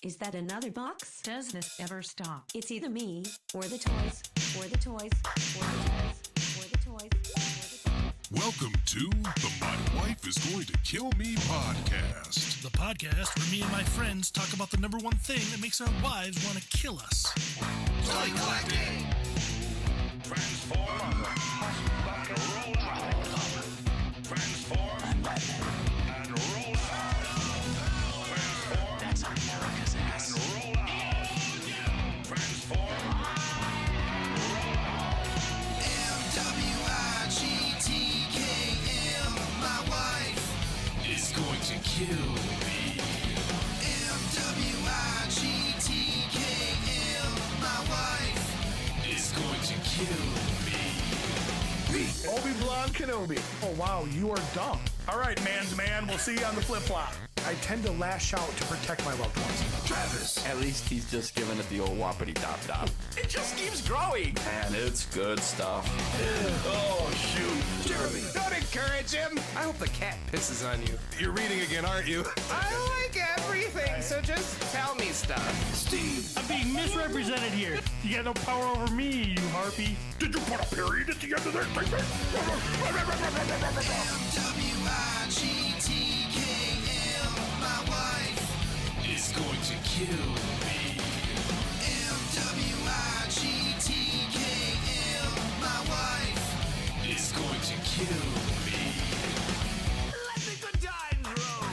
Is that another box? Does this ever stop? It's either me, or the toys, or the toys, or the toys, or the toys, or the toys. Welcome to the My Wife is Going to Kill Me podcast. The podcast where me and my friends talk about the number one thing that makes our wives want to kill us. Toy collecting! Transform and roll out. Transform and roll out. Transform. That's America's ass. And roll out. Transform. Roll out. MWIGTKM, my wife Is going to kill me. MWIGTKM, my wife Is going to kill me. Obi-Wan Kenobi. Oh, wow, you are dumb. All right, man's man, we'll see you on the flip-flop. I tend to lash out to protect my loved ones. Travis. At least he's just giving it the old whoppity top. It just keeps growing. And it's good stuff. Oh, shoot. Jeremy. Don't encourage him. I hope the cat pisses on you. You're reading again, aren't you? I like everything, so just tell me stuff. Steve. I'm being misrepresented here. You got no power over me, you harpy. Did you put a period at the end of that statement? MWIGTKM, my wife Is going to kill me. MWIGTKM, my wife Is going to kill me. Let the good times roll.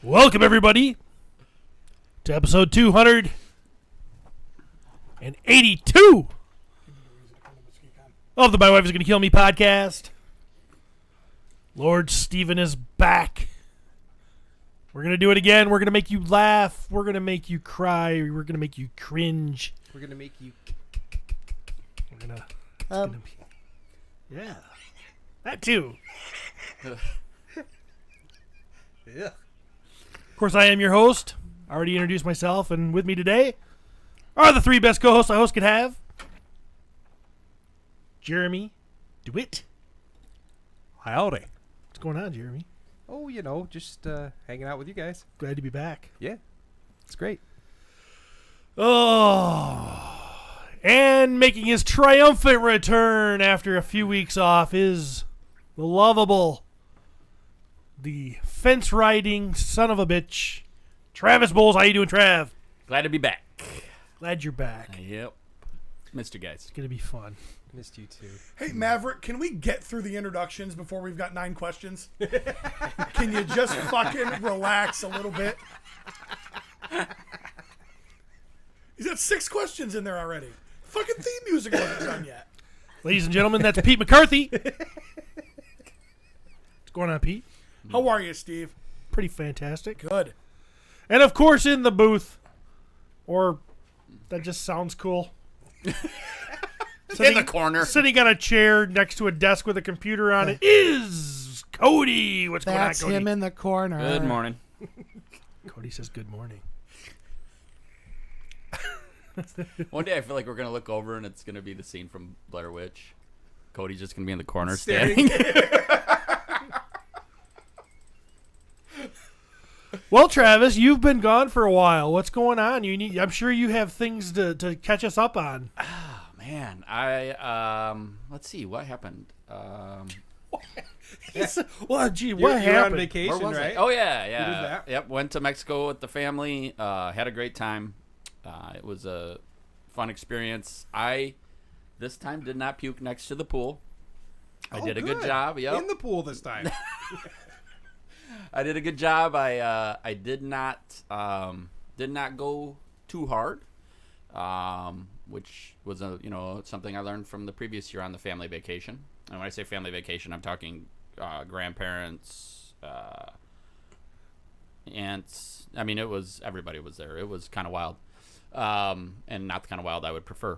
Welcome, everybody, to episode 282 of the My Wife is Going to Kill Me podcast. Lord Steven is back. We're going to do it again. We're going to make you laugh. We're going to make you cry. We're going to make you cringe. We're gonna make you. We're going to... It's going to be... Yeah. That too. Yeah. Of course, I am your host. I already introduced myself, and with me today are the three best co-hosts a host could have. Jeremy, DeWitt. Howdy. What's going on, Jeremy? Oh, just hanging out with you guys. Glad to be back. Yeah, it's great. Oh, and making his triumphant return after a few weeks off is the lovable, the fence-riding son of a bitch, Travis Bolles. How you doing, Trav? Glad to be back. Glad you're back. Yep. Missed you guys. It's going to be fun. Missed you too. Hey, Maverick, can we get through the introductions before we've got 9 questions? Can you just fucking relax a little bit? He's got 6 questions in there already. Fucking theme music wasn't done yet. Ladies and gentlemen, that's Pete McCarthy. What's going on, Pete? How are you, Steve? Pretty fantastic. Good. And of course, in the booth, or that just sounds cool. In the corner. Sitting on a chair next to a desk with a computer on it is Cody. What's going on, That's Cody? him in the corner. Good morning. Cody says good morning. One day I feel like we're going to look over and it's going to be the scene from Blair Witch. Cody's just going to be in the corner standing. Well, Travis, you've been gone for a while. What's going on? I'm sure you have things to catch us up on. Man, let's see, what happened? Well, gee, You're what on happened? vacation, Where was right? I? Oh, yeah. did that? Yep, went to Mexico with the family. Had a great time. It was a fun experience. This time, did not puke next to the pool. I did a good job. Yep. In the pool this time. I did a good job. I did not go too hard, which was something I learned from the previous year on the family vacation. And when I say family vacation, I'm talking grandparents, aunts. I mean, everybody was there. It was kind of wild, and not the kind of wild I would prefer.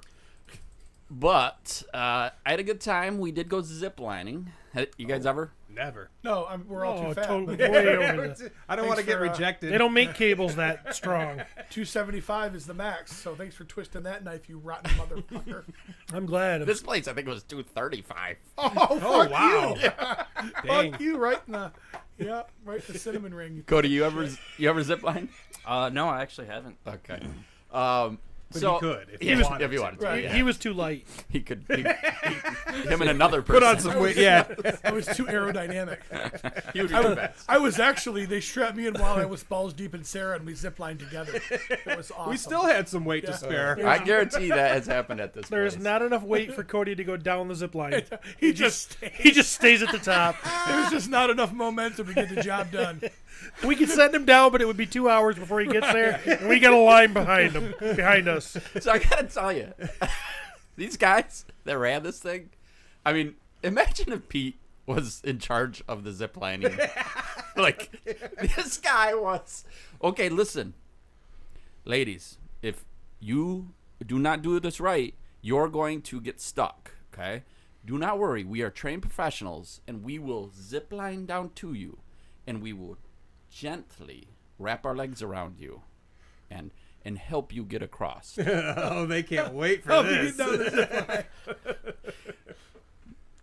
But I had a good time. We did go zip lining. You guys ever? Never. No, we're all Oh, too fat. totally but way over the, I don't want to Thanks get for, rejected. They don't make cables that strong. 275 is the max. So thanks for twisting that knife, you rotten motherfucker. I'm glad. This place, I think, was 235. Oh, fuck wow. you. Dang. Fuck you, right in the cinnamon ring. Cody, you ever zip line? No, I actually haven't. Okay. But so he could if yeah, he wanted if he wanted to. Right. Yeah. He was too light. He could. Him and another person. put on some weight. Yeah. I was too aerodynamic. He would be the best. I was actually, they strapped me in while I was balls deep in Sarah and we ziplined together. It was awesome. We still had some weight to spare. I guarantee that has happened at this There's place. not enough weight for Cody to go down the zip line. he just He just stays at the top. there's just not enough momentum to get the job done. We could send him down, but it would be 2 hours before he gets there, and we got a line behind us. So I gotta tell you, these guys that ran this thing, I mean, imagine if Pete was in charge of the zip lining. Like, this guy was. Okay, listen. Ladies, if you do not do this right, you're going to get stuck, okay? Do not worry. We are trained professionals, and we will zip line down to you, and we will gently wrap our legs around you and help you get across. Oh, they can't wait for this.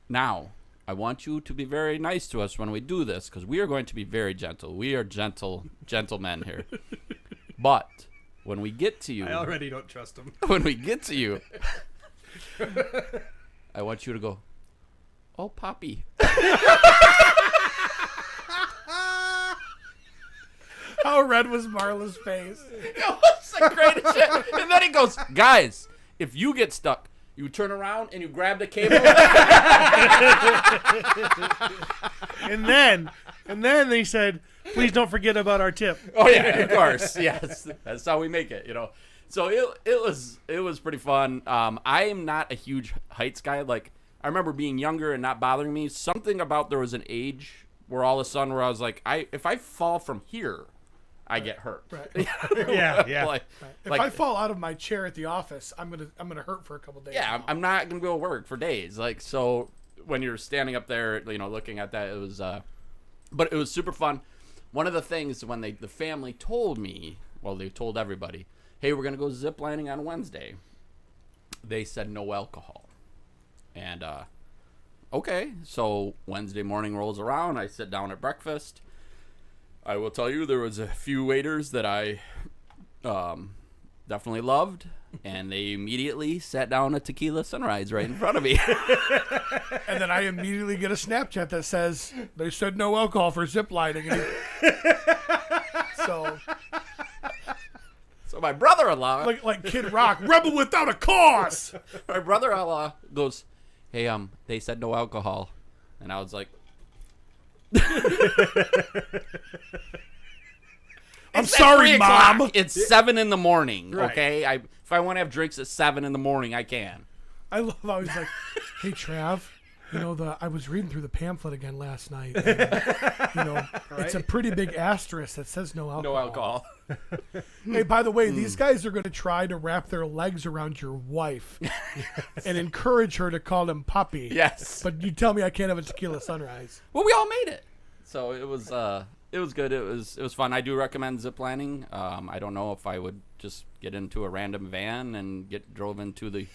Now, I want you to be very nice to us when we do this, because we are going to be very gentle. We are gentlemen here. But when we get to you, I already don't trust him. when we get to you, I want you to go, "Oh, Poppy." How red was Marla's face? It was the greatest shit. And then he goes, "Guys, if you get stuck, you turn around and you grab the cable." And then they said, "Please don't forget about our tip." Oh yeah, of course. Yes, that's how we make it. So it was pretty fun. I am not a huge heights guy. Like, I remember being younger and not bothering me. Something about there was an age where all of a sudden where I was like, if I fall from here, I get hurt. Right. Yeah. Like, If I fall out of my chair at the office, I'm gonna hurt for a couple days. yeah, I'm not gonna go to work for days. Like, so when you're standing up there, looking at that, it was, but it was super fun. One of the things when the family told me, well, they told everybody, "Hey, we're gonna go ziplining on Wednesday," they said no alcohol, and okay. So Wednesday morning rolls around. I sit down at breakfast. I will tell you, there was a few waiters that I definitely loved, and they immediately sat down a tequila sunrise right in front of me. And then I immediately get a Snapchat that says they said no alcohol for ziplining. So My brother-in-law, like Kid Rock, rebel without a cause. my brother-in-law goes, "Hey, they said no alcohol," and I was like, I'm "It's at sorry, 3 o'clock. Mom. It's 7 in the morning. Right. Okay, if I want to have drinks at 7 in the morning, I can." I love how he's like, "Hey, Trav, I was reading through the pamphlet again last night. And, it's a pretty big asterisk that says no alcohol. No alcohol. Hey, by the way, these guys are going to try to wrap their legs around your wife and encourage her to call him puppy. Yes. But you tell me I can't have a tequila sunrise. Well, we all made it, so it was good. It was fun. I do recommend ziplining. I don't know if I would just get into a random van and get drove into the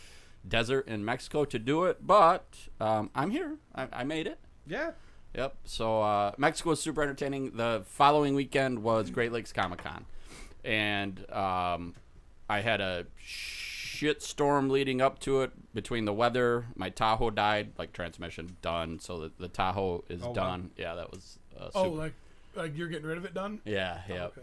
desert in Mexico to do it, but I'm here. I made it. Yeah. Yep. So Mexico was super entertaining. The following weekend was Great Lakes Comic-Con, and I had a shit storm leading up to it between the weather. My Tahoe died, like transmission done, so the Tahoe is wow. done. Yeah, that was Oh, like you're getting rid of it done? yeah, yeah, okay.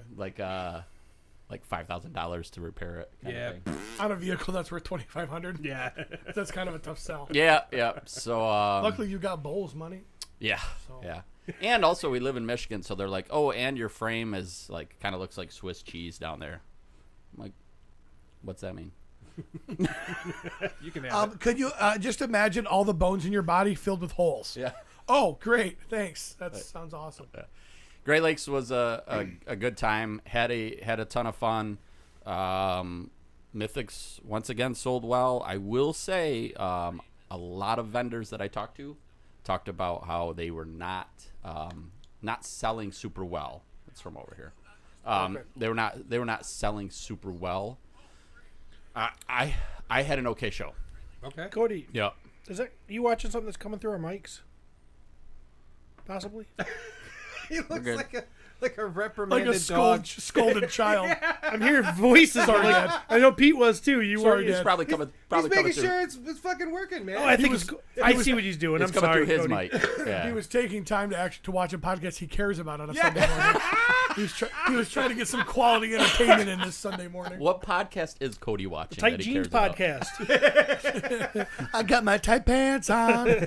like $5,000 to repair it. Kind Yeah. of thing. On a vehicle that's worth $2,500? Yeah. That's kind of a tough sell. Yeah, yeah. So Luckily, you got Bolles money. yeah, So- yeah. And also, we live in Michigan, so they're like, "Oh, and your frame is like kind of looks like Swiss cheese down there." I'm like, "What's that mean?" You can have it. Could you just imagine all the bones in your body filled with holes? Yeah. Oh, great. Thanks. That sounds awesome. Great Lakes was a good time. Had a ton of fun. Mythics once again sold well. I will say a lot of vendors that I talked to talked about how they were not selling super well. It's from over here. They were not selling super well. I had an okay show. Okay. Cody, Yeah. is that you watching something that's coming through our mics? Possibly. He looks good. like a Like reprimanded a dog. scolded child. I'm hearing voices. Sorry, like, Dad. I know Pete was too. You Sorry, were. Dad. It's probably coming. He's Probably making coming through. sure it's fucking working, man. Oh, I think was- it's. I see what he's doing. It's I'm coming sorry, through his Cody. mic. Yeah. He was taking time to watch a podcast he cares about on a Sunday morning. He was trying to get some quality entertainment in this Sunday morning. What podcast is Cody watching? Tight that he Jeans cares about? podcast. I got my tight pants on.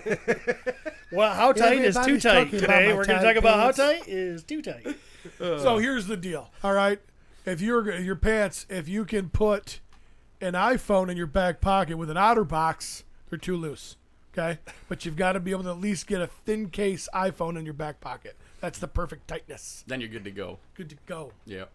Well, how tight is too Everybody's tight talking today? about my We're going to tight talk about how pants. tight is too tight. So here's the deal. All right, if your pants, if you can put an iPhone in your back pocket with an outer box, they're too loose. Okay, but you've got to be able to at least get a thin case iPhone in your back pocket. That's the perfect tightness. Then you're good to go. Good to go. Yeah.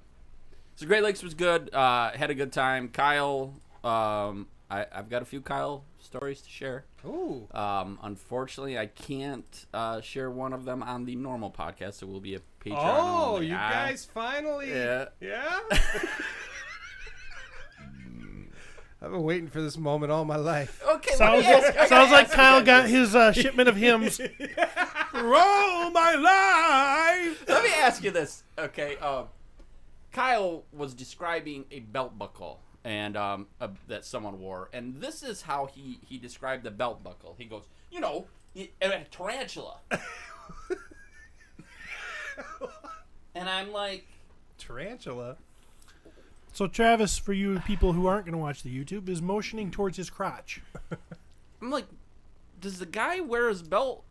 So Great Lakes was good. Had a good time. Kyle, I've got a few Kyle stories to share. Ooh. Unfortunately, I can't share one of them on the normal podcast. It will be a Patreon. Oh, only. you guys finally. Yeah. Yeah? I've been waiting for this moment all my life. Okay. Sounds like Kyle got his shipment of hymns. Roll my life. Let me ask you this. Okay. Kyle was describing a belt buckle and that someone wore, and this is how he described the belt buckle. He goes, a tarantula. And I'm like, Tarantula? So Travis, for you people who aren't going to watch the YouTube, is motioning towards his crotch. I'm like, does the guy wear his belt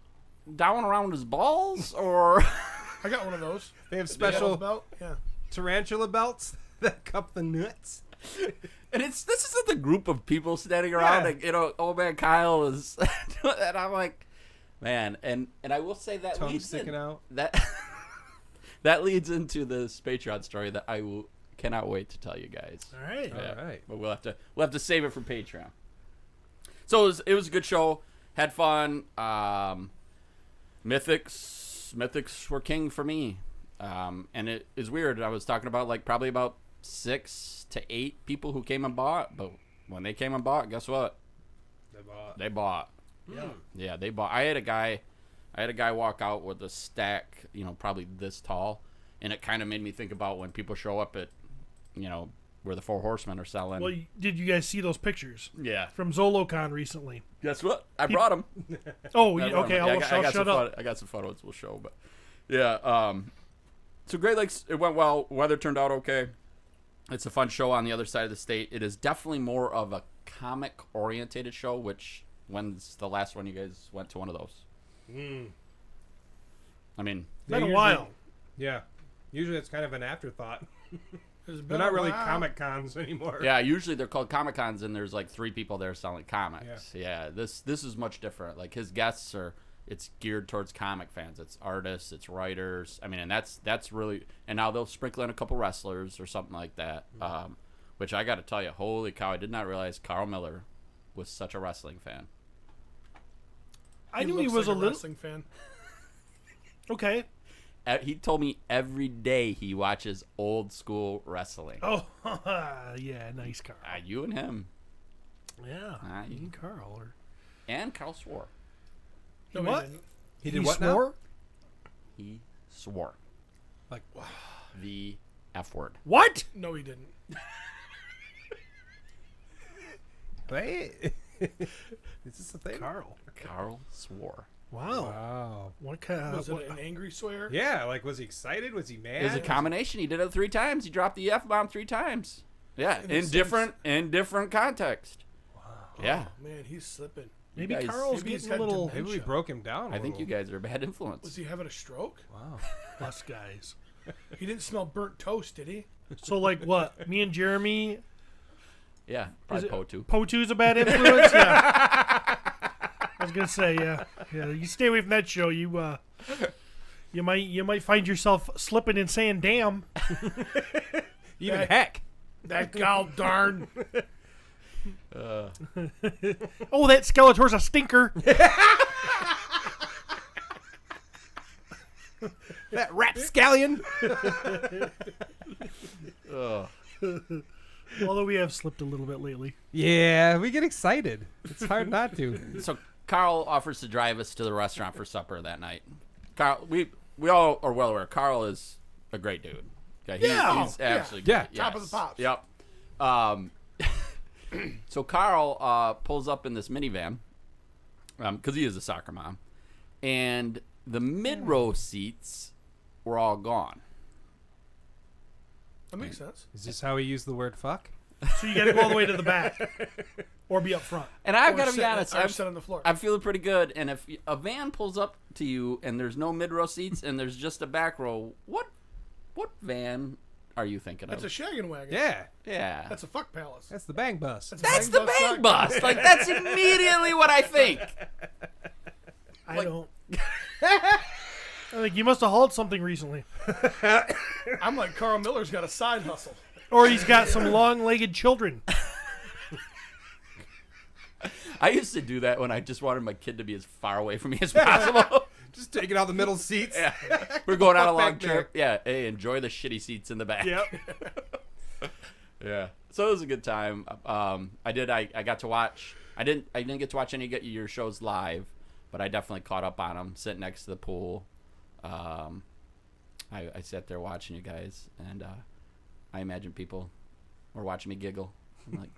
down around his balls, or? I got one of those. They have special belt. Yeah. tarantula belts that cup the nuts. And this isn't the group of people standing around, Yeah. like, old man Kyle is, and I'm like, man, and I will say that Tongue leads sticking out. That leads into this Patreon story that I cannot wait to tell you guys. All right. Yeah. All right. But we'll have to save it for Patreon. So it was a good show. Had fun. Mythics were king for me. And it is weird. I was talking about probably about 6 to 8 people who came and bought, but when they came and bought, guess what? They bought. Yeah. Yeah, they bought. I had a guy walk out with a stack, probably this tall, and it kind of made me think about when people show up at, where the Four Horsemen are selling. Well, did you guys see those pictures Yeah. from Zolocon recently? Guess what? I brought them. Oh, okay. I'll shut up. I got some photos we'll show, but yeah. So Great Lakes, it went well. Weather turned out okay. It's a fun show on the other side of the state. It is definitely more of a comic-orientated show. When's the last one you guys went to one of those? I mean, Been a while. Yeah. Usually it's kind of an afterthought. It's been They're not a really while. Comic Cons anymore. yeah. Usually they're called Comic Cons, and there's 3 people there selling comics. Yeah. This is much different. Like his guests it's geared towards comic fans. It's artists, it's writers. I mean, and that's really. And now they'll sprinkle in a couple wrestlers or something like that. Which I got to tell you, holy cow! I did not realize Carl Miller was such a wrestling fan. I knew he looks was like a little. wrestling fan. Okay. He told me every day he watches old school wrestling. Oh, yeah. Nice, Carl. You and him. Yeah. You and Carl. and Carl swore. You know what? He did what now? swore? He swore Like, wow. the F word. What? No, he didn't. Wait. Is this a thing? Carl swore. Wow. Wow. What kind of... Was it an angry swear? Yeah, was he excited? Was he mad? It was a combination. He did it 3 times. He dropped the F bomb 3 times. Yeah, In in a different context. Wow. Yeah. Oh, man, he's slipping. Maybe guys- Carl's maybe he's getting a got little... dementia. Maybe we broke him down. I think you guys are a bad influence. Was he having a stroke? Wow. Us guys. He didn't smell burnt toast, did he? So, what? Me and Jeremy... Yeah, probably Potu. Potu's a bad influence? Yeah. I was going to say, yeah. You stay away from that show. You might find yourself slipping and saying, damn. Even heck. That gal darn. Oh, that Skeletor's a stinker. That rapscallion. Ugh. Although we have slipped a little bit lately. Yeah, we get excited. It's hard not to. So Carl offers to drive us to the restaurant for supper that night. Carl, we all are well aware. Carl is a great dude. Okay, he's actually Yeah. great. Top of the pops. Yep. So Carl pulls up in this minivan because he is a soccer mom, and the mid-row seats were all gone. That makes sense. Is this how we use the word fuck? So you got to go all the way to the back, or be up front. And I've Or got to be sit- honest, or sit on the floor. I'm feeling pretty good. And if a van pulls up to you and there's no mid-row seats and there's just a back row, what van are you thinking That's of? a shaggin' wagon. Yeah. Yeah. That's a fuck palace. That's the bang bus. That's the bang bus. Like, that's immediately what I think. I don't. I think you must have hauled something recently. I'm like Carl Miller's got a side hustle. Or he's got some long-legged children. I used to do that when I just wanted my kid to be as far away from me as possible. Just taking out the middle seats. Yeah. We're going on a Fuck long back there. trip. Yeah. Hey, enjoy the shitty seats in the back. Yep. Yeah. So it was a good time. I got to watch. I didn't get to watch any of your shows live, but I definitely caught up on them. Sitting next to the pool. I sat there watching you guys, and I imagine people were watching me giggle. I'm like,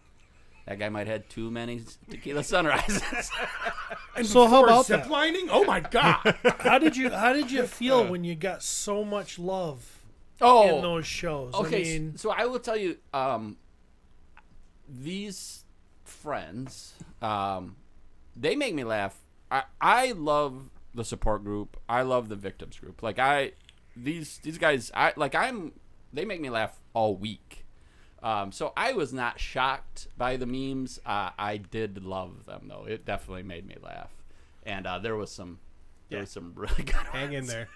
that guy might have had too many tequila sunrises. And So how about zip that? lining? Oh my god! How did you feel when you got so much love Oh, in those shows? okay. I mean, So I will tell you, these friends, they make me laugh. I love the support group. I love the victims group. Like these guys, they make me laugh all week. So I was not shocked by the memes. I did love them though. It definitely made me laugh, and there was some really good Hang in there.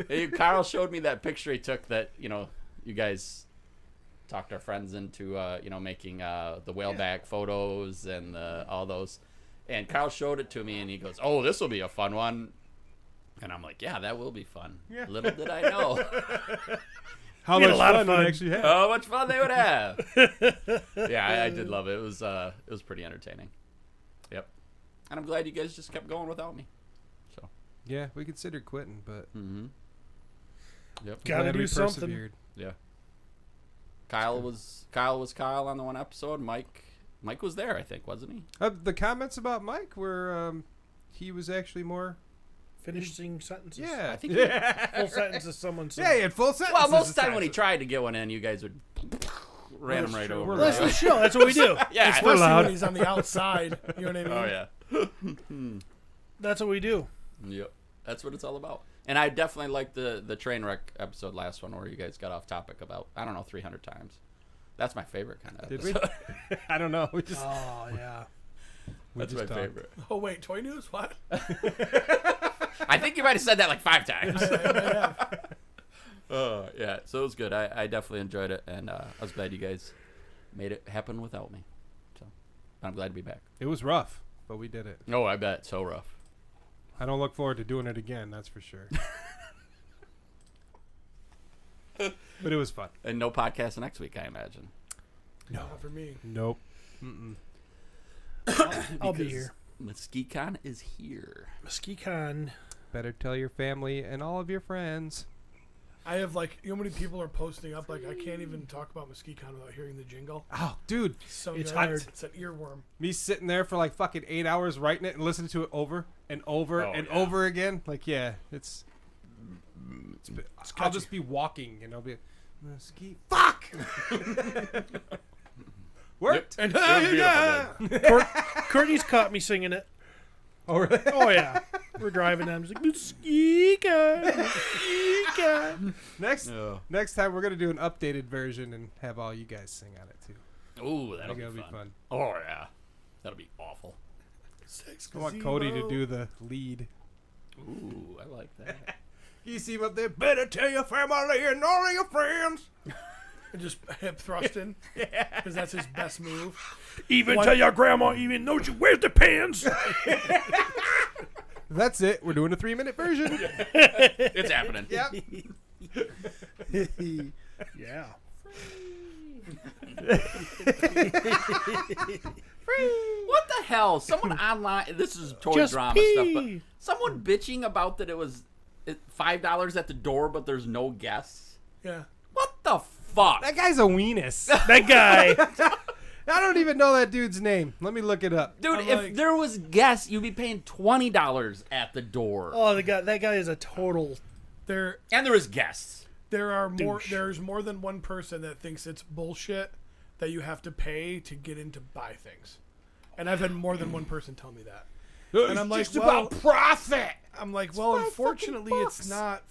Hey, Carl showed me that picture he took that you guys talked our friends into making the whaleback photos and all those, and Carl showed it to me and he goes, "Oh, this will be a fun one." And I'm like, yeah, that will be fun. Yeah. Little did I know How We had much a lot of fun fun. we actually had. how much fun they would have. Yeah, I did love it. It was pretty entertaining. Yep. And I'm glad you guys just kept going without me. So. Yeah, we considered quitting, but Yep. Gotta glad do we something. persevered. Yeah. Kyle was Kyle on the one episode. Mike was there, I think, wasn't he? The comments about Mike were he was actually more. finishing sentences. Yeah, I think Full sentences someone said. yeah, he had full sentences. Well, most of this the time when he so- tried to get one in, you guys would ran him right over. Well, that's the show. That's what we do. Yeah. Especially loud. when he's on the outside. You know what I mean? Oh yeah. That's what we do. Yep. That's what it's all about. And I definitely liked the train wreck episode, last one, where you guys got off topic about 300 times. That's my favorite kind of Did we? episode. I don't know. We just Oh yeah. That's my just talked. favorite. Oh wait, toy news? What? I think you might have said that like 5 times. Yeah. Yeah, so it was good. I definitely enjoyed it, and I was glad you guys made it happen without me. So I'm glad to be back. It was rough, but we did it. Oh, I bet. So rough. I don't look forward to doing it again. That's for sure. But it was fun. And no podcast next week, I imagine. No, not for me. Nope. Mm-mm. I'll be Because here. MesquiCon is here. MesquiCon. Better tell your family and all of your friends. I have you know how many people are posting up I can't even talk about MesquiCon without hearing the jingle. Oh, dude. So It's good. hard. It's an earworm. Me sitting there for fucking 8 hours writing it and listening to it over and over and over again. It's I'll just be walking and I'll be Mesquite. Fuck! Worked. Yep. It was beautiful, dude. Courtney's caught me singing it. Oh, really? Oh yeah. We're driving down. I'm just like MesquiCon. MesquiCon. Next time we're gonna do an updated version and have all you guys sing on it too. Ooh, I that'll think be it'll fun. be fun. Oh, yeah. That'll be awful. I want Cody to do the lead. Ooh, I like that. You see what they better tell your family and all of your friends. And just hip thrusting. Yeah. Because that's his best move. Even tell your grandma even knows you wears the pants. That's it. We're doing a 3-minute version. It's happening. Yep. Yeah. What the hell? Someone online. This is toy Just drama stuff, but pee. someone bitching about that it was $5 at the door, but there's no guests. Yeah. What the fuck? That guy's a weenus. That guy. I don't even know that dude's name. Let me look it up. Dude, I'm if like- there was guests, you'd be paying $20 at the door. Oh, that guy is a total. There And there is guests. Douche. there's more than one person that thinks it's bullshit that you have to pay to get in to buy things. And I've had more than one person tell me that. And I'm like, well, profit. I'm like, well, $5 unfortunately, fucking it's not.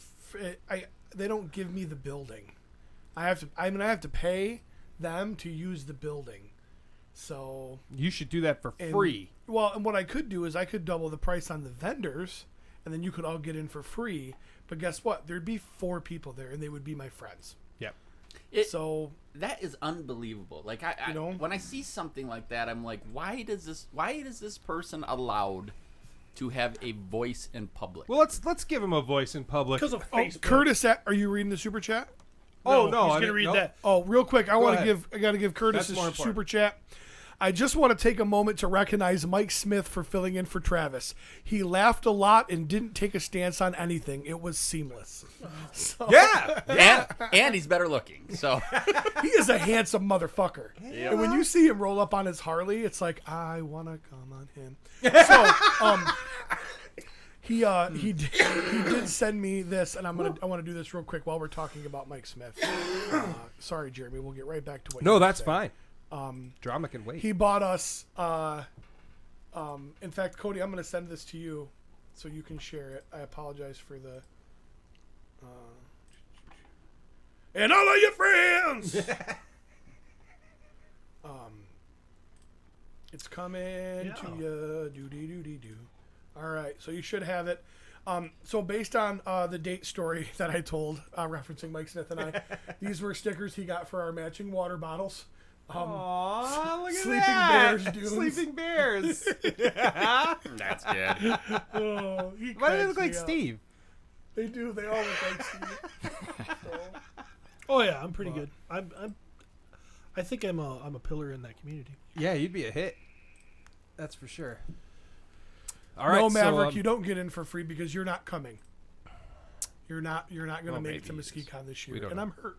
They don't give me the building. I have to pay them to use the building. So You should do that for and- free. Well, and what I could do is I could double the price on the vendors, and then you could all get in for free. But guess what? There'd be 4 people there, and they would be my friends. Yep. So That is unbelievable. Like I You know? when I see something like that, I'm like, why is this person allowed to have a voice in public? Well, let's give him a voice in public. Because of Oh, Facebook. Curtis, are you reading the super chat? Oh, no, He's I gonna didn't- read nope. that. Oh, real quick, I got to give Curtis That's more a important. super chat. I just want to take a moment to recognize Mike Smith for filling in for Travis. He laughed a lot and didn't take a stance on anything. It was seamless. So, Yeah. and he's better looking. So he is a handsome motherfucker. And when you see him roll up on his Harley, it's like, I want to come on him. So, he did send me this, and I want to do this real quick while we're talking about Mike Smith. Sorry, Jeremy. We'll get right back to what. No, you that's said. fine. Drama can wait. He bought us. In fact, Cody, I'm going to send this to you so you can share it. I apologize for the. And all of your friends. It's coming to you. Do. All right, so you should have it. So based on the date story that I told, referencing Mike Smith and I, these were stickers he got for our matching water bottles. Aw, look at Sleeping that. Bears, dudes. Sleeping Bears. that's good. Oh, he Why do they look cracks me like up. Steve? They do. They all look like Steve. So, Oh yeah, I'm pretty good. I think I'm a pillar in that community. Yeah, you'd be a hit. That's for sure. All right, no, Maverick, so, you don't get in for free because you're not coming. You're not going to Well, make it to maybe he is. MesquiCon this We year, don't and know. I'm hurt.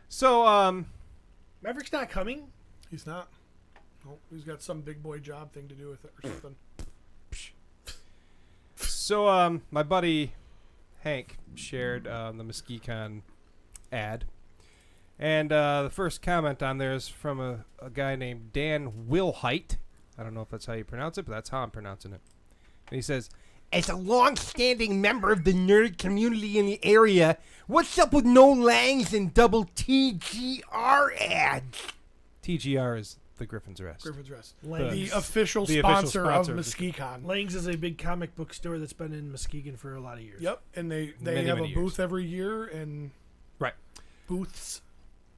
So, Maverick's not coming. He's not. No, he's got some big boy job thing to do with it or something. my buddy Hank shared the MesquiCon ad, and the first comment on there is from a guy named Dan Wilhite. I don't know if that's how you pronounce it, but that's how I'm pronouncing it. And he says, as a long-standing member of the nerd community in the area, what's up with no Langs and double TGR ads? TGR is the Griffin's Rest. Griffin's Rest. Langs. The official The official sponsor sponsor of of MesquiCon. Langs is a big comic book store that's been in Muskegon for a lot of years. Yep, and they Many, have many a booth every year and Right. booths.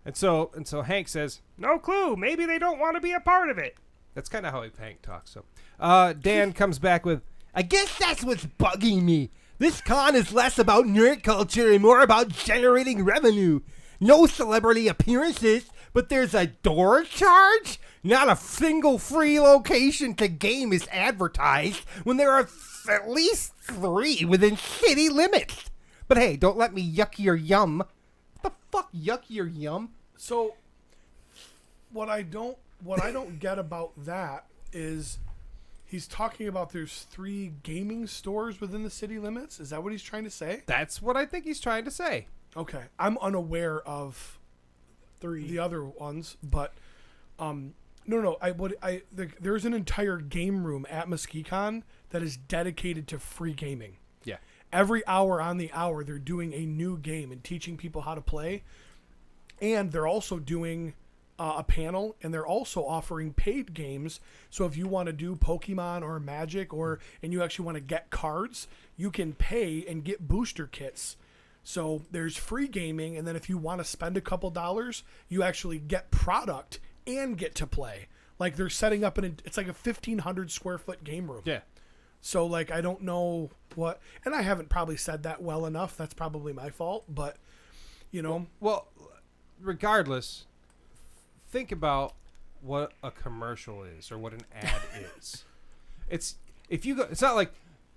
And so Hank says, no clue. Maybe they don't want to be a part of it. That's kind of how Hank talks. So Dan comes back with, I guess that's what's bugging me. This con is less about nerd culture and more about generating revenue. No celebrity appearances, but there's a door charge? Not a single free location to game is advertised when there are at least 3 within city limits. But hey, don't let me yuck your yum. What the fuck, yuck your yum? So, what I don't get about that is he's talking about there's 3 gaming stores within the city limits. Is that what he's trying to say? That's what I think he's trying to say. Okay, I'm unaware of 3. the other ones, but no. There's an entire game room at MesquiCon that is dedicated to free gaming. Yeah. Every hour on the hour, they're doing a new game and teaching people how to play. And they're also doing a panel, and they're also offering paid games. So if you want to do Pokemon or Magic, and you actually want to get cards, you can pay and get booster kits. So there's free gaming, and then if you want to spend a couple dollars, you actually get product and get to play. Like they're setting up it's like a 1,500 square foot game room. Yeah. So like I don't know what, and I haven't probably said that well enough. That's probably my fault. But you know, Well, regardless, think about what a commercial is or what an ad is. It's not like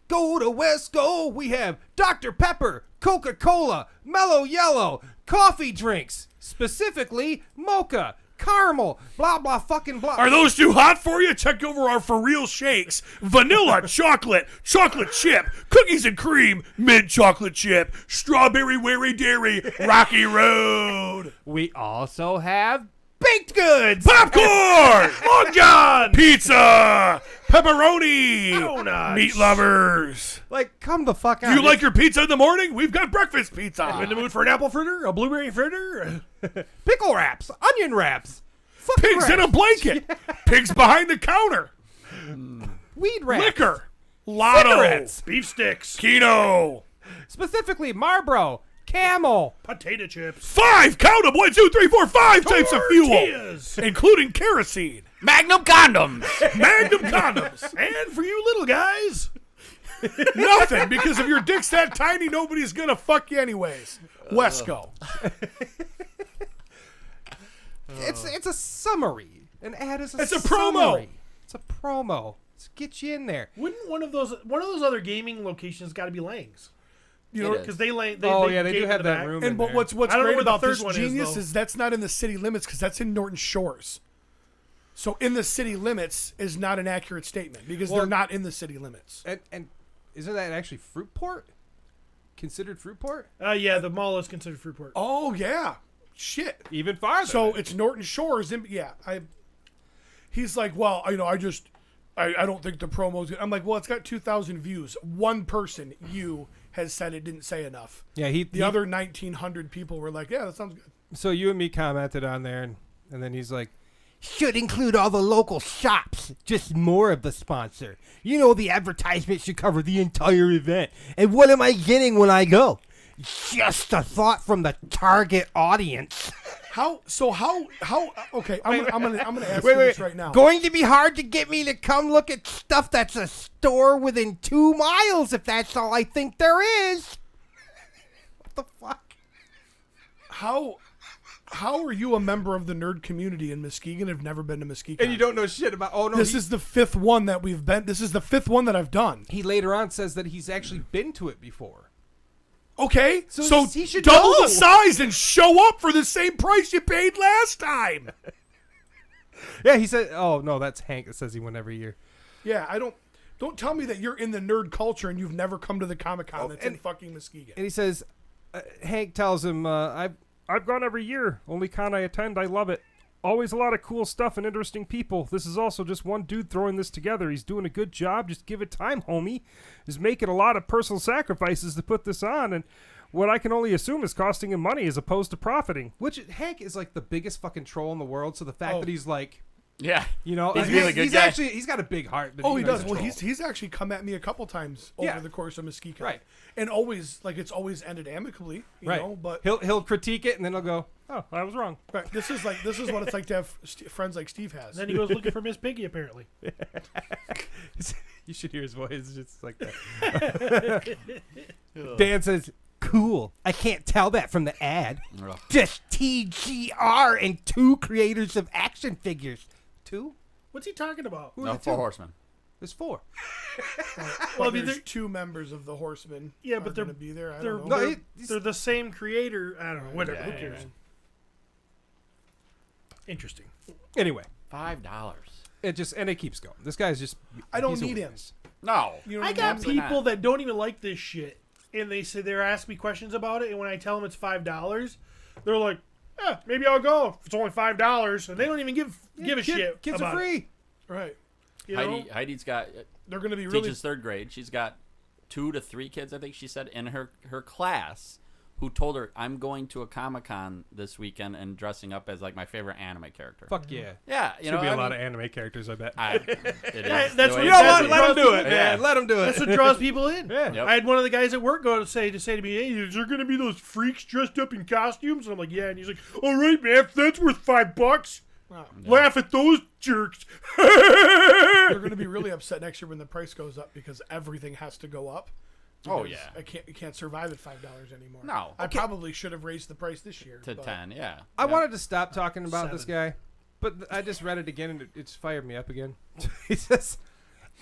go to Wesco. We have Dr. Pepper, Coca-Cola, Mellow Yellow, coffee drinks, specifically mocha, caramel, blah blah fucking blah. Are those too hot for you? Check over our For Real shakes. Vanilla, chocolate chip, cookies and cream, mint chocolate chip, strawberry wary dairy, Rocky Road. We also have baked goods. Popcorn! Long John! Pizza! Pepperoni! Donuts. Meat lovers! Like, come the fuck out. Do you like your pizza in the morning? We've got breakfast pizza! You in the mood for an apple fritter? A blueberry fritter? pickle wraps, onion wraps, Pigs in a blanket! Pigs behind the counter! weed wraps, Liquor! Lotto! cigarettes, Beef sticks. Keno! specifically Marlboro, Camel. Potato chips. 5! Count them! 1, 2, 3, 4, 5 types of fuel! Tortillas. Including kerosene! Magnum condoms. Magnum condoms! And for you little guys, nothing, because if your dick's that tiny, nobody's gonna fuck you anyways. Wesco. It's a summary. An ad is a It's a promo. summary. It's a promo. Let's get you in there. wouldn't one of those other gaming locations got to be Lang's? You know, It is. Because they They gave do have the that back. room. and in but there. what's I don't know great where the about third this one is, genius though. is that's not in the city limits because that's in Norton Shores. So in the city limits is not an accurate statement because Well- they're not in the city limits. and isn't that actually Fruitport? Considered Fruitport? Yeah, the mall is considered Fruitport. Oh yeah, shit. Even farther. So it's Norton Shores. And yeah, he's like, well, you know, I don't think the promo's good. I'm like, well, it's got 2,000 views. One person, you, has said it didn't say enough. yeah, The other 1,900 people were like, yeah, that sounds good. So you and me commented on there, and then he's like, should include all the local shops, just more of the sponsor. You know, the advertisement should cover the entire event. And what am I getting when I go? Just a thought from the target audience. How? Okay, I'm gonna ask you this right now. Going to be hard to get me to come look at stuff that's a store within 2 miles if that's all I think there is. What the fuck? How are you a member of the nerd community in Muskegon and have never been to Muskegon? And you don't know shit about. Oh no, This is the 5th one that we've been. This is the 5th one that I've done. He later on says that he's actually been to it before. Okay, So he should double know. the size and show up for the same price you paid last time. Yeah, he said. Oh no, that's Hank that says he went every year. Yeah, I don't. Don't tell me that you're in the nerd culture and you've never come to the Comic-Con that's in fucking Muskegon. And he says, Hank tells him, I've gone every year. Only con I attend, I love it. Always a lot of cool stuff and interesting people. This is also just one dude throwing this together. He's doing a good job. Just give it time, homie. He's making a lot of personal sacrifices to put this on, and what I can only assume is costing him money as opposed to profiting. Which Hank is like the biggest fucking troll in the world. So the fact that he's like, Yeah. you know, He's a really good guy. he's got a big heart. But Oh, he you know, does. he's a Well, troll. he's actually come at me a couple times over Yeah. the course of Muskegon, Right. And always it's always ended amicably, you right. know. But he'll critique it and then he'll go, oh, I was wrong. right, this is what it's like to have friends like Steve has. Then he goes looking for Miss Piggy, apparently. You should hear his voice. It's just like that. Dan says, cool. I can't tell that from the ad. Ugh. Just TGR and 2 creators of action figures. 2? What's he talking about? Who are No, the 2? 4 horsemen. There's 4. Well, I mean, there's they're- 2 members of the Horsemen. Yeah, are but they're gonna be there. I They're, don't know. No, they're, he's- they're the same creator. I don't know. Whatever. Yeah, Who yeah, cares? yeah. Interesting. Anyway, $5. it keeps going. This guy's just. I don't he's a need him. witness. No. You know I what got mean? people that don't even like this shit, and they say they're asking me questions about it, and when I tell them it's $5, they're like, maybe I'll go. If it's only $5, and they don't even give a shit. Kids about are it, free. Right. you know? Heidi's got They're going to be really. teaches 3rd grade. She's got 2 to 3 kids, I think she said, in her class who told her, I'm going to a Comic-Con this weekend and dressing up as like my favorite anime character. Fuck yeah. Yeah, you Should know, be a I lot mean, of anime characters, I bet. it is. that's the what- way You know that's what? what Let them do it, Yeah. man. Let them do it. That's what draws people in. Yeah. Yep. I had one of the guys at work go to say to me, "Hey, is there going to be those freaks dressed up in costumes?" And I'm like, "Yeah." And he's like, "All right, man, if that's worth $5." Laugh at those jerks. They're going to be really upset next year when the price goes up because everything has to go up. Oh, Because yeah. you can't survive at $5 anymore. No. I probably should have raised the price this year. To but 10, yeah. I wanted to stop talking about this guy, but I just read it again and it's fired me up again. He says,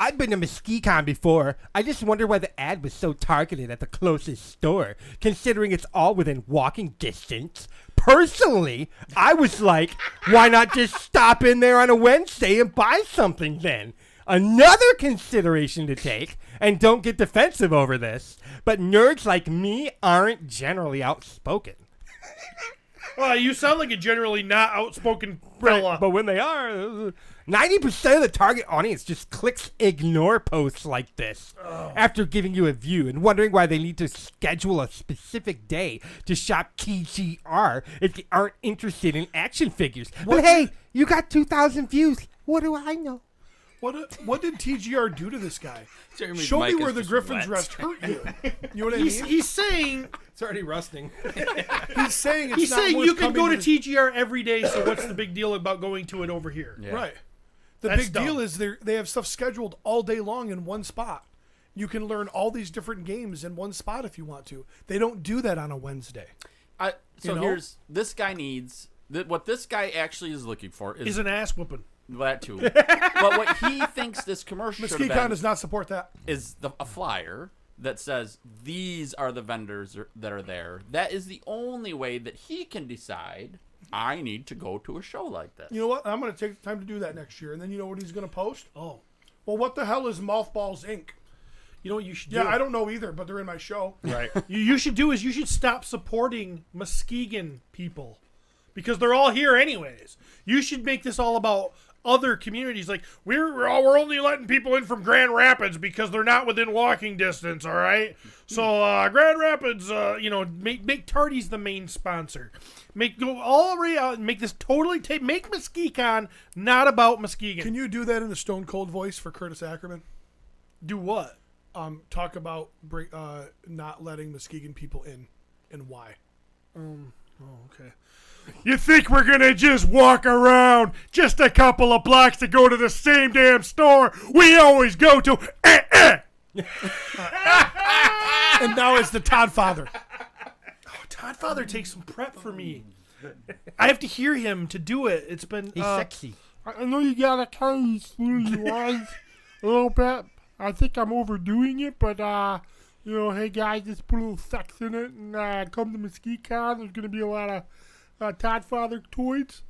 I've been to MesquiCon before. I just wonder why the ad was so targeted at the closest store, considering it's all within walking distance. Personally, I was like, why not just stop in there on a Wednesday and buy something then? Another consideration to take, and don't get defensive over this, but nerds like me aren't generally outspoken. Well, you sound like a generally not outspoken fella. But when they are, 90% of the target audience just clicks ignore posts like this after giving you a view and wondering why they need to schedule a specific day to shop TGR if they aren't interested in action figures. But hey, you got 2,000 views. What do I know? What did TGR do to this guy? Jeremy's Show me mic where is the just Griffin's wet. Rest hurt you. You know what I mean? He's saying It's already rusting. He's saying it's not worth you can go to coming the- TGR every day. So what's the big deal about going to it over here? Yeah. Right. The That's big deal dumb. is they have stuff scheduled all day long in one spot. You can learn all these different games in one spot if you want to. They don't do that on a Wednesday. So You know? here's this guy needs what this guy actually is looking for is Is an ass whooping. that too. But what he thinks this commercial should have MesquiCon been does not support that. is a flyer that says these are the vendors that are there. That is the only way that he can decide I need to go to a show like this. You know what? I'm going to take the time to do that next year. And then you know what he's going to post? Oh, Well, what the hell is Mothballs Inc.? you know what you should Yeah, do? I don't know either, but they're in my show. Right. you should do is you should stop supporting Muskegon people because they're all here anyways. You should make this all about other communities. Like we're only letting people in from Grand Rapids because they're not within walking distance. All right. So Grand Rapids, make Tardy's the main sponsor. Make go all the way out and make this totally make MesquiCon not about Muskegon. Can you do that in the Stone Cold voice for Curtis Ackerman? do what? Talk about not letting Muskegon people in and why. Okay. You think we're gonna just walk around just a couple of blocks to go to the same damn store we always go to? And now it's the Todd Father. Oh, Todd Father takes some prep for me. I have to hear him to do it. It's been He's sexy. I know you gotta kind of smooth your eyes a little bit. I think I'm overdoing it, but hey guys, just put a little sex in it and come to MesquiCon. There's gonna be a lot of Todd Father toys.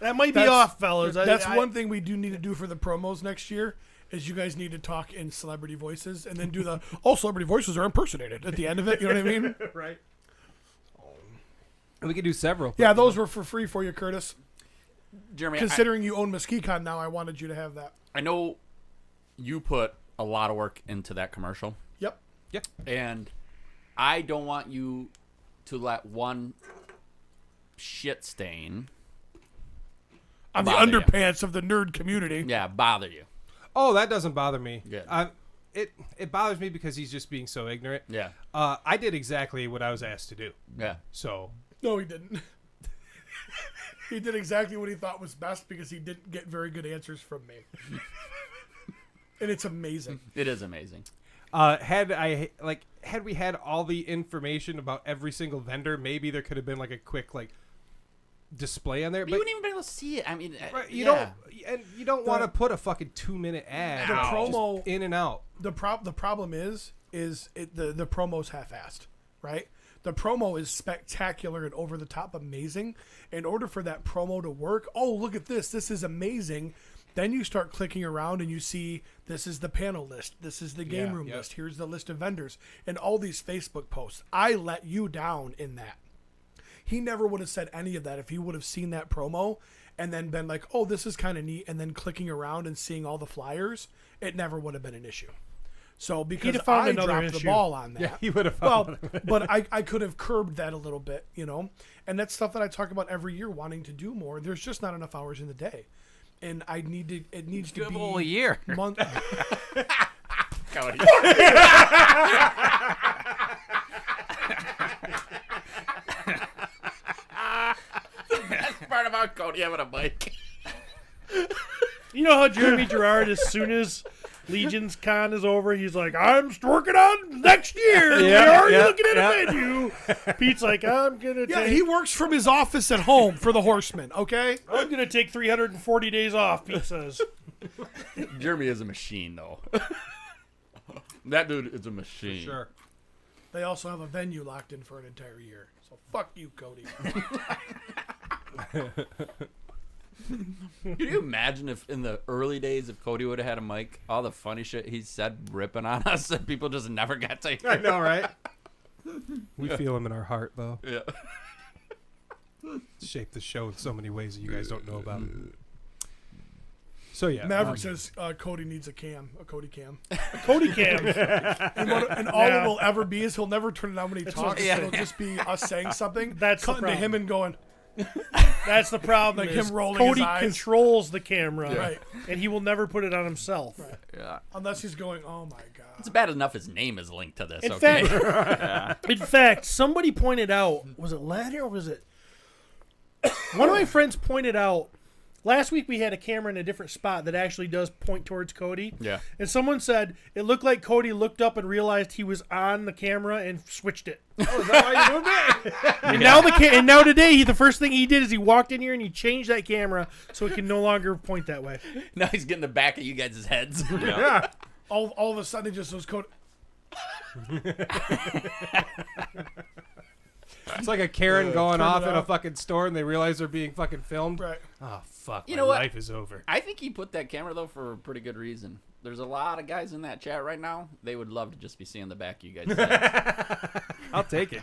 That might be off, fellas. That's one thing we do need to do for the promos next year. Is you guys need to talk in celebrity voices and then do the all celebrity voices are impersonated at the end of it. You know what I mean? Right. We could do several. Yeah, those were for free for you, Curtis. Jeremy, Considering you own MesquiCon now, I wanted you to have that. I know you put a lot of work into that commercial. Yep. Yep. And I don't want you to let one shit stain On the bother you. underpants of the nerd community. bother you. Oh, that doesn't bother me. Good. It bothers me because he's just being so ignorant. Yeah. I did exactly what I was asked to do. Yeah. So No, he didn't. He did exactly what he thought was best because he didn't get very good answers from me. And it's amazing. It is amazing. had we had all the information about every single vendor, maybe there could have been like a quick display on there. But you wouldn't even be able to see it. I mean, you don't want to put a fucking 2-minute ad. The just promo in and out. The problem is the promo's half-assed, right? The promo is spectacular and over the top amazing. In order for that promo to work, oh, look at this. This is amazing. Then you start clicking around and you see this is the panel list. This is the game room list. Here's the list of vendors and all these Facebook posts. I let you down in that. He never would have said any of that if he would have seen that promo and then been like, oh, this is kind of neat. And then clicking around and seeing all the flyers, it never would have been an issue. So because have found I another dropped the issue. ball on that. Yeah, he would have found But I could have curbed that a little bit, And that's stuff that I talk about every year, wanting to do more. There's just not enough hours in the day. And it needs to be whole year. Month. Cody. The best part about about Cody having a mic. You know how Jeremy Gerard, as soon as Legions Con is over, he's like, I'm working on next year. We're already looking at a menu. Pete's like, I'm going to take... he works from his office at home for the Horsemen, okay? I'm going to take 340 days off, Pete says. Jeremy is a machine, though. That dude is a machine. Sure. They also have a venue locked in for an entire year. So fuck you, Cody. Can you imagine if in the early days if Cody would have had a mic, all the funny shit he said ripping on us and people just never got to hear? I know, right? We feel him in our heart, though. Yeah. Shaped the show in so many ways that you guys don't know about. So yeah, Maverick says Cody needs a Cody cam. Cody cam. And all it will ever be is he'll never turn it on when he talks. yeah. It'll just be us saying something, That's the cutting to problem. him and going, That's the problem. Like is him rolling Cody his eyes. controls the camera, Right. and he will never put it on himself. Yeah. unless he's going, oh my God. It's bad enough his name is linked to this. In Okay. fact, in fact, somebody pointed out, was it Laddie or was it? One of my friends pointed out, last week we had a camera in a different spot that actually does point towards Cody. Yeah. And someone said it looked like Cody looked up and realized he was on the camera and switched it. Oh, is that why you moved it? And now today, the first thing he did is he walked in here and he changed that camera so it can no longer point that way. Now he's getting the back of you guys' heads. Yeah. All of a sudden, he just goes, Cody. It's like a Karen going turn off it in a off. fucking store and they realize they're being fucking filmed. Right. Oh, fuck. You my know what? life is over. I think he put that camera, though, for a pretty good reason. There's a lot of guys in that chat right now. They would love to just be seeing the back of you guys' heads. I'll take it.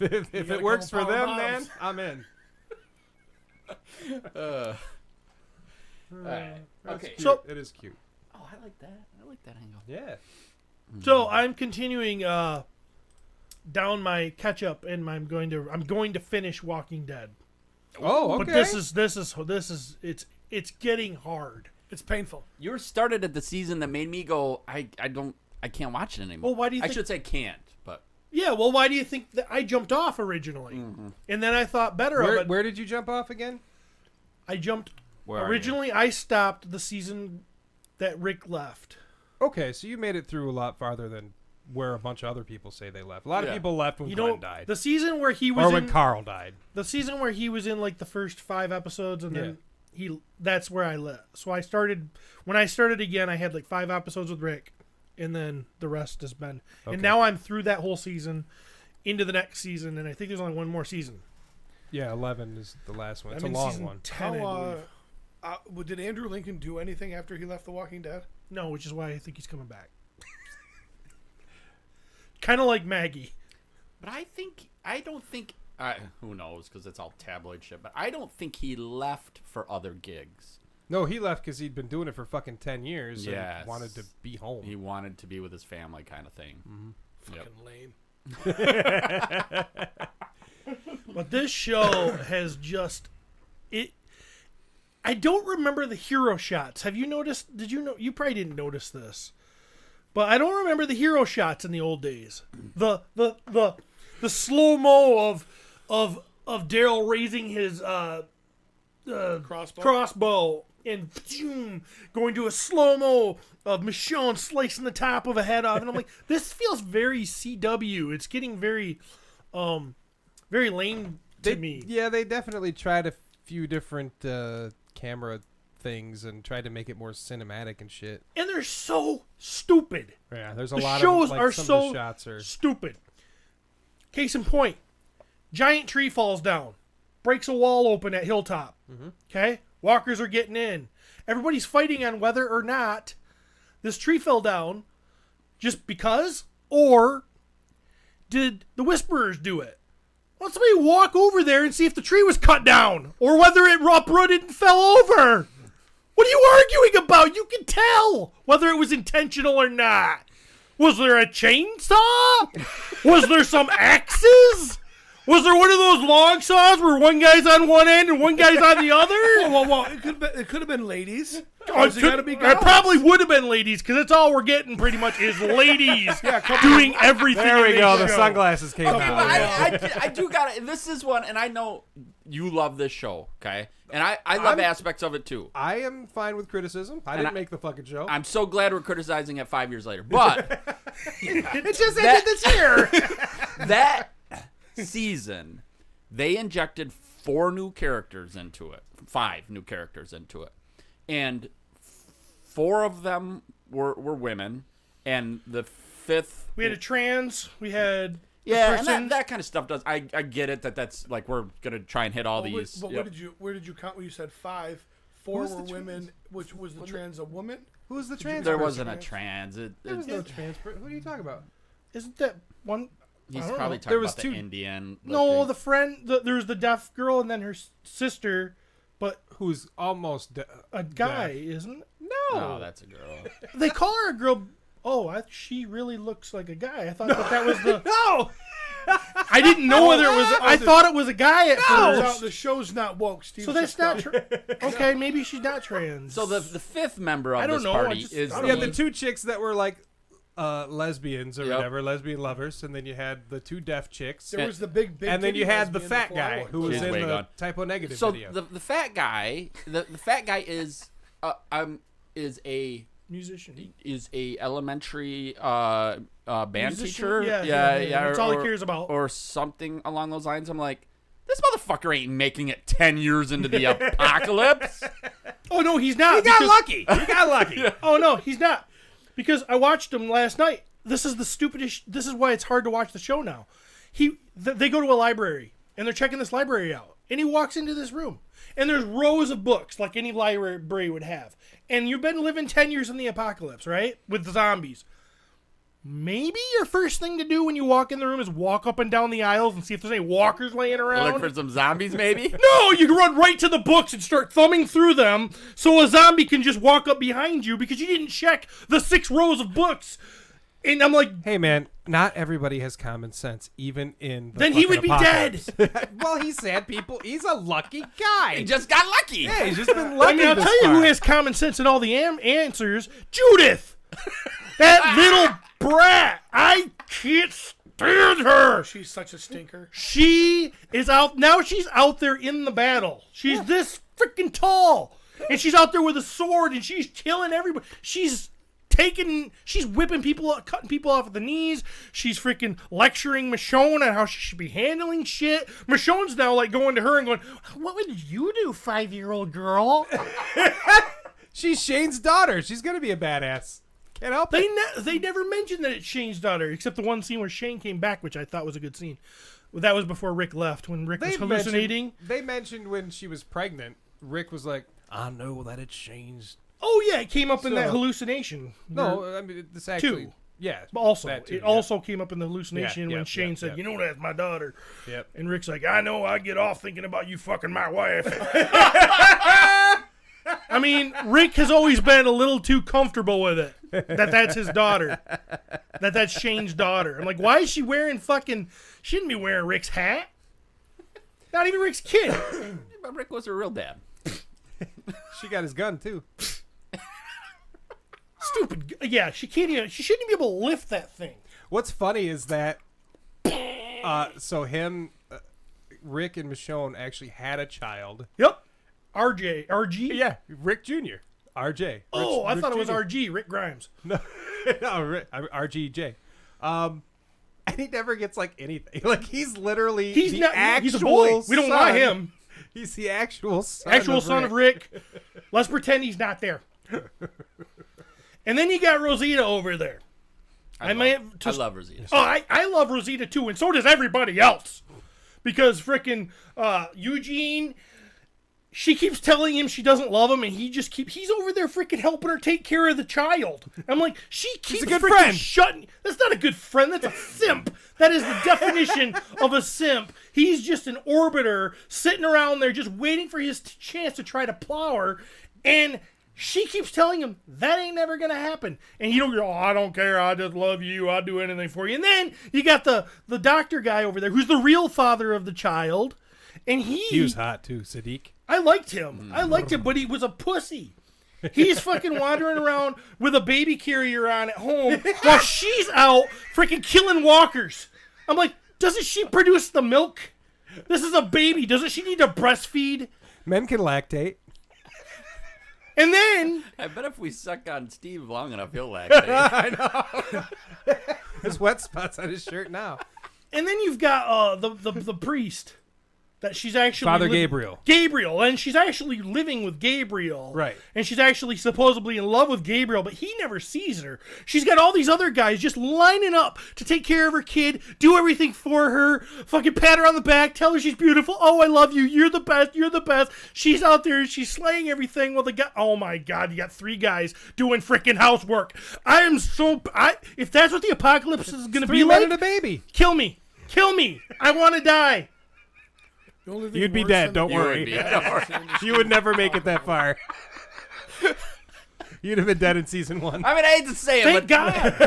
If got it a works for couple them, power man, bombs. I'm in. All right. Okay. Cute. So- it is cute. Oh, I like that. I like that angle. Yeah. So I'm continuing down my catch up, and I'm going to finish Walking Dead. Oh, okay. But this is it's getting hard. It's painful. You started at the season that made me go, I can't watch it anymore. Well, why do you I think- should say can't, but Yeah, well, why do you think that I jumped off originally? And then I thought better of it. Where did you jump off again? I jumped Where are you? originally. I stopped the season that Rick left. Okay, so you made it through a lot farther than where a bunch of other people say they left. A lot of Yeah. people left when You Glenn know, died. the season where he was Or when in Carl died. the season where he was in like the first 5 episodes, and then that's where I left. So when I started again, I had like 5 episodes with Rick, and then the rest has been. Okay. And now I'm through that whole season into the next season, and I think there's only one more season. Yeah, 11 is the last one. It's I'm a in long season one. 10, I believe. Did Andrew Lincoln do anything after he left The Walking Dead? No, which is why I think he's coming back. Kind of like Maggie. But I don't think, who knows, because it's all tabloid shit, but I don't think he left for other gigs. No, he left because he'd been doing it for fucking 10 years Yes. and wanted to be home. He wanted to be with his family kind of thing. Fucking lame. But this show has just I don't remember the hero shots. Have you noticed? Did you know? You probably didn't notice this, but I don't remember the hero shots in the old days. The slow mo of Daryl raising his crossbow and zoom, going to a slow mo of Michonne slicing the top of a head off, and I'm like, this feels very CW. It's getting very very lame to me. Yeah, they definitely tried a few different camera things and tried to make it more cinematic and shit. And they're so stupid. Yeah, there's a The lot shows of like, are some so of the shots are stupid. Case in point, giant tree falls down, breaks a wall open at Hilltop. Okay, walkers are getting in. Everybody's fighting on whether or not this tree fell down just because, or did the Whisperers do it? Let somebody walk over there and see if the tree was cut down or whether it uprooted and fell over. What are you arguing about? You can tell whether it was intentional or not. Was there a chainsaw? Was there some axes? Was there one of those long saws where one guy's on one end and one guy's on the other? Well, it could have been ladies. Oh, It gotta be it guys. probably would have been ladies because that's all we're getting pretty much is ladies doing everything. There we in go. this The show. sunglasses came Okay, out. but I do got it. This is one, and I know you love this show, okay? And I love aspects of it too. I am fine with criticism. I didn't make the fucking show. I'm so glad we're criticizing it 5 years later. But it just ended this year. that season, they injected 4 new characters into it. 5 new characters into it. And 4 of them were women. And the 5th... We had a trans. We had Yeah, person. and that kind of stuff does. I get it that's like we're gonna try and hit all these. But Yep. where did you count when you said 5? 4 Who's were the women. Which was the trans a woman? Who's the trans? There person? wasn't a trans. There was no trans. Who are you talking about? Isn't that one? He's I don't probably know. talking There was about 2. the Indian. No, looking- the friend. There was the deaf girl and then her sister, but Who's almost a guy, isn't it? No, that's a girl. They call her a girl. Oh, she really looks like a guy. I thought that was the. No. I didn't know whether it was. I thought it was a guy at first. The show's not woke, Steve. So that's not okay. Maybe she's not trans. So the 5th member of I don't this know, I party just- is I don't You the, had the 2 chicks that were like lesbians or Yep. whatever, lesbian lovers, and then you had the 2 deaf chicks, There was the big and then you titty had the lesbian fat before I guy was. who was She's in way the gone. typo negative so video. the fat guy is a musician. elementary band Musician? teacher. Yeah. That's all he or- cares about. or something along those lines. I'm like, this motherfucker ain't making it 10 years into the apocalypse. Oh no, he's not. He got lucky. He got lucky. Oh no, he's not. Because I watched him last night. This is the stupidest. This is why it's hard to watch the show now. They go to a library and they're checking this library out, and he walks into this room, and there's rows of books like any library would have. And you've been living 10 years in the apocalypse, right? With the zombies. Maybe your first thing to do when you walk in the room is walk up and down the aisles and see if there's any walkers laying around. Look for some zombies, maybe. No, you can run right to the books and start thumbing through them so a zombie can just walk up behind you because you didn't check the 6 rows of books. And I'm like, Hey man, not everybody has common sense, even in the then he fucking would be apocalypse. dead. Well, he's sad people. He's a lucky guy. He just got lucky. Yeah, he's just been lucky. I mean, I'll this tell you far. who has common sense in all the answers. Judith! That little brat. I can't stand her. She's such a stinker. She is out. Now she's out there in the battle. She's this freaking tall. And she's out there with a sword and she's killing everybody. She's whipping people up, cutting people off at the knees. She's freaking lecturing Michonne on how she should be handling shit. Michonne's now like going to her and going, what would you do, 5-year-old girl? She's Shane's daughter. She's gonna be a badass. Can't help it. They never mentioned that it's Shane's daughter, except the one scene where Shane came back, which I thought was a good scene. Well, that was before Rick left, when Rick was hallucinating. They mentioned when she was pregnant, Rick was like, I know that it's Shane's. Oh yeah, it came up in that So- hallucination. No, I mean, this actually... Two. Yeah. But also, that too, it yeah. also came up in the hallucination Yeah, when yeah, Shane yeah, said, yeah. you know that's my daughter. Yep. And Rick's like, I know, I get off thinking about you fucking my wife. I mean, Rick has always been a little too comfortable with it. That's his daughter. That's Shane's daughter. I'm like, why is she wearing fucking... She shouldn't be wearing Rick's hat. Not even Rick's kid. But Rick was her real dad. She got his gun, too. Stupid. Yeah, she can't even... She shouldn't be able to lift that thing. What's funny is that... so him, Rick and Michonne actually had a child. Yep. RG? Yeah, Rick Jr. RJ. Oh, I thought it was Jr. RG, Rick Grimes. No, Rick, RGJ. And he never gets like anything. Like he's literally He's the not. actual He's a boy. We don't son. want him. He's the actual son. Actual son of Rick. Let's pretend he's not there. And then you got Rosita over there. I love Rosita. Oh, I love Rosita too, and so does everybody else. Because frickin' Eugene, she keeps telling him she doesn't love him, and he's over there frickin' helping her take care of the child. I'm like, she keeps a good frickin' friend. shutting. That's not a good friend. That's a simp. That is the definition of a simp. He's just an orbiter sitting around there just waiting for his chance to try to plow her, and She keeps telling him that ain't never gonna happen, and you don't go, oh, I don't care, I just love you, I'll do anything for you. And then you got the doctor guy over there who's the real father of the child, and he was hot too, Sadiq. I liked him. But he was a pussy. He's fucking wandering around with a baby carrier on at home while she's out freaking killing walkers. I'm like, doesn't she produce the milk? This is a baby. Doesn't she need to breastfeed? Men can lactate. And then I bet if we suck on Steve long enough, he'll lactate. I know. There's wet spots on his shirt now. And then you've got the priest that she's actually Father Gabriel. Gabriel, and she's actually living with Gabriel. Right. And she's actually supposedly in love with Gabriel, but he never sees her. She's got all these other guys just lining up to take care of her kid, do everything for her, fucking pat her on the back, tell her she's beautiful. Oh, I love you. You're the best. You're the best. She's out there. She's slaying everything. Well, the guy. Oh my God! You got 3 guys doing freaking housework. If that's what the apocalypse is going to be 3 men like, and a baby. kill me. Kill me. I want to die. The only thing You'd be worse dead. than Don't You worry. would be. Don't worry. You would never make it that far. You'd have been dead in season 1. I mean, I hate to say it, Thank but God.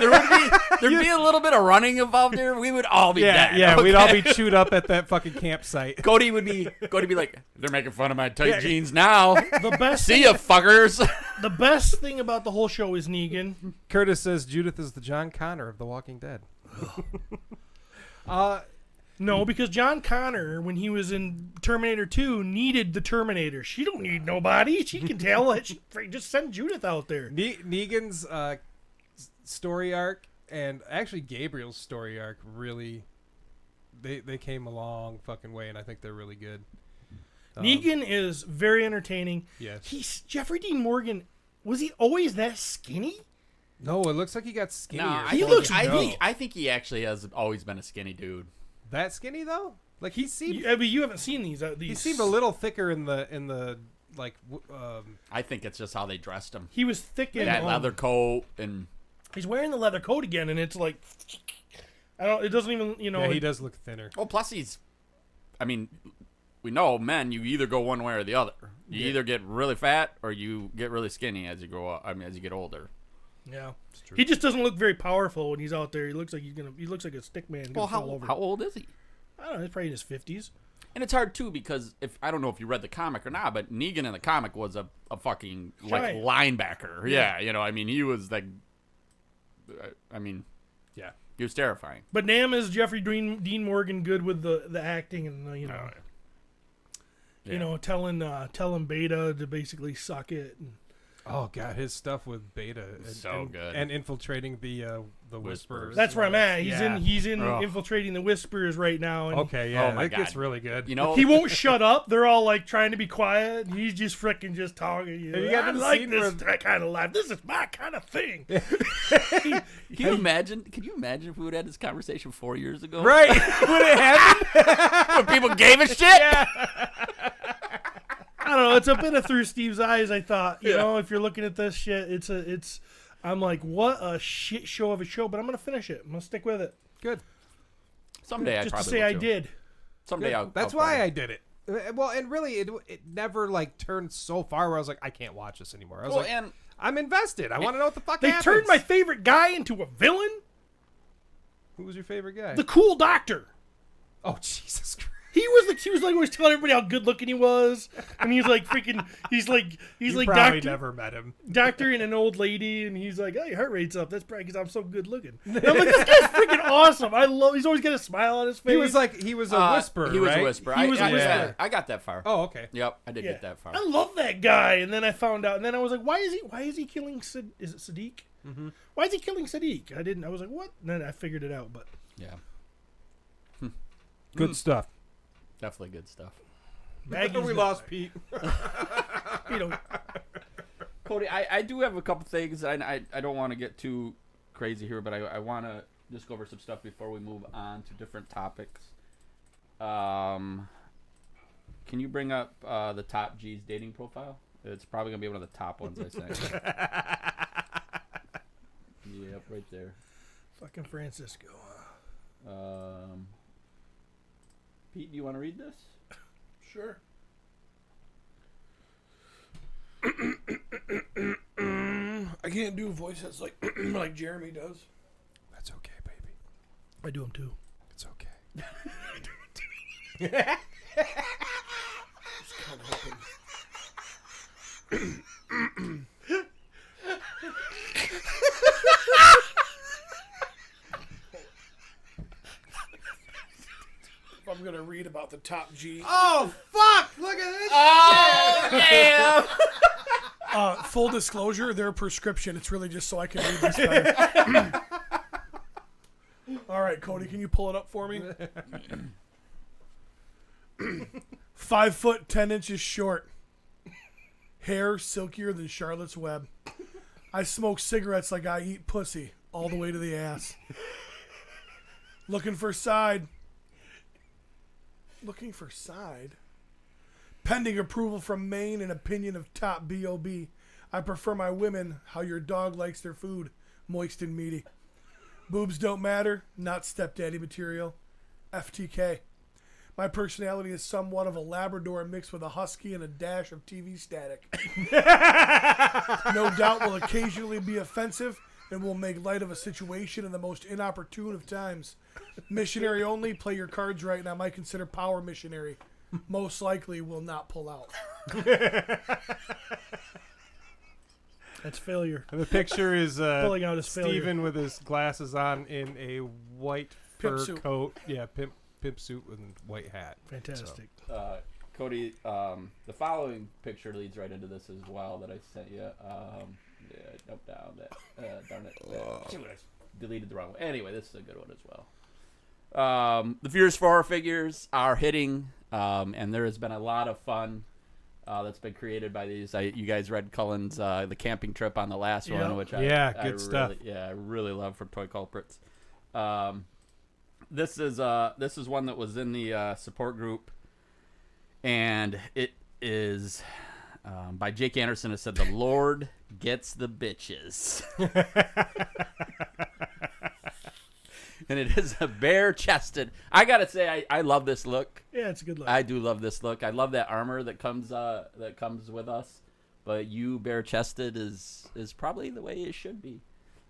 there'd be a little bit of running involved there. We would all be dead. Yeah, okay? we'd all be chewed up at that fucking campsite. Cody would be like, they're making fun of my tight jeans now. The best. See ya, fuckers. The best thing about the whole show is Negan. Curtis says Judith is the John Connor of The Walking Dead. No, because John Connor, when he was in Terminator 2, needed the Terminator. She don't need nobody. She can tell it. Just send Judith out there. Negan's story arc and actually Gabriel's story arc really, they came a long fucking way, and I think they're really good. Negan is very entertaining. Yes. Jeffrey Dean Morgan. Was he always that skinny? No, it looks like he got skinnier. No, I think he actually has always been a skinny dude. That skinny though? Like he seemed. I mean, you haven't seen these. He seemed a little thicker in the like. I think it's just how they dressed him. He was thick in That leather coat, and he's wearing the leather coat again, and it's like, I don't. It doesn't even, Yeah, he does look thinner. well, plus I mean, we know men. You either go one way or the other. You either get really fat or you get really skinny as you grow up. I mean, as you get older. Yeah, he just doesn't look very powerful when he's out there. He looks like he looks like a stick man. Well, fall over. how old is he? I don't know. He's probably in his 50s. And it's hard too because I don't know if you read the comic or not, but Negan in the comic was a fucking like linebacker. Yeah, you know, I mean, he was like, I mean, yeah, he was terrifying. But Nam is Jeffrey Dean Morgan good with the acting and you know, you know, telling Beta to basically suck it. And, oh God, his stuff with Beta so good, and infiltrating the Whisperers. That's where I'm at. He's in Oh. infiltrating the Whisperers right now. And Okay, yeah, Oh my that gets God. really good. you know, he won't shut up. They're all like trying to be quiet. And he's just freaking just talking. Have you got I the like scene this where- kind of life. This is my kind of thing. Can you imagine if we would have had this conversation 4 years ago? Right? Would it happen? When people gave a shit. I don't know. It's a bit of through Steve's eyes. I thought, you know, if you're looking at this shit, I'm like, what a shit show of a show. But I'm gonna finish it. I'm gonna stick with it. Good. Someday I Just to probably say will I too. did. Someday I'll. That's I'll why probably- I did it. Well, and really, it never like turned so far where I was like, I can't watch this anymore. I was Well, like, and I'm invested. I want to know what the fuck They happens. turned my favorite guy into a villain. Who was your favorite guy? The cool doctor. Oh Jesus Christ! He was like always telling everybody how good looking he was, and he's like freaking. He's like You like probably doctor. never met him. Doctor and an old lady, and he's like, "Oh, your heart rate's up. That's probably because I'm so good looking." And I'm like, "This guy's freaking awesome. I love." He's always got a smile on his face. He was a whisperer. He was right? a whisperer. He was a whisperer. I got that far. Oh, okay. Yep, I did Yeah. get that far. I love that guy, and then I found out, and then I was like, "Why is he killing Sid? Is it Sadiq? Mm-hmm. Why is he killing Sadiq?" I was like, "What?" And then I figured it out, but Yeah, Good stuff. definitely good stuff. Maggie's We the- lost Pete. You know, Cody, I do have a couple things. I don't want to get too crazy here, but I want to just go over some stuff before we move on to different topics. Can you bring up the top G's dating profile? It's probably going to be one of the top ones I sent. Yep, right there. fucking Francisco. Pete, do you want to read this? Sure. I can't do voices like like Jeremy does. That's okay, baby. I do them too. It's okay. Just can't help it. I'm gonna read about the top G. Oh, fuck! Look at this! Oh, damn! Full disclosure, their prescription. It's really just so I can read this better. All right, Cody, can you pull it up for me? 5 foot 10 inches short. Hair silkier than Charlotte's Web. I smoke cigarettes like I eat pussy, all the way to the ass. Looking for side. Looking for side? Pending approval from Maine and opinion of top B.O.B. I prefer my women how your dog likes their food, moist and meaty. Boobs don't matter, not stepdaddy material. FTK. My personality is somewhat of a Labrador mixed with a husky and a dash of TV static. No doubt will occasionally be offensive and will make light of a situation in the most inopportune of times. Missionary only, play your cards right, and I might consider power missionary. Most likely will not pull out. That's failure. And the picture is Pulling out is failure. Steven with his glasses on in a white Pimp fur suit. coat. Yeah, pimp suit with a white hat. Fantastic. Cody, the following picture leads right into this as well that I sent you. Yeah, nope, down that. Darn it. I deleted the wrong one. Anyway, this is a good one as well. The Fierce 4 figures are hitting, and there has been a lot of fun that's been created by these. You guys read Cullen's the camping trip on the last one, which I stuff. I really love from Toy Culprits. This is one that was in the support group, and it is by Jake Anderson. It said, "The Lord gets the bitches." And it is a bare-chested. I gotta say, I love this look. Yeah, it's a good look. I do love this look. I love that armor that comes with us. But you bare-chested is probably the way it should be.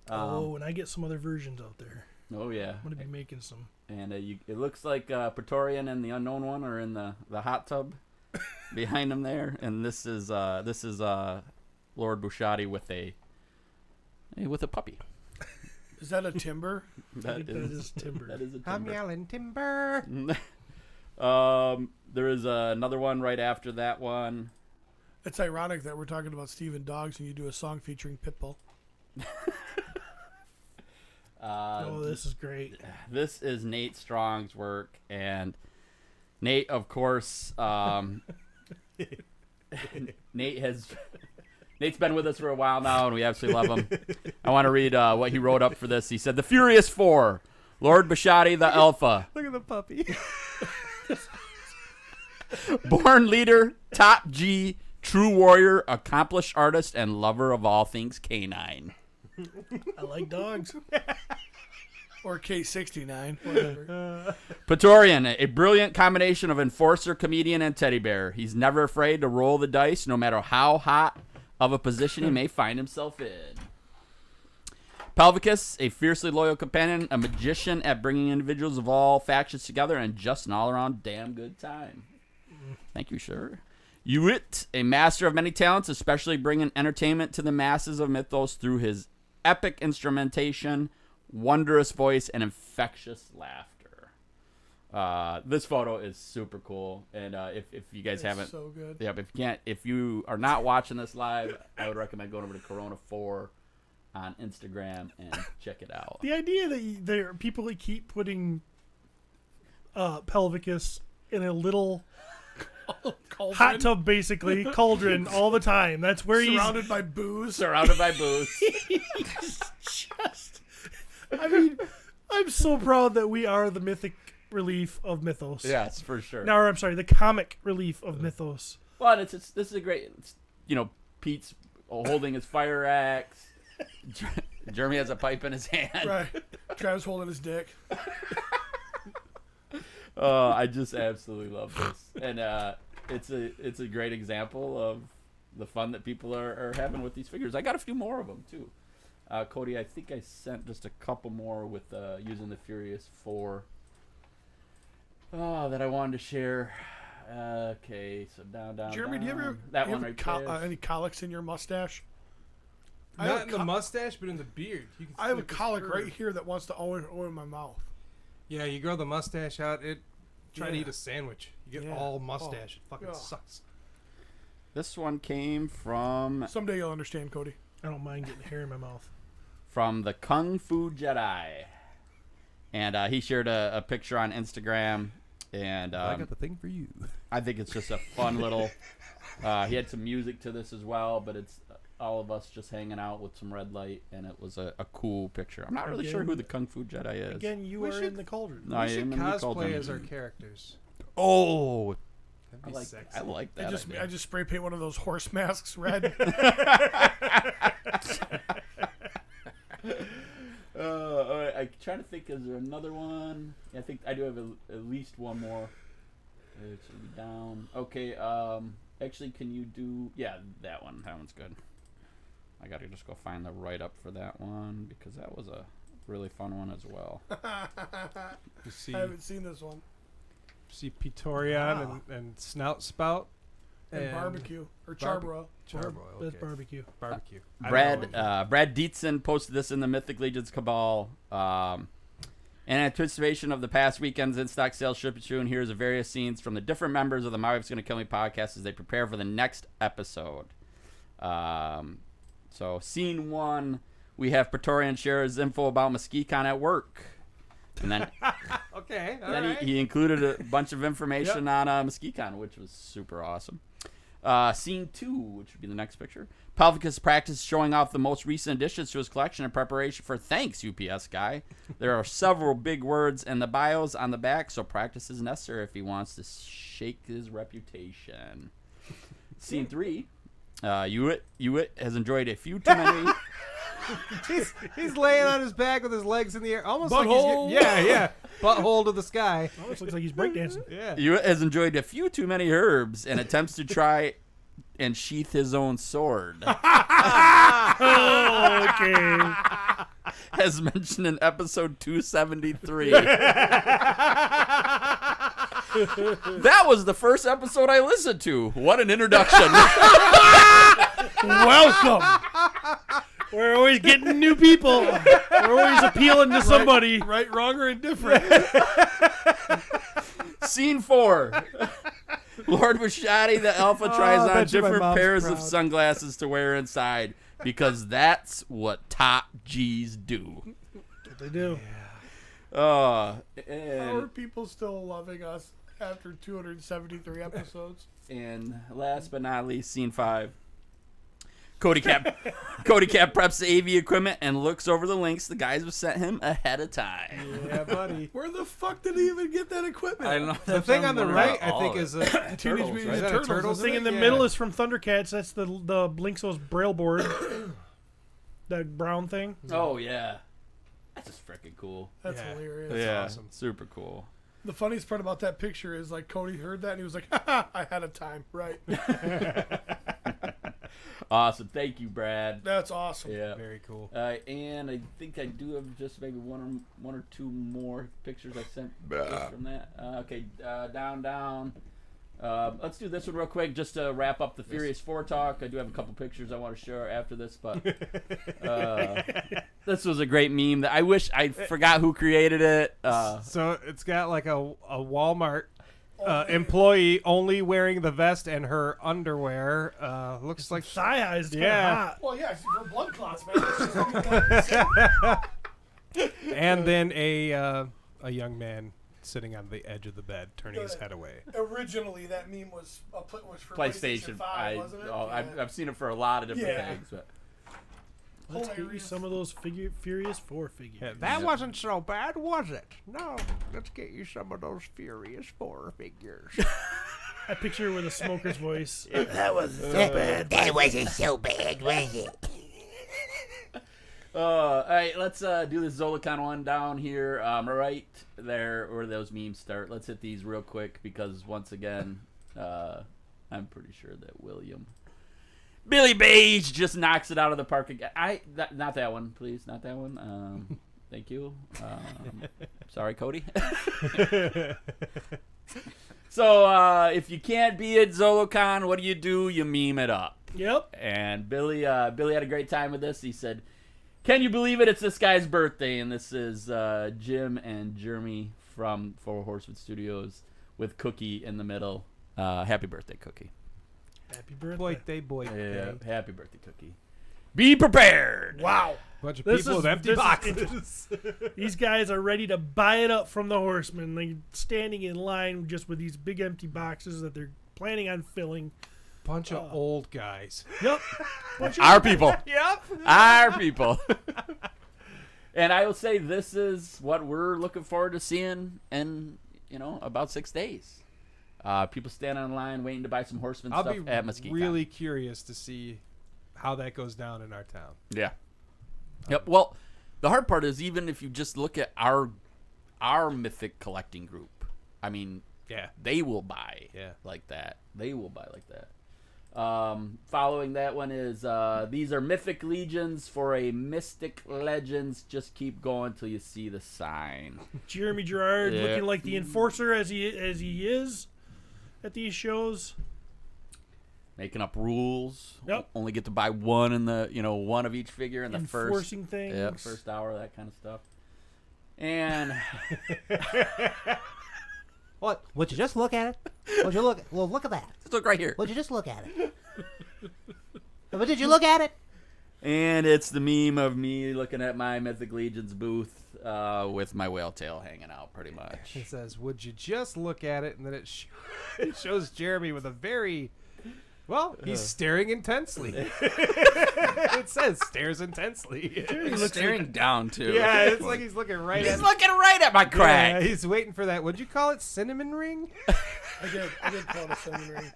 And I get some other versions out there. Oh yeah, I'm gonna be making some. And it looks like Praetorian and the Unknown One are in the hot tub behind them there. And this is Lord Bushotee with a puppy. Is that a timber? That is timber. That is a timber. I'm yelling timber. There is another one right after that one. It's ironic that we're talking about Stephen Dogs and you do a song featuring Pitbull. This is great. This is Nate Strong's work, and Nate, of course, Nate's been with us for a while now, and we absolutely love him. I want to read what he wrote up for this. He said, "The Furious 4, Lord Bushotee the Alpha. Look at the puppy. Born leader, top G, true warrior, accomplished artist, and lover of all things canine. I like dogs. Or K69, whatever. Praetorian, a brilliant combination of enforcer, comedian, and teddy bear. He's never afraid to roll the dice, no matter how hot of a position he may find himself in. Pelvicus, a fiercely loyal companion, a magician at bringing individuals of all factions together, and just an all-around damn good time. Thank you, sir. DeWitt, a master of many talents, especially bringing entertainment to the masses of Mythos through his epic instrumentation, wondrous voice, and infectious laughter. This photo is super cool, and if you guys haven't, so good. Yep, if you are not watching this live, I would recommend going over to Corona 4 on Instagram and check it out. The idea that there are people that keep putting Pelvicus in a little hot tub, basically cauldron, all the time. That's where Surrounded by booze. Surrounded by booze. he's just. I mean, I'm so proud that we are the mythic relief of Mythos. Yes, for sure. No, I'm sorry, the comic relief of Mythos. Well, this is a great. Pete's holding his fire axe. Jeremy has a pipe in his hand. Right. Travis holding his dick. I just absolutely love this, and it's a great example of the fun that people are having with these figures. I got a few more of them too. Cody, I think I sent just a couple more with using the Furious 4 that I wanted to share. Okay, so down. Jeremy, do you ever that you one have right there? any colics in your mustache? I Not have in the mustache, but in the beard. You can I have a see the colic curve. right here that wants to own my mouth. Yeah, you grow the mustache out. Try to Yeah. eat a sandwich. You get Yeah. all mustache. Oh, It fucking God. sucks. This one came from Someday you'll understand, Cody. I don't mind getting hair in my mouth. the Kung Fu Jedi, and he shared a picture on Instagram, and I got the thing for you. I think it's just a fun little. He had some music to this as well, but it's all of us just hanging out with some red light, and it was a cool picture. I'm not really sure who the Kung Fu Jedi is. Again, you We are should- in the cauldron. No, I We should am in the cosplay cauldron. as our characters. Oh, That'd I be like sexy. I like that. idea. I just spray paint one of those horse masks red. All right, I'm trying to think. Is there another one? Yeah, I think I do have at least one more. It should be down. Okay. Actually, can you do? Yeah, that one. That one's good. I gotta just go find the write up for that one because that was a really fun one as well. You see, I haven't seen this one. Praetorian and Snout Spout And barbecue or charbroil. Charbroil. That's Okay. barbecue. Barbecue. Brad Dietzen posted this in the Mythic Legions Cabal. In anticipation of the past weekend's in-stock sales shipping soon, here's various scenes from the different members of the My Wife's Gonna Kill Me podcast as they prepare for the next episode. So, scene 1, we have Praetorian share his info about MWIGTKM at work. And then, Okay. All then right. he included a bunch of information on MWIGTKM, which was super awesome. Scene 2, which would be the next picture. Pelvicus practice showing off the most recent additions to his collection in preparation for thanks, UPS guy. There are several big words in the bios on the back, so practice is necessary if he wants to shake his reputation. Scene 3. Hewitt has enjoyed a few too many. He's laying on his back with his legs in the air, almost Butthole. like yeah, butthole to the sky. Almost looks like he's breakdancing. Yeah. Hewitt has enjoyed a few too many herbs and attempts to try and sheath his own sword. Oh, okay. As mentioned in episode 273. That was the first episode I listened to. What an introduction. Welcome. We're always getting new people. We're always appealing to somebody. Right, wrong, or indifferent. Scene 4. Lord Bushotee, the Alpha, tries I on bet you my different mom's pairs of proud. sunglasses to wear inside because that's what top G's do. They do. How are And people still loving us after 273 episodes? last but not least, scene 5. Cody Cap preps the AV equipment and looks over the links the guys have sent him ahead of time. Yeah, buddy. Where the fuck did he even get that equipment? I don't know. The thing on the right, I think, is a Teenage Turtles, Mutant right? Is that a Turtles, Turtles isn't Thing in the Yeah. middle is from Thundercats. That's the Blinksos Braille board. That brown thing. Oh, yeah. That's just freaking cool. That's Yeah. hilarious. Yeah, awesome. super cool. The funniest part about that picture is like Cody heard that and he was like, "Ha, I had a time." Right. Awesome. Thank you, Brad. That's awesome. Yeah. Very cool. And I think I do have just maybe one or two more pictures I sent just from that. Okay, down. Let's do this one real quick just to wrap up the Furious 4 talk. I do have a couple pictures I want to share after this, but this was a great meme that I wish I forgot who created it. So it's got like a Walmart employee only wearing the vest and her underwear. Looks like Thigh highs. It's Yeah. kinda Well, yeah, for blood clots, man. and then a young man sitting on the edge of the bed, turning his head away. Originally, that meme was for PlayStation 5, wasn't it? I've seen it for a lot of different Yeah. things. But Let's get you some of those Furious 4 figures. That wasn't so bad, was it? No, let's get you some of those Furious 4 figures. I picture with a smoker's voice. That wasn't so bad, was it? all right, let's do the Zolocon one down here. Right there where those memes start. Let's hit these real quick because once again, I'm pretty sure that William Billy Beige just knocks it out of the park again. Not that one, please. Not that one. Thank you. Sorry, Cody. So if you can't be at Zolocon, what do? You meme it up. Yep. And Billy had a great time with this. He said, "Can you believe it? It's this guy's birthday." And this is Jim and Jeremy from Four Horsewood Studios with Cookie in the middle. Happy birthday, Cookie. Happy birthday. Boy. Yeah, happy birthday, Cookie. Be prepared. Wow. Bunch of This people is- with empty this is boxes. These guys are ready to buy it up from the Horsemen. They're standing in line just with these big empty boxes that they're planning on filling. Bunch of old guys. Yep. Our people. Yep. Our people. And I will say this is what we're looking forward to seeing in, about 6 days. People standing in line waiting to buy some Horseman I'll stuff be at Mesquite. really curious to see how that goes down in our town. Yeah. Yep. Well, the hard part is even if you just look at our Mythic collecting group, I mean, Yeah. they will buy like that. They will buy like that. Following that one is these are Mythic Legions for a Mythic Legends. Just keep going till you see the sign. Jeremy Gerard Yeah. looking like the enforcer as he is at these shows. Making up rules. Yep. Only get to buy one in the one of each figure in the Enforcing first things. first hour, that kind of stuff. And What? Would you just look at it? Would you look? Well, look at that. just look right here. Would you just look at it? But did you look at it? And it's the meme of me looking at my Mythic Legions booth with my whale tail hanging out, pretty much. It says, "Would you just look at it?" And then it shows Jeremy with a very, he's staring intensely. It says stares intensely. He's staring down too. Yeah, it's like he's looking right He's at looking right at my crack. Yeah, he's waiting for that. Would you call it cinnamon ring? I did call it a cinnamon ring.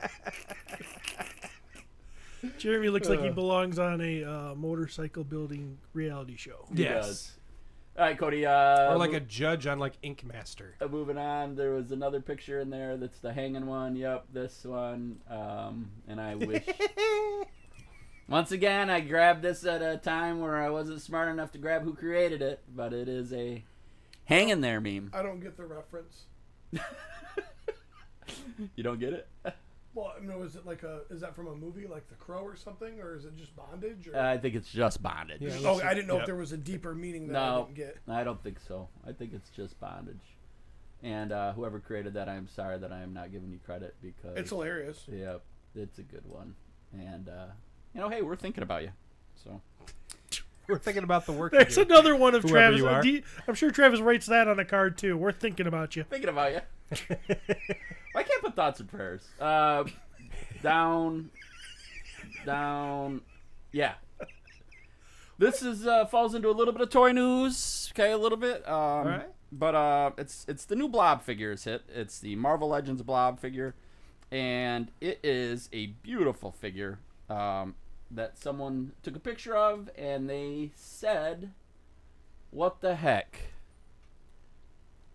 Jeremy looks like he belongs on a motorcycle building reality show. Yes. All right, Cody. Or like a judge on like Ink Master. Moving on, there was another picture in there that's the hanging one. Yep, this one. And I wish. Once again, I grabbed this at a time where I wasn't smart enough to grab who created it, but it is a hanging there meme. I don't get the reference. You don't get it? Well, no, is that from a movie like The Crow or something, or is it just bondage? Or? I think it's just bondage. Yeah, Oh, I didn't know if there was a deeper meaning that I No, didn't get. I don't think so. I think it's just bondage. And whoever created that, I am sorry that I am not giving you credit because It's hilarious. Yep, it's a good one. And hey, we're thinking about you. So We're thinking about the work. There's you do. another one of Whoever Travis. you are. I'm sure Travis writes that on a card too. We're thinking about you. thinking about you. I can't put thoughts and prayers. Down. Yeah. This is falls into a little bit of toy news. Okay, a little bit. All right. But it's the new Blob figures hit. It's the Marvel Legends Blob figure, and it is a beautiful figure that someone took a picture of, and they said, "What the heck?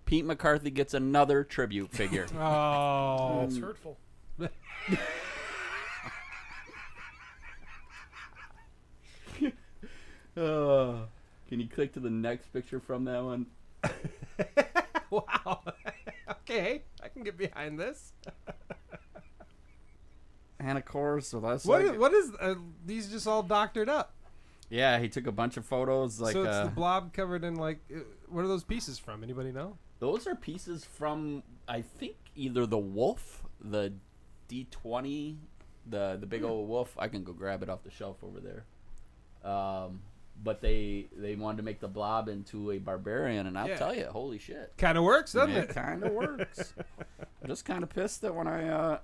Pete McCarthy gets another tribute figure." Oh, That's hurtful. Can you click to the next picture from that one? wow. Okay, I can get behind this. And of course, so that's What is these just all doctored up? yeah, he took a bunch of photos. Like So it's the blob covered in like, what are those pieces from? Anybody know? those are pieces from I think either the wolf, the D20, the big old wolf. I can go grab it off the shelf over there. But they wanted to make the blob into a barbarian, and I'll Yeah. tell you, holy shit. Kind of works, doesn't It it? kind of works. I'm just kind of pissed that when I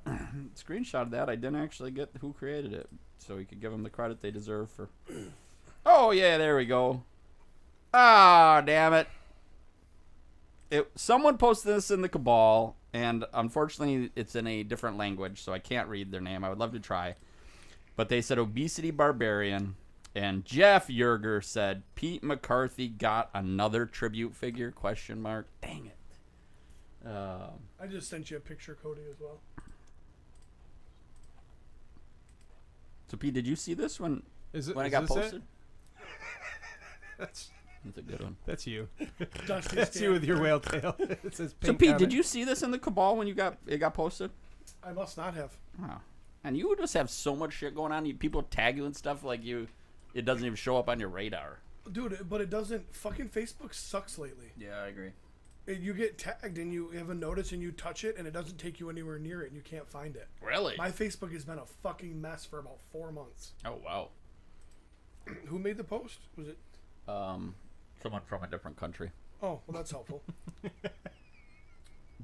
screenshotted that, I didn't actually get who created it, so we could give them the credit they deserve for. Oh yeah, there we go. Ah, damn it! Someone posted this in the Cabal, and unfortunately, it's in a different language, so I can't read their name. I would love to try, but they said Obesity Barbarian. And Jeff Yerger said, Pete McCarthy got another tribute figure, ? Dang it. I just sent you a picture, Cody, as well. So, Pete, did you see this when Is it when it is got this posted? That's That's a good one. that's you. Dusty That's you with your whale tail. It says So, pink Pete, comment. did you see this in the Cabal when it got posted? I must not have. Wow. And you just have so much shit going on. People tag you and stuff like it doesn't even show up on your radar. Dude, but it doesn't. Fucking Facebook sucks lately. Yeah, I agree. You get tagged and you have a notice and you touch it and it doesn't take you anywhere near it and you can't find it. Really? My Facebook has been a fucking mess for about 4 months. Oh, wow. Who made the post? Was it? Someone from a different country. Oh, well, that's helpful.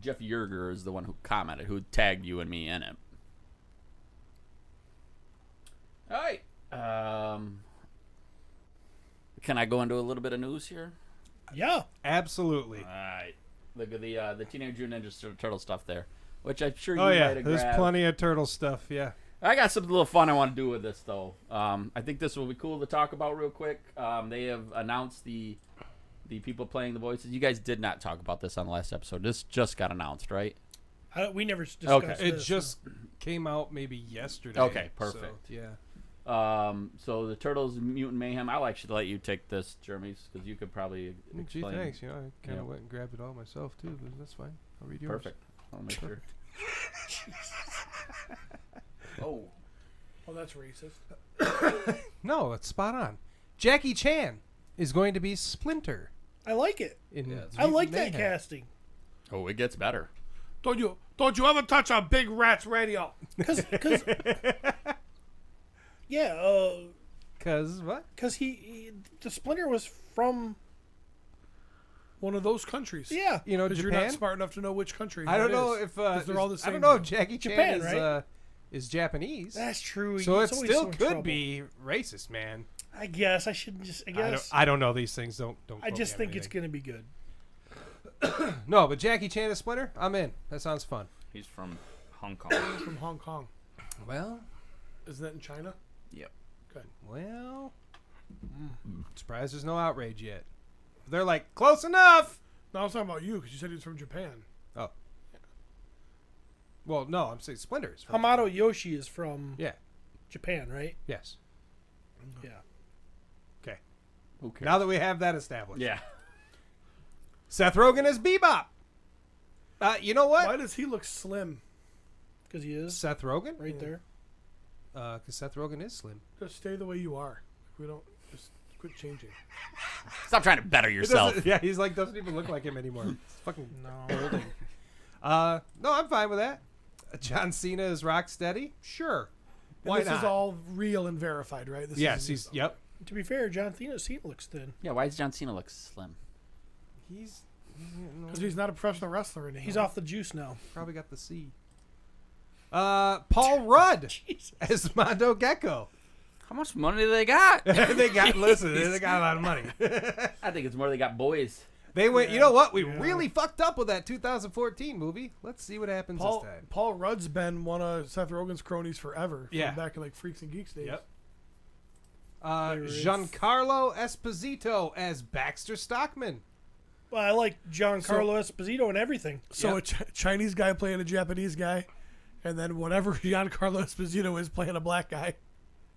Jeff Yerger is the one who commented, who tagged you and me in it. All right. Can I go into a little bit of news here? Yeah. Absolutely. All right. Look at the Teenage Mutant Ninja Turtle stuff there, which I'm sure you Oh yeah, might have there's grabbed. plenty of turtle stuff. Yeah. I got something a little fun I want to do with this, though. I think this will be cool to talk about real quick. They have announced the people playing the voices. You guys did not talk about this on the last episode. This just got announced, right? We never discussed Okay. It this. just came out maybe yesterday. Okay, so, perfect. yeah. So the Turtles Mutant Mayhem. I'll actually let you take this, Jeremy, because you could probably Gee, explain. thanks. You know, I kind of went and grabbed it all myself too, but that's fine. I'll read yours. Perfect. I'll make sure. Oh. Oh, that's racist. No, it's spot on. Jackie Chan is going to be Splinter. I like it. In I like that Mayhem. casting. Oh, it gets better. Don't you ever touch a big rat's radio? Cause yeah, Cause what? because the Splinter was from One of those countries. yeah. You know, Because you're Japan. not smart enough to know which country. I don't that know is. if 'Cause they're all the I same. don't know if though. Jackie Chan Japan, is Japanese. That's true. So He's it always still in could trouble. be racist, man. I guess I shouldn't just. I guess I don't know these things. Don't. I quote just me on think it's anything. gonna be good. No, but Jackie Chan is Splinter. I'm in. That sounds fun. He's from Hong Kong. He's from Hong Kong. Well, Isn't that in China? Yep. well. Surprised there's no outrage yet. They're like close enough. No, I was talking about you because you said he was from Japan. Oh. Well, no, I'm saying Splinters. From Hamato Yoshi is from Yeah. Japan, right? Yes. Yeah. Okay. Who cares? Now that we have that established. Yeah. Seth Rogen is Bebop. You know what? Why does he look slim? Because he is Seth Rogen? right there. Because Seth Rogen is slim. Just stay the way you are. We don't just quit changing. Stop trying to better It yourself. doesn't- Yeah, he's like doesn't even look like him anymore. It's fucking No. holding. No, I'm fine with that. John Cena is Rocksteady. Sure. And Why this not? is all real and verified, right? This Yes, is he's. Yep. To be fair, John Cena looks thin. Yeah, why does John Cena look slim? He's. because he's not a professional wrestler anymore. He's off the juice now. Probably got the C. Paul Rudd Jesus. as Mondo Gecko. How much money do they got? They got they got a lot of money. I think it's more they got boys. They went. You know what? We really fucked up with that 2014 movie. Let's see what happens this time. Paul Rudd's been one of Seth Rogen's cronies forever. Yeah. From back in like Freaks and Geeks days. Yep. Giancarlo Esposito as Baxter Stockman. Well, I like Giancarlo Esposito and everything. So a Chinese guy playing a Japanese guy, and then whatever Giancarlo Esposito is playing a black guy.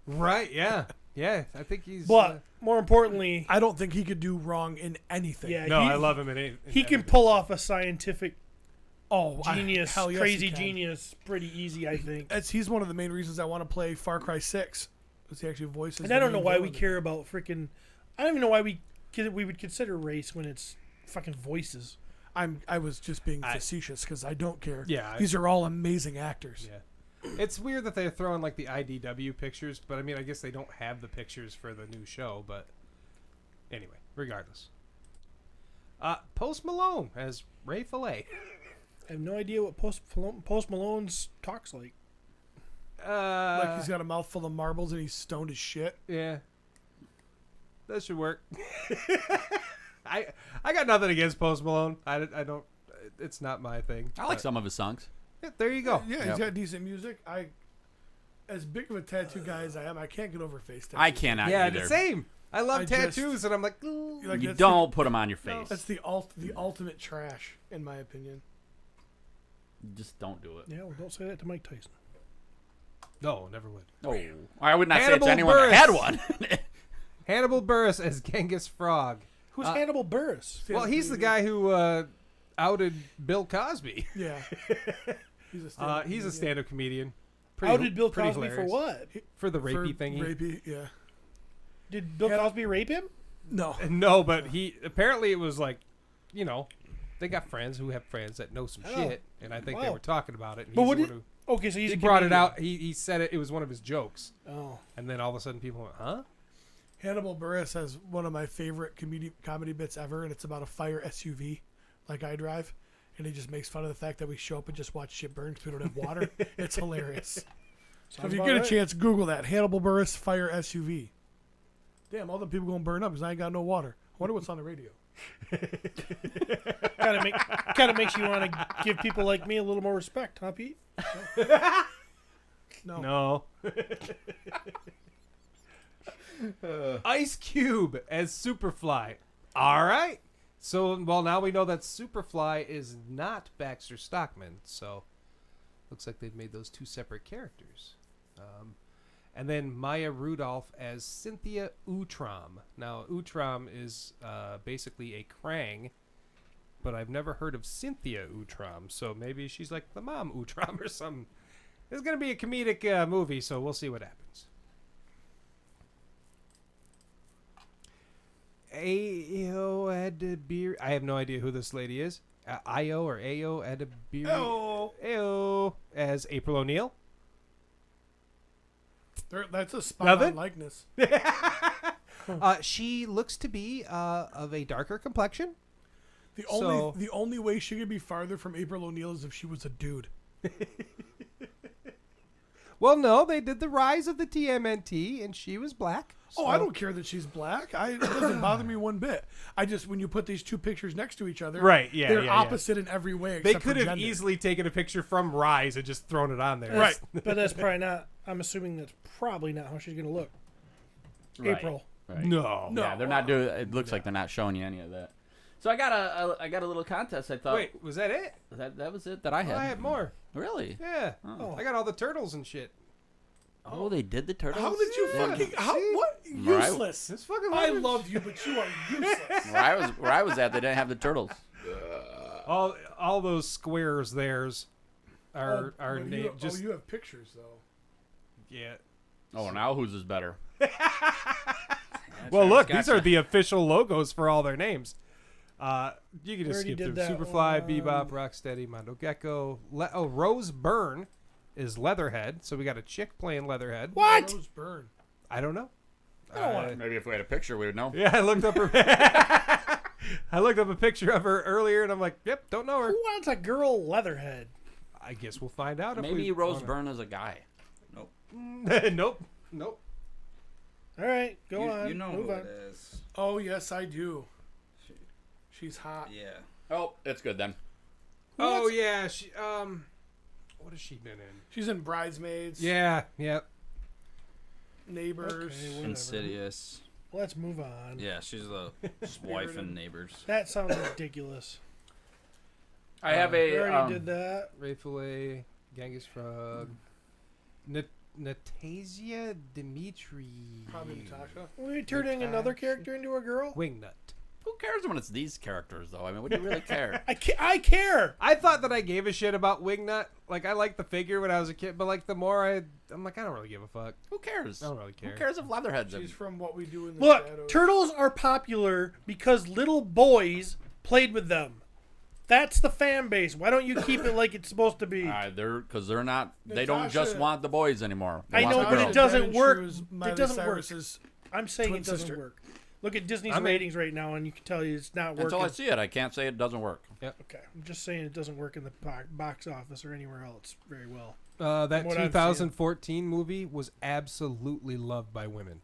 Right? Yeah. Yeah. I think he's. But more importantly, I don't think he could do wrong in anything. yeah, no, he, I love him in he can pull off a scientific Oh, genius, hell yes, crazy he can. genius, pretty easy, I think. He's one of the main reasons I want to play Far Cry 6. Because he actually voices. And the I don't know main why we villain. care about freaking. I don't even know why we would consider race when it's fucking voices. I was just being facetious because I don't care. Yeah, these are all amazing actors. Yeah. It's weird that they're throwing like the IDW pictures, but I mean, I guess they don't have the pictures for the new show. But anyway, regardless. Post Malone as Ray Fillet. I have no idea what Post Malone's talks like. Like he's got a mouthful of marbles and he's stoned as shit. Yeah. That should work. I got nothing against Post Malone. I don't. It's not my thing. I like some of his songs. Yeah, there you go. Yeah, Yep. he's got decent music. As big of a tattoo guy as I am, I can't get over face tattoos. I cannot Yeah, either. the same. I love I tattoos, just- and I'm like, ooh. Like, You that's don't put them on your face. That's the ultimate trash, in my opinion. Just don't do it. Yeah, well, don't say that to Mike Tyson. No, never would. No, I would not Hannibal say it's anyone Buress. that had one. Hannibal Buress as Genghis Frog. Who's Hannibal Buress? Well, he's the guy who outed Bill Cosby. Yeah. He's a stand-up comedian. Outed Bill pretty Cosby for hilarious. what? For the rapey thingy. Rapey, yeah. Did Bill Cosby rape him? No. No, but he apparently it was like, you know, they got friends who have friends that know some shit, and I think they Wow. were talking about it. And But he's what the did? one Okay, so he's he a brought it comedian. out. He said it. It was one of his jokes. Oh. And then all of a sudden people went, huh? Hannibal Buress has one of my favorite comedy bits ever, and it's about a fire SUV like I drive. And he just makes fun of the fact that we show up and just watch shit burn because we don't have water. It's hilarious. So if you get a chance, Google that. Hannibal Buress fire SUV. Damn, all the people going to burn up because I ain't got no water. I wonder what's on the radio. kind of makes you want to give people like me a little more respect, huh, Pete? No. Ice Cube as Superfly. All right. So, well, now we know that Superfly is not Baxter Stockman. So, looks like they've made those two separate characters. And then Maya Rudolph as Cynthia Utrom. Now, Utrom is basically a Krang, but I've never heard of Cynthia Utrom. So maybe she's like the mom Utrom or something. It's going to be a comedic movie, so we'll see what happens. Ayo Adabir. I have no idea who this lady is. Ayo or Ayo Adabir. Ayo as April O'Neil. That's a spot-on likeness. She looks to be of a darker complexion. The only way she could be farther from April O'Neil is if she was a dude. Well, no, they did the Rise of the TMNT, and she was black. Oh, I don't care that she's black. It doesn't bother me one bit. I just, when you put these two pictures next to each other, right? Yeah, they're opposite in every way. They Except could for have gender. easily taken a picture from Rise and just thrown it on there. Right. But that's probably not. I'm assuming that's probably not how she's going to look. Right. April. Right. No. Yeah, they're not doing. It looks like they're not showing you any of that. So I got a little contest. I thought. Wait, was that it? That was it that I had. I had more. Really? Yeah. Oh. I got all the turtles and shit. Oh, they did the turtles. How did you fucking? What? Useless. It's fucking. I loved you, but you are useless. Where I was at, they didn't have the turtles. All those squares there's are named just. you have pictures though. Yeah. Oh, now whose is better? Well, look, these are the official logos for all their names. You can just Already skip through. did that Superfly, one. Bebop, Rocksteady, Mondo Gecko. Rose Byrne is Leatherhead. So we got a chick playing Leatherhead. What? Rose Byrne. I don't know. Maybe if we had a picture, we would know. Yeah, I looked up her. I looked up a picture of her earlier, and I'm like, yep, don't know her. Who wants a girl Leatherhead? I guess we'll find out. Maybe if we Rose wanna- Byrne is a guy. Nope. Nope. All right, go on. You know Move who on. it is. Oh yes, I do. She's hot. Yeah. Oh, it's good then. Oh yeah, she what has she been in? She's in Bridesmaids. Yeah, yep. Neighbors. Okay, whatever. Insidious. Let's move on. Yeah, she's the wife in Neighbors. That sounds ridiculous. I have We a. already did that. Ray Fillet, Genghis Frog, Natasia Dimitri. Probably Natasha. Are we turning another character into a girl? Wingnut. Who cares when it's these characters, though? I mean, what do you really care? I care. I thought that I gave a shit about Wingnut. Like, I liked the figure when I was a kid, but like the more I'm like, I don't really give a fuck. Who cares? I don't really care. Who cares if Leatherhead's in? She's from What We Do in the Look, Shadows. turtles are popular because little boys played with them. That's the fan base. Why don't you keep it like it's supposed to be? Because they're not. They don't Natasha- just want the boys anymore. They I want know, the but it girls. doesn't Devin work. Shrews, It Miley doesn't work. Cyrus's I'm saying twin it doesn't sister. work. Look at Disney's I'm- ratings right now, and you can tell you it's not working. Until I see it, I can't say it doesn't work. Okay, I'm just saying it doesn't work in the box office or anywhere else very well. That From what I've 2014 movie was absolutely loved by women.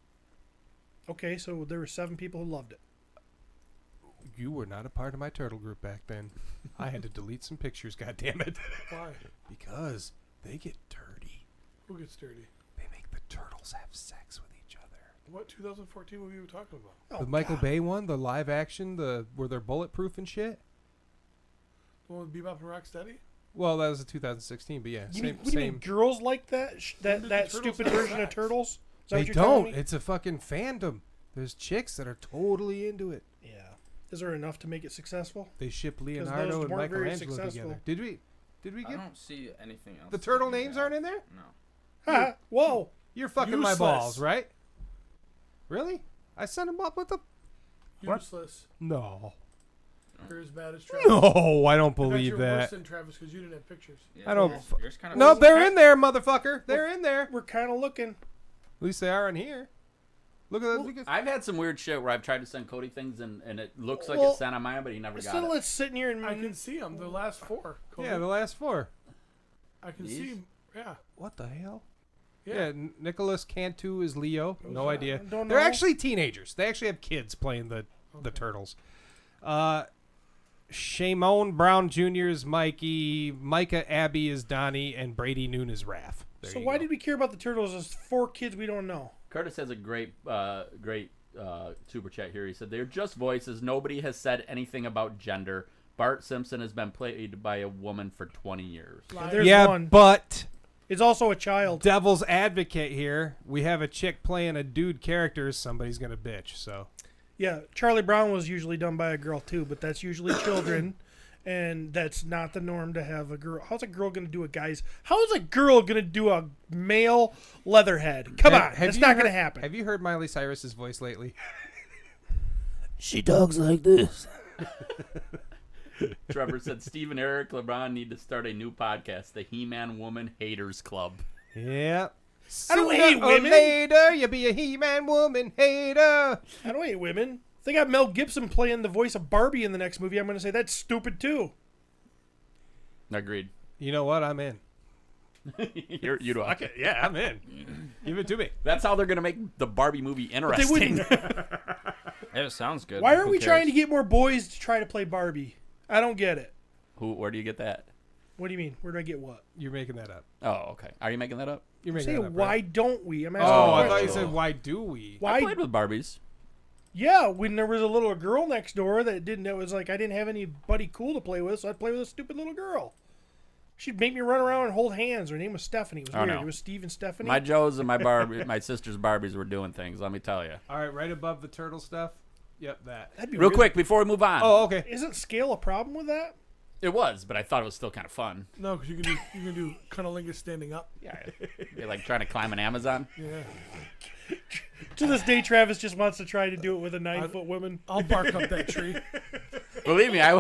Okay, so there were 7 people who loved it. You were not a part of my turtle group back then. I had to delete some pictures, goddammit. Why? Because they get dirty. Who gets dirty? They make the turtles have sex with each other. What 2014 movie were you talking about? The Michael Bay one, the live action, where they're bulletproof and shit. The one with Bebop and Rocksteady? Well, that was a 2016, but yeah, You same. mean, what do you mean girls like that? That stupid version of Turtles? Is that They what you're telling don't. me? It's a fucking fandom. There's chicks that are totally into it. Yeah. Is there enough to make it successful? They ship those Leonardo and weren't very Michelangelo successful. together. Did we I get don't see anything else. the turtle names aren't in there? No. Ha! Whoa! You're fucking my Useless. balls, right? Really? I sent him up with the What? Useless. no. You're as bad as Travis. No, I don't In fact, believe you're worse that. than Travis because you didn't have pictures. Yeah, I don't. Yours kind of. No, they're in there, motherfucker. They're in there. At We're kind of looking. least they are in here. Look at that. Look at I've had some weird shit where I've tried to send Cody things and it looks like Well, it's sent on mine, but he never got Instead of it. let's sit in here and I can see them. The last four. Cody. yeah, the last four. I can These? see 'em. Yeah. What the hell? Yeah. Yeah, Nicholas Cantu is Leo. No idea. don't They're know. actually teenagers. They actually have kids playing the turtles. Shamon Brown Jr. is Mikey. Micah Abbey is Donnie, and Brady Noon is Raph. There So you why go. did we care about the Turtles? There's 4 kids we don't know. Curtis has a great super chat here. He said, they're just voices. Nobody has said anything about gender. Bart Simpson has been played by a woman for 20 years. There's yeah, one. but It's also a child. devil's advocate here. We have a chick playing a dude character. Somebody's gonna bitch. So Yeah, Charlie Brown was usually done by a girl too, but that's usually children, and that's not the norm to have a girl. How's a girl gonna do a guy's? How is a girl gonna do a male Leatherhead? Come on, that's not gonna happen. Have you heard Miley Cyrus's voice lately? She talks like this. Trevor said, Steve and Eric LeBron need to start a new podcast, the He-Man Woman Haters Club. Yeah. I don't Sooner hate or women. later, you be a He-Man woman hater. I don't hate women. If they got Mel Gibson playing the voice of Barbie in the next movie, I'm gonna say that's stupid too. Agreed. You know what? I'm in. You do. Okay, yeah, I'm in. Give it to me. That's how they're going to make the Barbie movie They interesting. wouldn't. It sounds good. Why aren't Who we cares? trying to get more boys to try to play Barbie? I don't get it. Where do you get that? What do you mean? Where do I get what? You're making that up. Oh, okay. Are you making that up? You're I'm making saying, that up. why Right? don't we? I'm asking Oh, a I thought question. you said, why do we? Why? I played with Barbies. Yeah, when there was a little girl next door that was like I didn't have anybody cool to play with, so I'd play with a stupid little girl. She'd make me run around and hold hands. Her name was Stephanie. It was weird. no. It was Steve and Stephanie. My Joes and my sister's Barbies were doing things, let me tell you. All right, right above the turtle stuff. Yep, that. That'd be Real weird. quick, before we move on. Oh, okay. Isn't scale a problem with that? It was, but I thought it was still kind of fun. No, because you can do cunnilingus standing up. Yeah. You're like trying to climb an Amazon. Yeah. To this day, Travis just wants to try to do it with a 9-foot woman. I'll bark up that tree. Believe me, I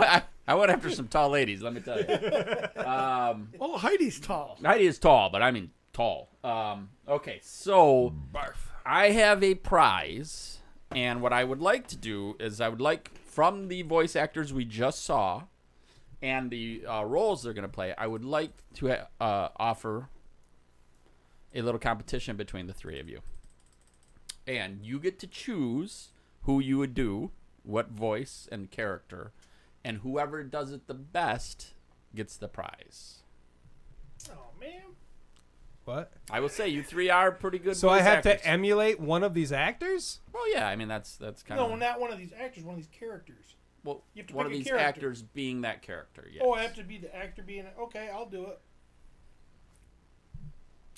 went after some tall ladies, let me tell you. Oh, Heidi's tall. Heidi is tall, but I mean tall. Okay, so I have a prize, and what I would like to do is I would like, from the voice actors we just saw and the roles they're going to play, I would like to offer a little competition between the three of you. And you get to choose who you would do, what voice and character, and whoever does it the best gets the prize. Oh man! What? I will say you three are pretty good. So I voice have actors. to emulate one of these actors? Well, yeah. I mean, that's kind No, of not one of these actors. One of these characters. well, You have to one of pick a these character. actors being that character. Yes. Oh, I have to be the actor being. Okay, I'll do it.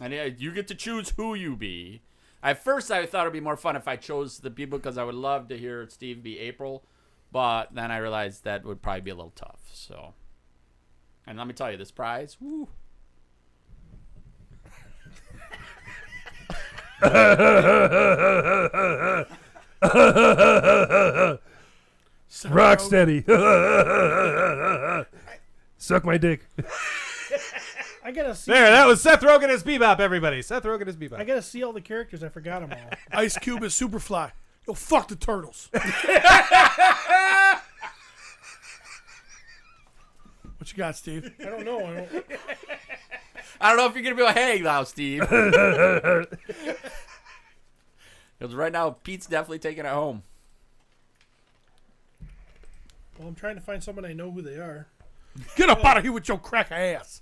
And yeah, you get to choose who you be. At first, I thought it'd be more fun if I chose the people because I would love to hear Steve be April, but then I realized that would probably be a little tough. So, and let me tell you, this prize, woo. Rock steady. Suck my dick. I gotta see. There, that was Seth Rogen as Bebop, everybody. Seth Rogen as Bebop. I gotta see all the characters. I forgot them all. Ice Cube is Superfly. Yo, fuck the turtles. What you got, Steve? I don't know. I don't know if you're gonna be able to hang now, Steve. Because right now, Pete's definitely taking it home. Well, I'm trying to find someone I know who they are. Get up out of here with your crack ass.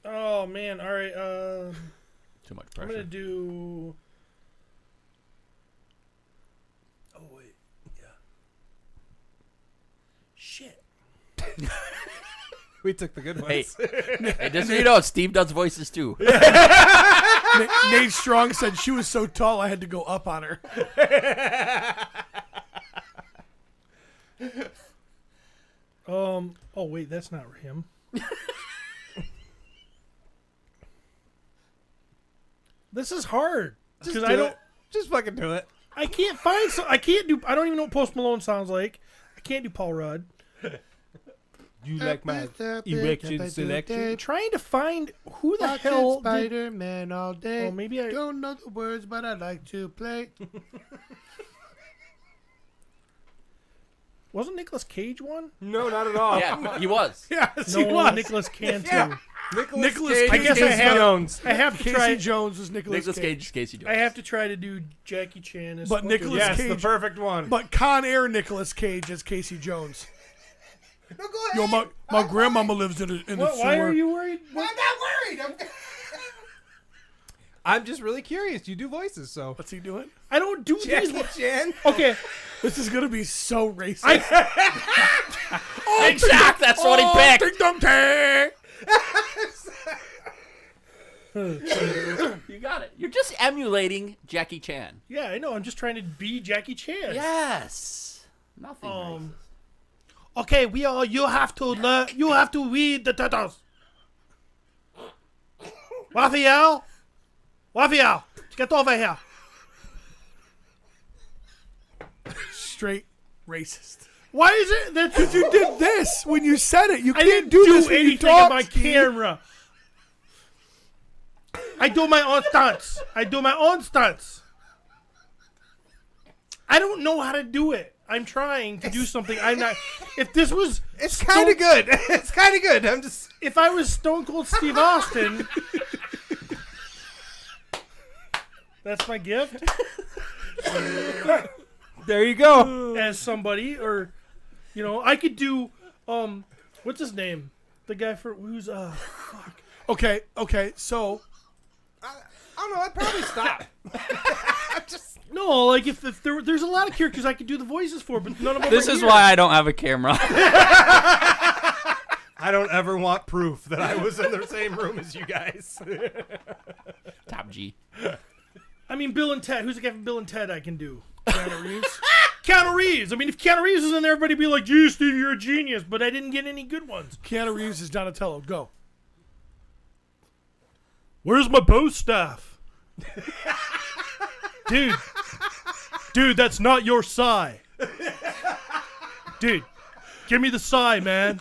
Oh man! All right. Too much I'm pressure. gonna do. shit. We took the good Hey, ones. hey, just so you know, Steve does voices too. Nate Strong said she was so tall I had to go up on her. Oh wait, that's not him. This is hard Just because do I don't. it. Just fucking do it. I can't find. I can't do. I don't even know what Post Malone sounds like. I can't do Paul Rudd. You like my erection selection? Trying to find who the hell. Spider-Man all day. Oh, maybe I don't know the words, but I like to play. Wasn't Nicolas Cage one? No, not at all. Yeah, he was. Yes, No, he was. Nicolas can too. Yeah. Nicolas Cage, Cage. I guess I Casey have- Jones. I have to Casey try. Jones was Nicolas Nicolas Cage. Cage, Casey Jones. I have to try to do Jackie Chan as. But fucking- Nicolas Yes, the Cage. perfect one. But Con Air Nicolas Cage as Casey Jones. No, go Yo, ahead. my grandmama lives in the What, sewer. why are you worried? I'm not worried. I'm just really curious. You do voices, so. What's he doing? I don't do these. Jackie Chan. Okay, This is gonna be so racist. Big shock, that's what he picked. Ding dong dang. You got it. You're just emulating Jackie Chan. yeah, I know. I'm just trying to be Jackie Chan. Yes. Nothing racist. Okay, you have to learn. You have to read the titles. Raphael, get over here. Straight racist. Why is it that Because you did this when you said it. You I can't didn't do do this when you anything talk. on my camera? I do my own stunts. I don't know how to do it. I'm trying to do something. I'm not. If this was, It's kind of good. It's kind of good. I'm just. if I was Stone Cold Steve Austin, that's my gift There you go. as somebody, or I could do. What's his name? The guy who's fuck. Okay. So I don't know. I'd probably stop. I'm just. No, like if there's a lot of characters I could do the voices for, but none of them. This are is here. why I don't have a camera. I don't ever want proof that I was in the same room as you guys. Top G. I mean, Bill and Ted. Who's the guy from Bill and Ted I can do? Keanu Reeves. Keanu Reeves. I mean, if Keanu Reeves was in there, everybody would be like, "Gee, Steve, you're a genius." But I didn't get any good ones. Keanu Reeves is Donatello. Go. Where's my bow staff? Dude, that's not your sai. Dude, give me the sai, man.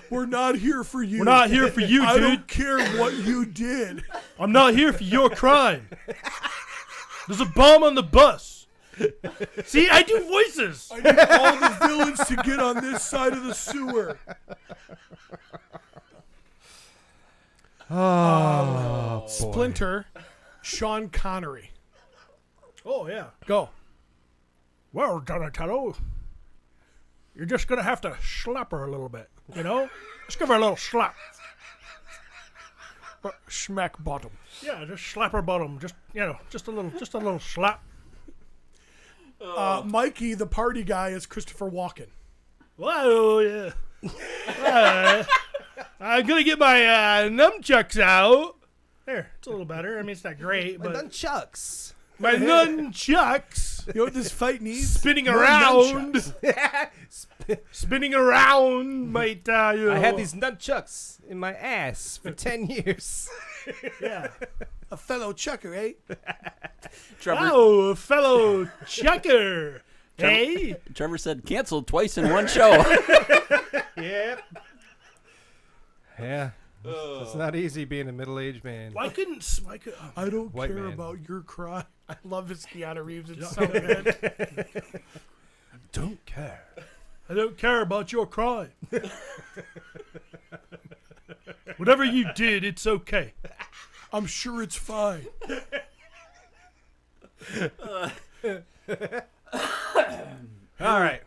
We're not here for you. We're not here for you, I dude. don't care what you did. I'm not here for your crime. There's a bomb on the bus. See, I do voices. I need all the villains to get on this side of the sewer. Oh, Splinter, Sean Connery. Oh, yeah. Go. Well, Donatello, you're just going to have to slap her a little bit, Just give her a little slap. Schmack bottom. Yeah, just slap her bottom. Just a little slap. Mikey, the party guy, is Christopher Walken. Whoa, yeah. I'm going to get my nunchucks out. There, it's a little better. I mean, it's not great, but Nunchucks. my nunchucks You know what this fight needs? spinning More around. nunchucks. Spinning around might, I had these nunchucks in my ass for 10 years. Yeah. A fellow chucker, eh? Trevor, Oh, a fellow checker. Hey. Trevor said canceled twice in one show. Yep. Yeah. It's not easy being a middle-aged man. Why couldn't I don't White care man. about your crime. I love his Keanu Reeves. It's so good. Don't care. I don't care about your crime. Whatever you did, it's okay. I'm sure it's fine. All right.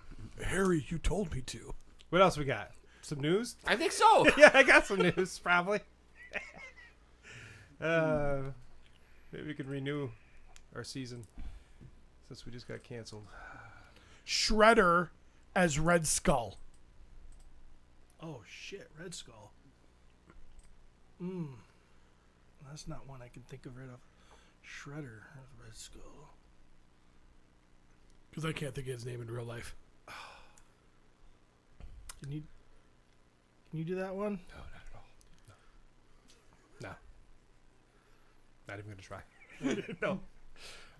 Harry, you told me to. What else we got? Some news? I think so. Yeah, I got some news, probably. Maybe we can renew our season since we just got canceled. Shredder as Red Skull. Oh, shit. Red Skull. That's not one I can think of right off. Shredder. Red Skull. Because I can't think of his name in real life. Can you do that one? No, not at all. No. Not even going to try. No.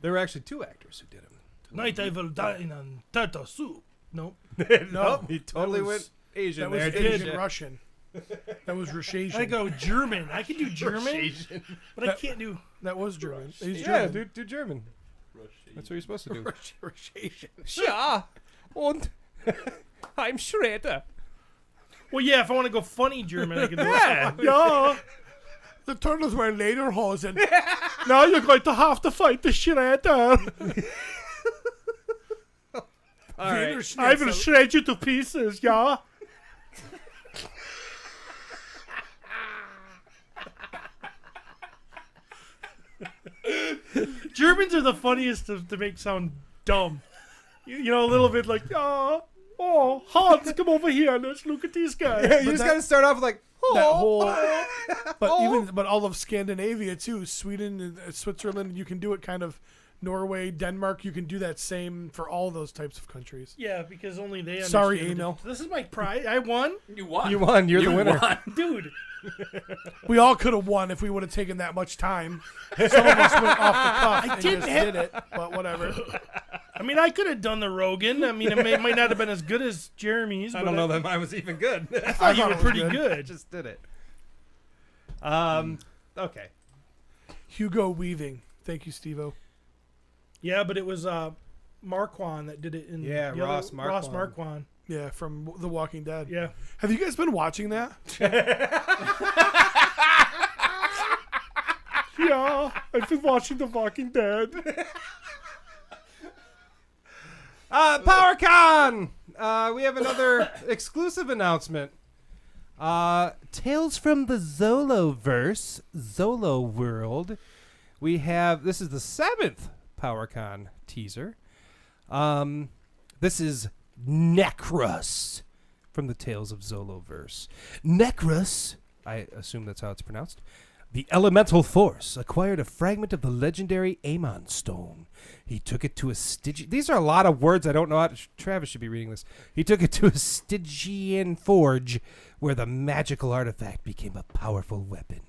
There were actually 2 actors who did him. Tonight I will dine on turtle soup. Nope. No, he totally that was- went Asian That was there. Asian Russian. That was Russian. I go German. I can do German, but I can't do. That was German. He's Yeah, German. do German. That's what you're supposed to do. Russian. Ja, und I'm Shredder. Well, yeah, if I want to go funny German, I can do Yeah. it. Yeah. The turtles were lederhosen. Now you're going to have to fight the Shredder. All right. I will shred you to pieces, yeah? Germans are the funniest to make sound dumb. You know, a little bit like, oh, Hans, come over here. Let's look at these guys. Yeah, you just got to start off with like, That whole, but all of Scandinavia too, Sweden, Switzerland, you can do it kind of. Norway, Denmark, you can do that same for all those types of countries. Yeah, because only they understand. Sorry, the Emil. difference. This is my pride. I won. You won. You won. You're the winner. Won. Dude. We all could have won if we would have taken that much time. Some of us went off the cuff and didn't just have- did it, but whatever. I mean, I could have done the Rogan. I mean, it might not have been as good as Jeremy's. I but don't know that mine was even good. I thought you thought were it was pretty good. good. I just did it. Okay. Hugo Weaving. Thank you, Steve-O. Yeah, but it was Marquand that did it in Yeah, the Ross other, Ross Marquand. Marquand. Yeah, from The Walking Dead. Yeah. Have you guys been watching that? Yeah, I've been watching The Walking Dead. PowerCon! We have another exclusive announcement. Tales from the Zoloverse, Zolo World. We have, this is the 7th PowerCon teaser. This is Necros from the Tales of Zoloverse. Necros, I assume that's how it's pronounced. The elemental force acquired a fragment of the legendary Amon stone. He took it to a Stygian... These are a lot of words I don't know how to... Travis should be reading this. He took it to a Stygian forge where the magical artifact became a powerful weapon.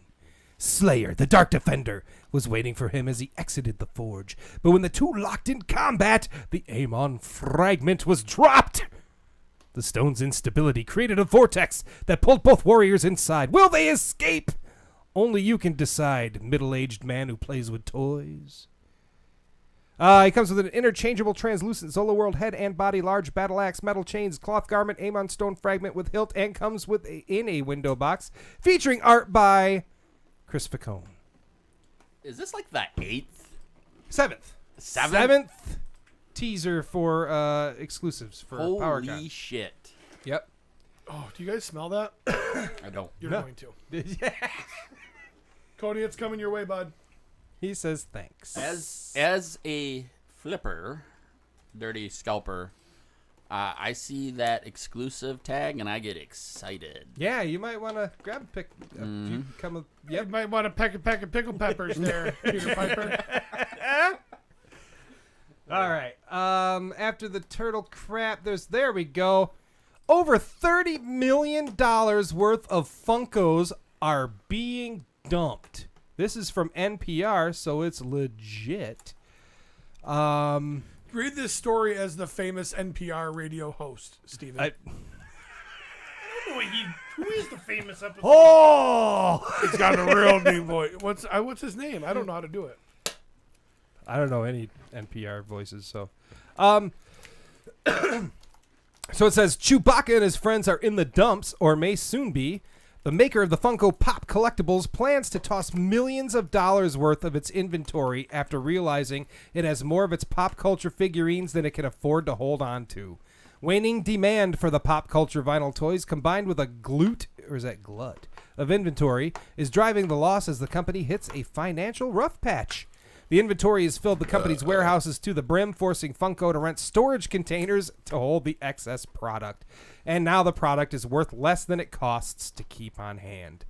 Slayer, the Dark Defender, was waiting for him as he exited the forge. But when the two locked in combat, the Amon fragment was dropped. The stone's instability created a vortex that pulled both warriors inside. Will they escape? Only you can decide, middle-aged man who plays with toys. He comes with an interchangeable translucent Zolo World head and body, large battle axe, metal chains, cloth garment, Amon stone fragment with hilt, and comes with in a window box featuring art by Chris Facone. Is this like the 8th? 7th. 7th teaser for exclusives for PowerCon. Holy shit. Yep. Oh, do you guys smell that? I don't. You're No. going to. Yeah. Cody, it's coming your way, bud. He says thanks. As a flipper, dirty scalper, I see that exclusive tag and I get excited. Yeah, you might want to grab a pick. You come with, You might want to peck a peck of pickle peppers there, Peter Piper. All right. After the turtle crap, there we go. Over $30 million worth of Funkos are being dumped. This is from NPR, so it's legit. Read this story as the famous NPR radio host, Steven. Who is the famous episode? Oh! He's got a real deep voice. What's his name? I don't know how to do it. I don't know any NPR voices, so. So it says, Chewbacca and his friends are in the dumps, or may soon be. The maker of the Funko Pop collectibles plans to toss millions of dollars worth of its inventory after realizing it has more of its pop culture figurines than it can afford to hold on to. Waning demand for the pop culture vinyl toys combined with a glut of inventory is driving the loss as the company hits a financial rough patch. The inventory has filled the company's warehouses to the brim, forcing Funko to rent storage containers to hold the excess product. And now the product is worth less than it costs to keep on hand.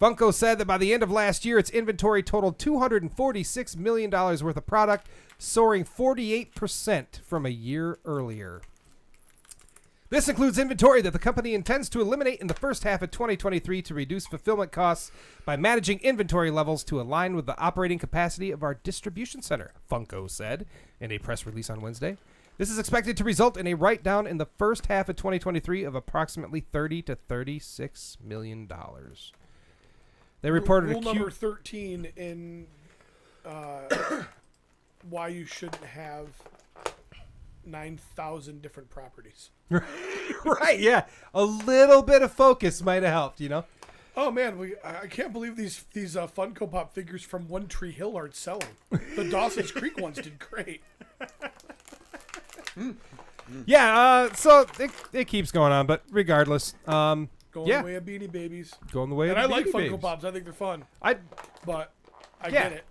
Funko said that by the end of last year, its inventory totaled $246 million worth of product, soaring 48% from a year earlier. This includes inventory that the company intends to eliminate in the first half of 2023 to reduce fulfillment costs by managing inventory levels to align with the operating capacity of our distribution center, Funko said in a press release on Wednesday. This is expected to result in a write-down in the first half of 2023 of approximately $30 to $36 million. They reported rule number 13 in why you shouldn't have 9,000 different properties. Right, yeah. A little bit of focus might have helped, you know? Oh, man, I can't believe these Funko Pop figures from One Tree Hill aren't selling. The Dawson's Creek ones did great. Yeah, so it keeps going on, but regardless, Going the way of Beanie Babies. Going the way of and the I like Beanie Funko Babies. Pops. I think they're fun. But I Yeah. get it.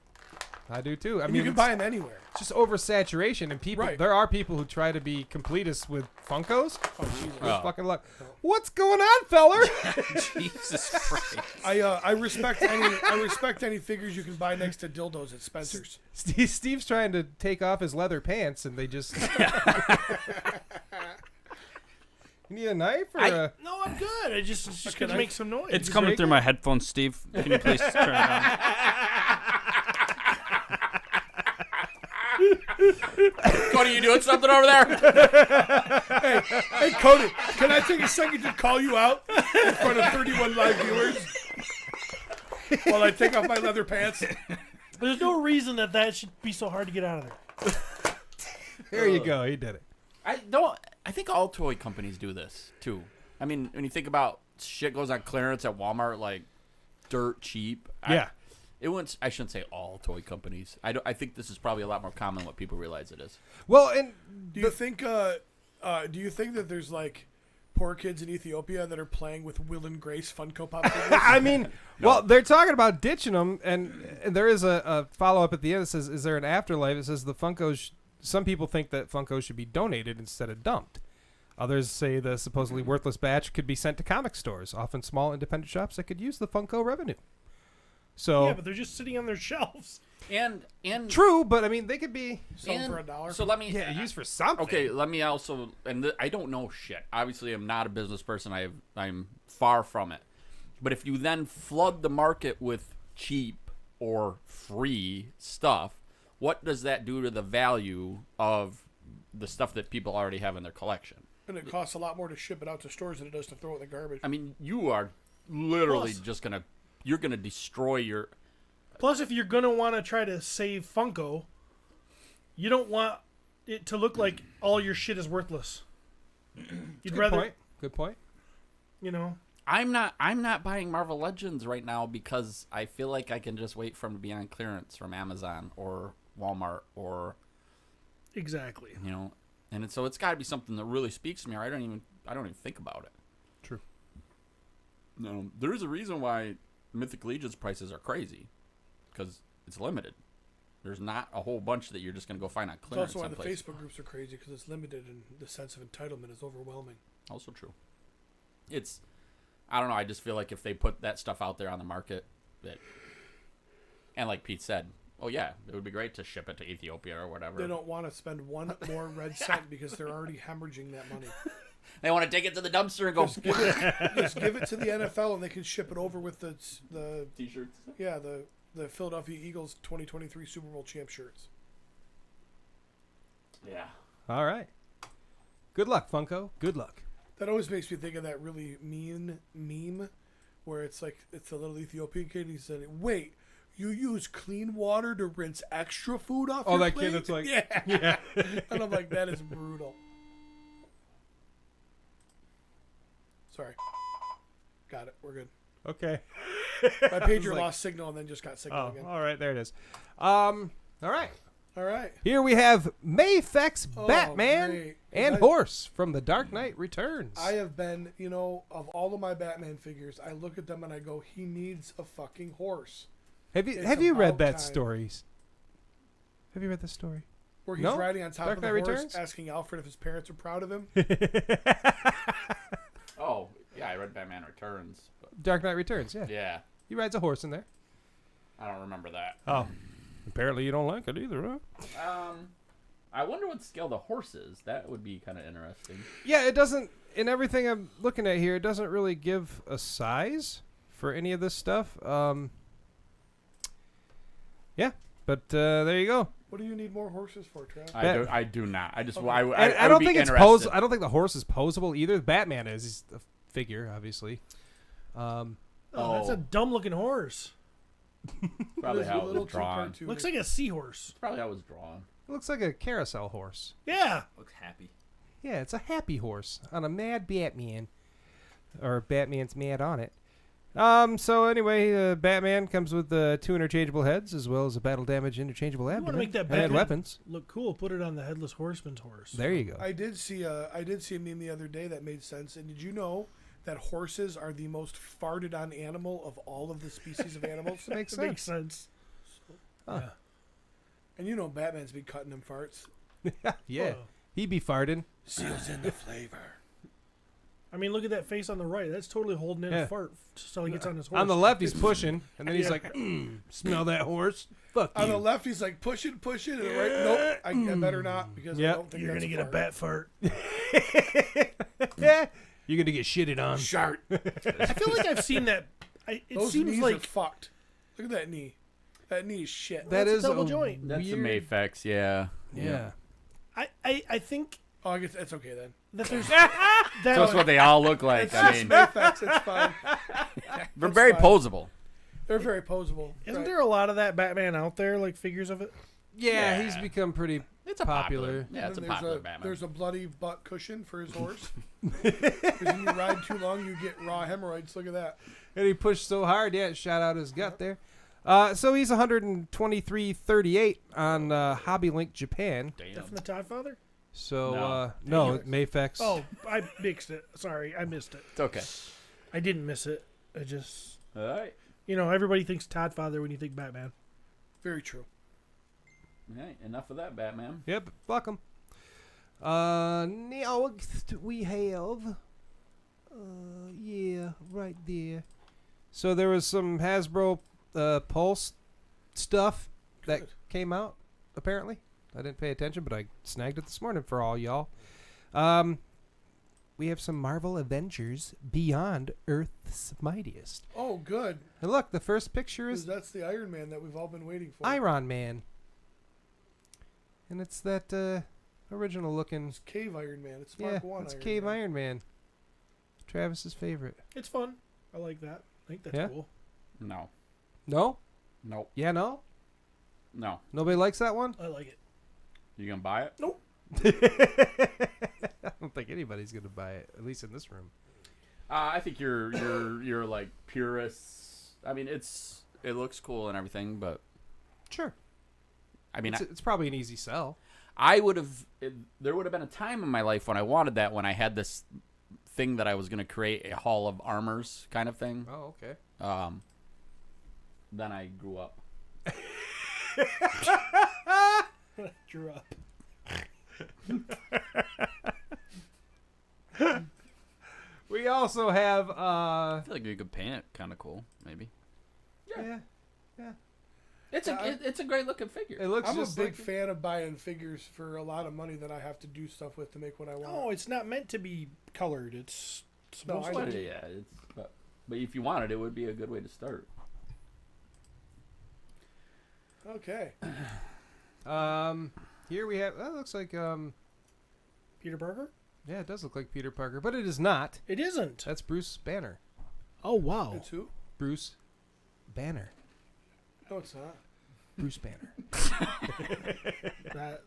I do too. I And mean, you can buy them anywhere. It's just oversaturation, and people. Right. There are people who try to be completists with Funkos. Oh, Jesus. With fucking luck. What's going on, feller? Jesus Christ. I respect any figures you can buy next to dildos at Spencer's. Steve's trying to take off his leather pants, and they just. You need a knife or a... No, I'm good. It's just going to make some noise. It's coming through my headphones, Steve. Can you please turn it on? Cody, you doing something over there? Hey, Cody, can I take a second to call you out in front of 31 live viewers while I take off my leather pants? There's no reason that should be so hard to get out of there. There you go. He did it. I think all toy companies do this too. I mean, when you think about shit goes on clearance at Walmart, like dirt cheap. Yeah. I shouldn't say all toy companies. I think this is probably a lot more common than what people realize it is. Well, and do you think that there's like poor kids in Ethiopia that are playing with Will and Grace Funko Pop figures? I mean, well, they're talking about ditching them, and there is a follow-up at the end that says, is there an afterlife? It says the Funkos, some people think that Funko should be donated instead of dumped. Others say the supposedly worthless batch could be sent to comic stores, often small independent shops that could use the Funko revenue. So yeah, but they're just sitting on their shelves. And true, but I mean, they could be sold for $1. So let me used for something. Okay, let me also, I don't know shit. Obviously, I'm not a business person. I'm far from it. But if you then flood the market with cheap or free stuff, what does that do to the value of the stuff that people already have in their collection? And it costs a lot more to ship it out to stores than it does to throw it in the garbage. I mean, you are literally you're gonna destroy your. Plus, if you're gonna want to try to save Funko, you don't want it to look like all your shit is worthless. You'd rather. Good point. You know. I'm not buying Marvel Legends right now because I feel like I can just wait for them to be on clearance from Amazon or Walmart or. Exactly. You know, and so it's got to be something that really speaks to me, or I don't even think about it. True. No, there's a reason why Mythic Legions prices are crazy, because it's limited. There's not a whole bunch that you're just going to go find on clearance. It's also why the someplace. Facebook groups are crazy, because it's limited and the sense of entitlement is overwhelming. Also true. I don't know. I just feel like if they put that stuff out there on the market, and like Pete said, oh yeah, it would be great to ship it to Ethiopia or whatever. They don't want to spend one more red cent because they're already hemorrhaging that money. They want to take it to the dumpster and go. Just give it to the NFL and they can ship it over with the T-shirts. Yeah, the Philadelphia Eagles 2023 Super Bowl champ shirts. Yeah. All right. Good luck, Funko. Good luck. That always makes me think of that really mean meme where it's like it's a little Ethiopian kid and he said, "Wait, you use clean water to rinse extra food off your that plate?" kid that's like, yeah. And I'm like, that is brutal. Sorry. Got it. We're good. Okay. My pager lost signal and then just got signal again. All right. There it is. All right. All right. Here we have Mayfex Batman great. and Horse from The Dark Knight Returns. I have been, of all of my Batman figures, I look at them and I go, he needs a fucking horse. Have It's you read about that time. story, Have you read this story? Where he's No? riding on top Dark of the Knight horse, Returns? asking Alfred if his parents are proud of him. Oh, yeah, I read Batman Returns. But Dark Knight Returns, yeah. yeah, He rides a horse in there. I don't remember that. Oh. Apparently you don't like it either, huh? I wonder what scale the horse is. That would be kind of interesting. Yeah, it doesn't, in everything I'm looking at here, it doesn't really give a size for any of this stuff. Yeah, but there you go. What do you need more horses for, Trav? I do not. I just Okay. I I would don't be think it's interested. I don't think the horse is posable either. Batman is. He's a figure, obviously. Oh, that's a dumb-looking horse. Probably It is how a it little was too drawn. cartoony. Looks like a seahorse. Probably how it was drawn. It looks like a carousel horse. Yeah. Looks happy. Yeah, it's a happy horse on a mad Batman, or Batman's mad on it. So anyway, Batman comes with 2 interchangeable heads as well as a battle damage interchangeable You want abdomen to make that and Batman weapons. look cool? Put it on the Headless Horseman's horse. There you go. I did see a meme the other day that made sense. And did you know that horses are the most farted on animal of all of the species of animals? Makes It sense. makes sense. Huh. Yeah. And you know Batman's been cutting them farts. Yeah, Whoa. he be farting. Seals in the flavor. I mean, look at that face on the right. That's totally holding in Yeah. a fart until he gets on his horse. On the left, he's pushing, and then he's Yeah. like, smell that horse? Fuck On the you. left, he's like pushing, and the right, nope, I better not because Yep. I don't think You're that's going to get a bat fart. Yeah. You're going to get shitted on. Shart. I feel like I've seen that. It Those seems knees are like fucked. Look at that knee. That knee is shit. That That's a is double joint. That's the weird- Mayfex, yeah. Yeah. I think Oh, I guess that's okay then. that there's That's what they all look like. It's I just mean, Mayfax. It's fine. they're very fine. posable. They're very posable. Isn't Right. there a lot of that Batman out there, like figures of it? Yeah, Yeah. he's become pretty It's a popular. Yeah, it's a And popular Batman. There's a bloody butt cushion for his horse. Because when you ride too long, you get raw hemorrhoids. Look at that. And he pushed so hard, yeah, it shot out his gut there. So he's 123.38 on Hobby Link Japan. Damn. That from the Todd Father? So No. no, Mayfex. Oh, I mixed it. Sorry, I missed it. It's okay. I didn't miss it. I just, All right. everybody thinks Todd Father when you think Batman. Very true. All right. Enough of that, Batman. Yep, fuck him. Next we have, yeah, right there. So there was some Hasbro Pulse stuff that Good. came out. Apparently, I didn't pay attention, but I snagged it this morning for all y'all. We have some Marvel Avengers Beyond Earth's Mightiest. Oh, good. And look, the first picture 'Cause is that's the Iron Man that we've all been waiting for. Iron Man. And it's that original looking. It's Cave Iron Man. It's Yeah, Mark 1 it's Iron Cave Man. Iron Man. Travis's favorite. It's fun. I like that. I think that's Yeah? cool. No. No? Nope. Yeah, no? No. Nobody likes that one? I like it. You gonna buy it? Nope. I don't think anybody's going to buy it, at least in this room. I think you're like purists. I mean, it looks cool and everything, but Sure. I mean, It's probably an easy sell. I would have. There would have been a time in my life when I wanted that. When I had this thing that I was going to create a hall of armors kind of thing. Oh, okay. Then I grew up. Drew up. We also have, I feel like you could paint it kind of cool, maybe. yeah. It's a great looking figure. It looks I'm a just big like fan of buying figures for a lot of money that I have to do stuff with to make what I want. Oh, it's not meant to be colored. It's No, supposed I to know. be. Yeah, but if you wanted, it would be a good way to start. Okay. here we have, that looks like, Peter Parker? yeah, it does look like Peter Parker, but it is not. It isn't. That's Bruce Banner. Oh, wow. It's who? Bruce Banner. No, it's not. Bruce Banner. That,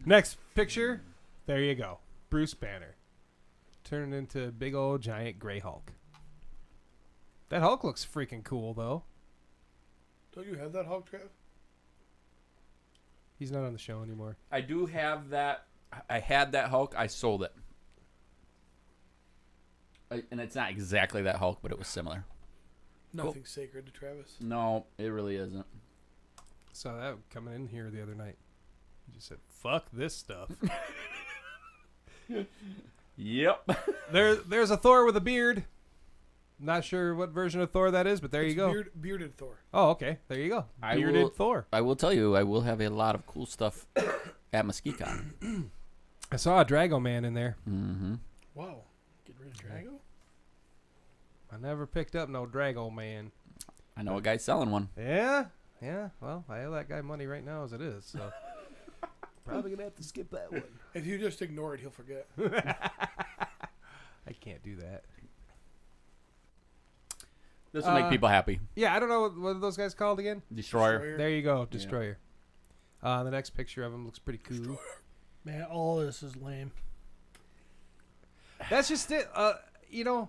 Next picture. There you go. Bruce Banner. Turning into a big old giant gray Hulk. That Hulk looks freaking cool, though. Don't you have that Hulk, Trav? He's not on the show anymore. I do have that. I had that Hulk. I sold it. And it's not exactly that Hulk, but it was similar. Nothing sacred to Travis. No, it really isn't. Saw that coming in here the other night. He just said, "Fuck this stuff." Yep. There's a Thor with a beard. Not sure what version of Thor that is, but there you go. Bearded Thor. Oh, okay. There you go. Bearded Thor. I will tell you, I will have a lot of cool stuff at MWIGTKM. I saw a Drago Man in there. Mm-hmm. Wow. Get rid of Drago? I never picked up no Drago Man. I know a guy selling one. Yeah? Yeah. Well, I owe that guy money right now as it is, so probably gonna have to skip that one. If you just ignore it, he'll forget. I can't do that. This will make people happy. Yeah, I don't know what are those guys called again? Destroyer. There you go, Destroyer. The next picture of him looks pretty cool. Destroyer. Man, all this is lame. That's just it. You know,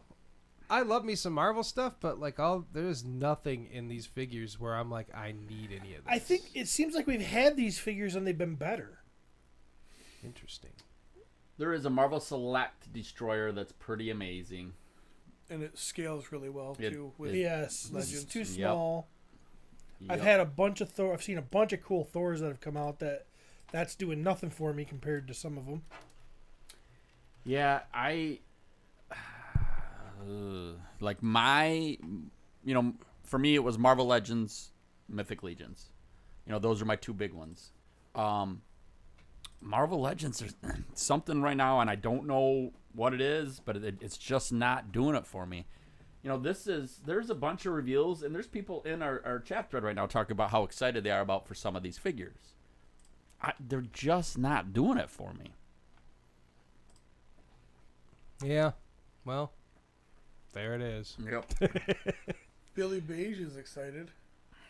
I love me some Marvel stuff, but like there's nothing in these figures where I'm like, I need any of this. I think it seems like we've had these figures and they've been better. Interesting. There is a Marvel Select Destroyer that's pretty amazing. And it scales really well, too. With Yes, this Legends. is too small. Yep. I've had a bunch of Thor. I've seen a bunch of cool Thors that have come out that's doing nothing for me compared to some of them. Yeah, like for me it was Marvel Legends, Mythic Legions. You know, those are my two big ones. Marvel Legends, there's something right now, and I don't know what it is, but it's just not doing it for me. You know, there's a bunch of reveals, and there's people in our chat thread right now talking about how excited they are about for some of these figures. They're just not doing it for me. Yeah. Well, there it is. Yep. Billy Beige is excited.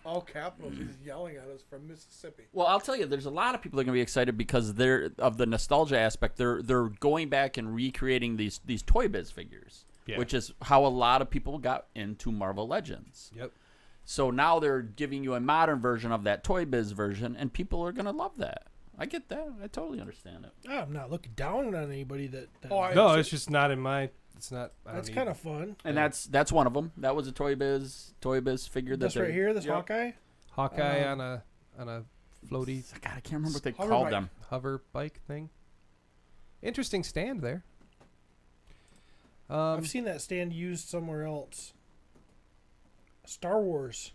All capitals. He's yelling at us from Mississippi. Well, I'll tell you, there's a lot of people that are going to be excited because they're of the nostalgia aspect. They're going back and recreating these Toy Biz figures, which is how a lot of people got into Marvel Legends. Yep. So now they're giving you a modern version of that Toy Biz version, and people are going to love that. I get that. I totally understand it. I'm not looking down on anybody that no, it's just not in my. It's not. That's kind of fun. And that's one of them. That was a Toy Biz figure. This right here, this Hawkeye. Hawkeye on a floaty. God, I can't remember what they called them. Hover bike thing. Interesting stand there. I've seen that stand used somewhere else. Star Wars.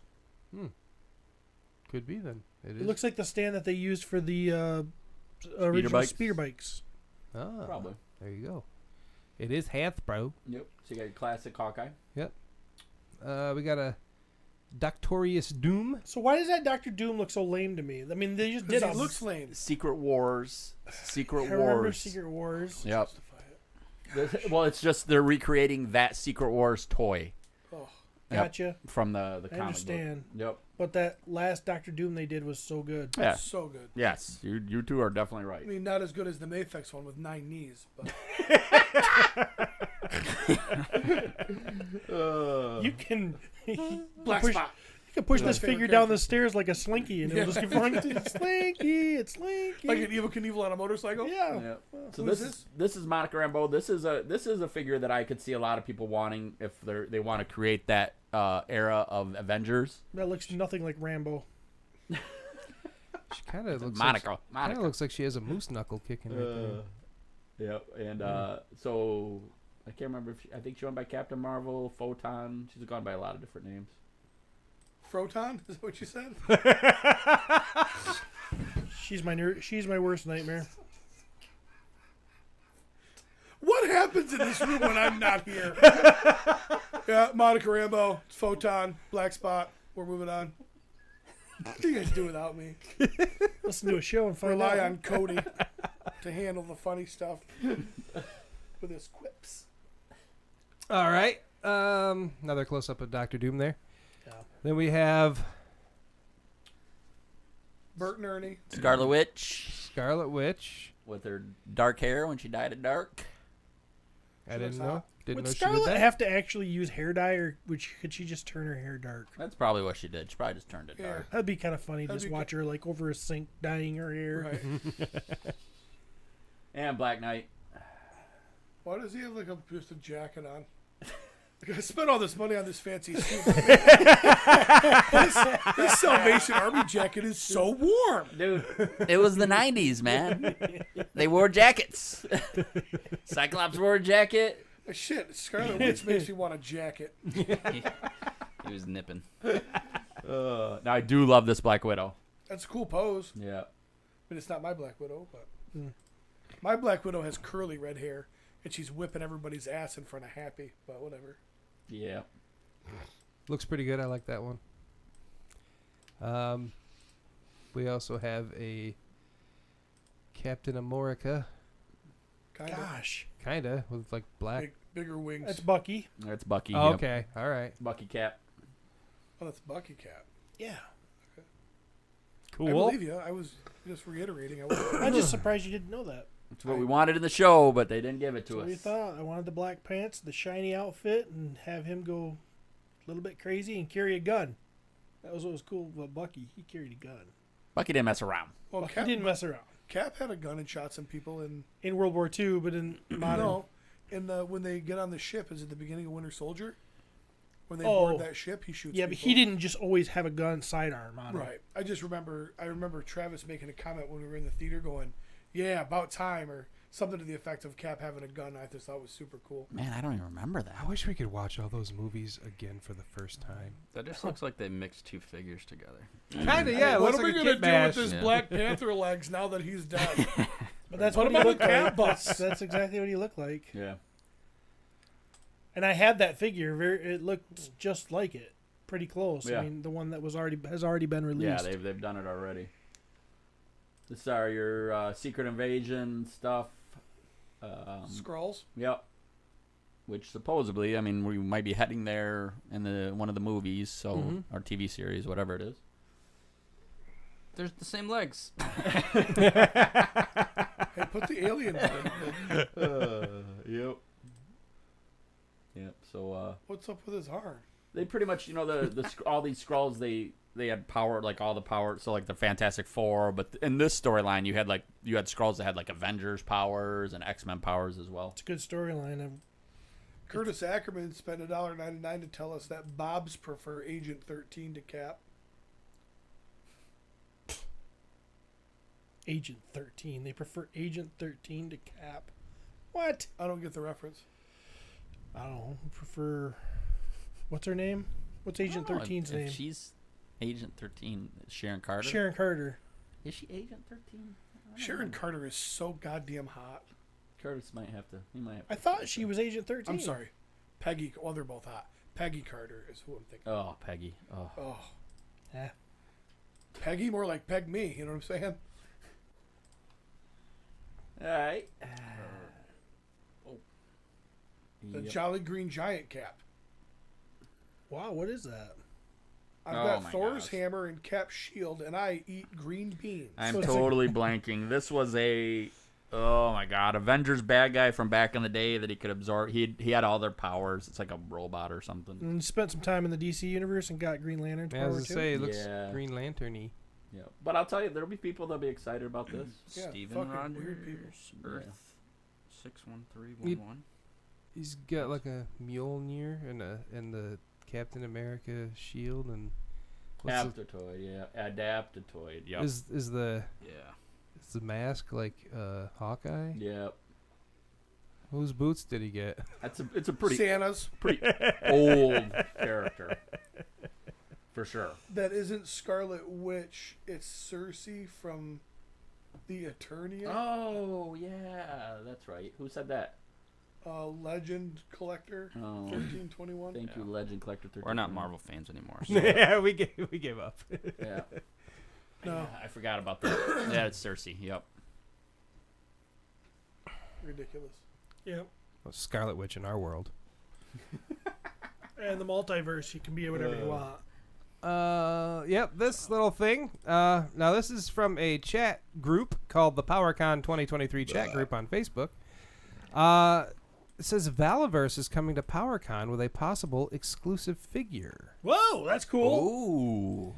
Could be then. It looks like the stand that they used for the original speeder bikes. Oh, probably. There you go. It is Hasbro. Yep. So you got a classic Hawkeye. Yep. We got a Doctorious Doom. So why does that Dr. Doom look so lame to me? I mean, they just did it. Looks lame. Secret Wars. I remember Secret Wars. Yep. Well, it's just they're recreating that Secret Wars toy. Oh. Gotcha. Yep. From the comic I understand. book. Yep. But that last Dr. Doom they did was so good. Yeah. So good. Yes. You two are definitely right. I mean, not as good as the Mafex one with 9 knees, but you can Black push, Spot. You can push this figure down the stairs like a slinky, and it'll just keep running. It's slinky. It's slinky. Like an Evel Knievel on a motorcycle. Yeah. So this is Monica Rambeau. This is a figure that I could see a lot of people wanting if they want to create that era of Avengers. That looks nothing like Rambo. She kind of looks Monica. Kind of looks like she has a moose knuckle kicking right there. Yep. And so I can't remember if I think she went by Captain Marvel, Photon. She's gone by a lot of different names. Froton? Is that what you said? She's my worst nightmare. What happens in this room when I'm not here? Yeah, Monica Rambeau, Photon, Black Spot. We're moving on. What do you guys do without me? Listen to a show and find Rely out. on Cody to handle the funny stuff with his quips. All right. Another close up of Dr. Doom there. Yeah. Then we have Bert and Ernie. Scarlet Witch. Scarlet Witch. With her dark hair when she dyed it dark. I didn't know. Didn't Would know she Scarlet did that. have to actually use hair dye, or could she just turn her hair dark? That's probably what she did. She probably just turned it dark. That'd be kind of funny. That'd Just be watch her like over a sink dyeing her hair. Right. And Black Knight. Why does he have like just a jacket on? I spent all this money on this fancy suit. this Salvation Army jacket is so warm. Dude, it was the 90s, man. They wore jackets. Cyclops wore a jacket. Shit, Scarlet Witch makes me want a jacket. He was nipping. Now, I do love this Black Widow. That's a cool pose. Yeah. But it's not my Black Widow. But my Black Widow has curly red hair, and she's whipping everybody's ass in front of Happy. But whatever. Yeah. Looks pretty good. I like that one. We also have a Captain America. Kinda with like black. Bigger wings. That's Bucky. That's Bucky. Oh, yep. okay. All right. Bucky Cap. Oh, that's Bucky Cap. Yeah. Cool. I believe you. I was just reiterating. I'm just surprised you didn't know that. That's what we wanted in the show, but they didn't give it to That's what us. you thought. I wanted the black pants, the shiny outfit, and have him go a little bit crazy and carry a gun. That was what was cool about Bucky. He carried a gun. Bucky didn't mess around. Well, Bucky didn't mess around. Cap had a gun and shot some people in World War II, but in modern. No, when they get on the ship, is it the beginning of Winter Soldier? When they board that ship, he shoots. Yeah, people. but he didn't just always have a gun sidearm on him. Right. I remember Travis making a comment when we were in the theater, going, "Yeah, about time," or something to the effect of Cap having a gun. I just thought it was super cool. Man, I don't even remember that. I wish we could watch all those movies again for the first time. That just looks like they mixed two figures together. Kinda, yeah. What looks are we like a gonna kit do mash. with this Black Panther legs now that he's dead? But that's Put what him he on the looked Cap like. bus. That's exactly what he looked like. Yeah. And I had that figure. It looked just like it, pretty close. Yeah. I mean, the one that has already been released. Yeah, they've done it already. This are your Secret Invasion stuff. Skrulls. Yep. Which supposedly, I mean, we might be heading there in one of the movies, so our TV series, whatever it is. There's the same legs. Hey, put the alien in. Yep. Yep. So What's up with his arm? they pretty much, all these Skrulls, they had power, like all the power. So like the Fantastic Four, but in this storyline, you had Skrulls that had like Avengers powers and X-Men powers as well. It's a good storyline. Curtis Ackerman spent $1.99 to tell us that Bobs prefer Agent 13 to Cap. Agent 13. They prefer Agent 13 to Cap. What? I don't get the reference. I don't know. Prefer. What's her name? What's Agent 13's name? If she's Agent 13, Sharon Carter. Sharon Carter. Is she Agent 13? Sharon Carter is so goddamn hot. Curtis might have to. He might have. I thought she was Agent 13. I'm sorry. Peggy. Well, they're both hot. Peggy Carter is who I'm thinking. Oh, Peggy. Oh. Oh. Yeah. Peggy, more like Peg me. You know what I'm saying? All right. The Jolly Green Giant Cap. Wow, what is that? I've Oh got my Thor's gosh. hammer and Cap's shield, and I eat green beans. I'm So it's like- totally blanking. This was oh my god, Avengers bad guy from back in the day that he could absorb. He had all their powers. It's like a robot or something. And spent some time in the DC universe and got Green Lantern's Yeah, I power was too. gonna say it looks Yeah. Green Lantern-y. Yeah, but I'll tell you, there'll be people that'll be excited about this. Yeah, Steven fucking weird people. Rogers, Earth 61311. He's got like a Mjolnir and the Captain America shield and Adaptoid, yeah, Adaptoid. Yep. is the Yeah. mask like Hawkeye? Yep. Whose boots did he get? It's a pretty Santa's. old character. For sure. That isn't Scarlet Witch. It's Cersei from the Eternia. Oh yeah, that's right. Who said that? Legend Collector. Oh. 1321. Thank you, Legend Collector 13. We're not Marvel fans anymore. So. Yeah, we gave up. Yeah. No. Yeah, I forgot about that. Yeah, it's Cersei. Yep. Ridiculous. Yep. Well, Scarlet Witch in our world. And the multiverse, you can be whatever you want. Yep, this little thing. Now this is from a chat group called the PowerCon 2023 chat group on Facebook. It says Valiverse is coming to PowerCon with a possible exclusive figure. Whoa, that's cool. Ooh.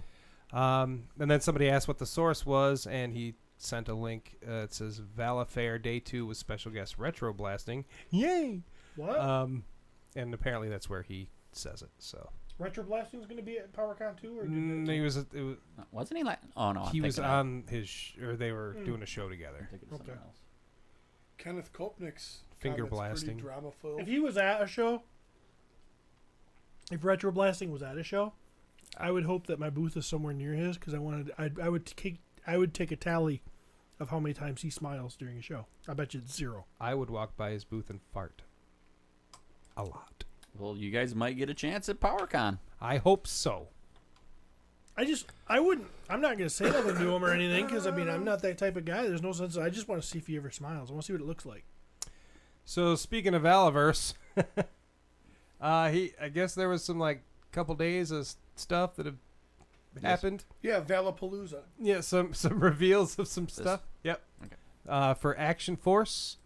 And then somebody asked what the source was, and he sent a link. It says Valifair Day 2 with special guest Retro Blasting. Yay! What? and apparently that's where he says it. So Retro Blasting's going to be at PowerCon too, or he was. Wasn't he like? Oh no, He was on his, or they were doing a show together. Okay. Kenneth Kopnick's Finger comment's blasting. pretty drama-filled. If he was at a show, if Retro Blasting was at a show, I would hope that my booth is somewhere near his because I would take a tally of how many times he smiles during a show. I bet you it's 0. I would walk by his booth and fart. A lot. Well, you guys might get a chance at PowerCon. I hope so. I'm not going to say nothing to him or anything because, I mean, I'm not that type of guy. There's no sense. I just want to see if he ever smiles. I want to see what it looks like. So speaking of Valiverse, I guess there was some like couple days of stuff that have happened. Yeah, Valapalooza. Yeah, some reveals of some stuff. Yep. Okay. For Action Force,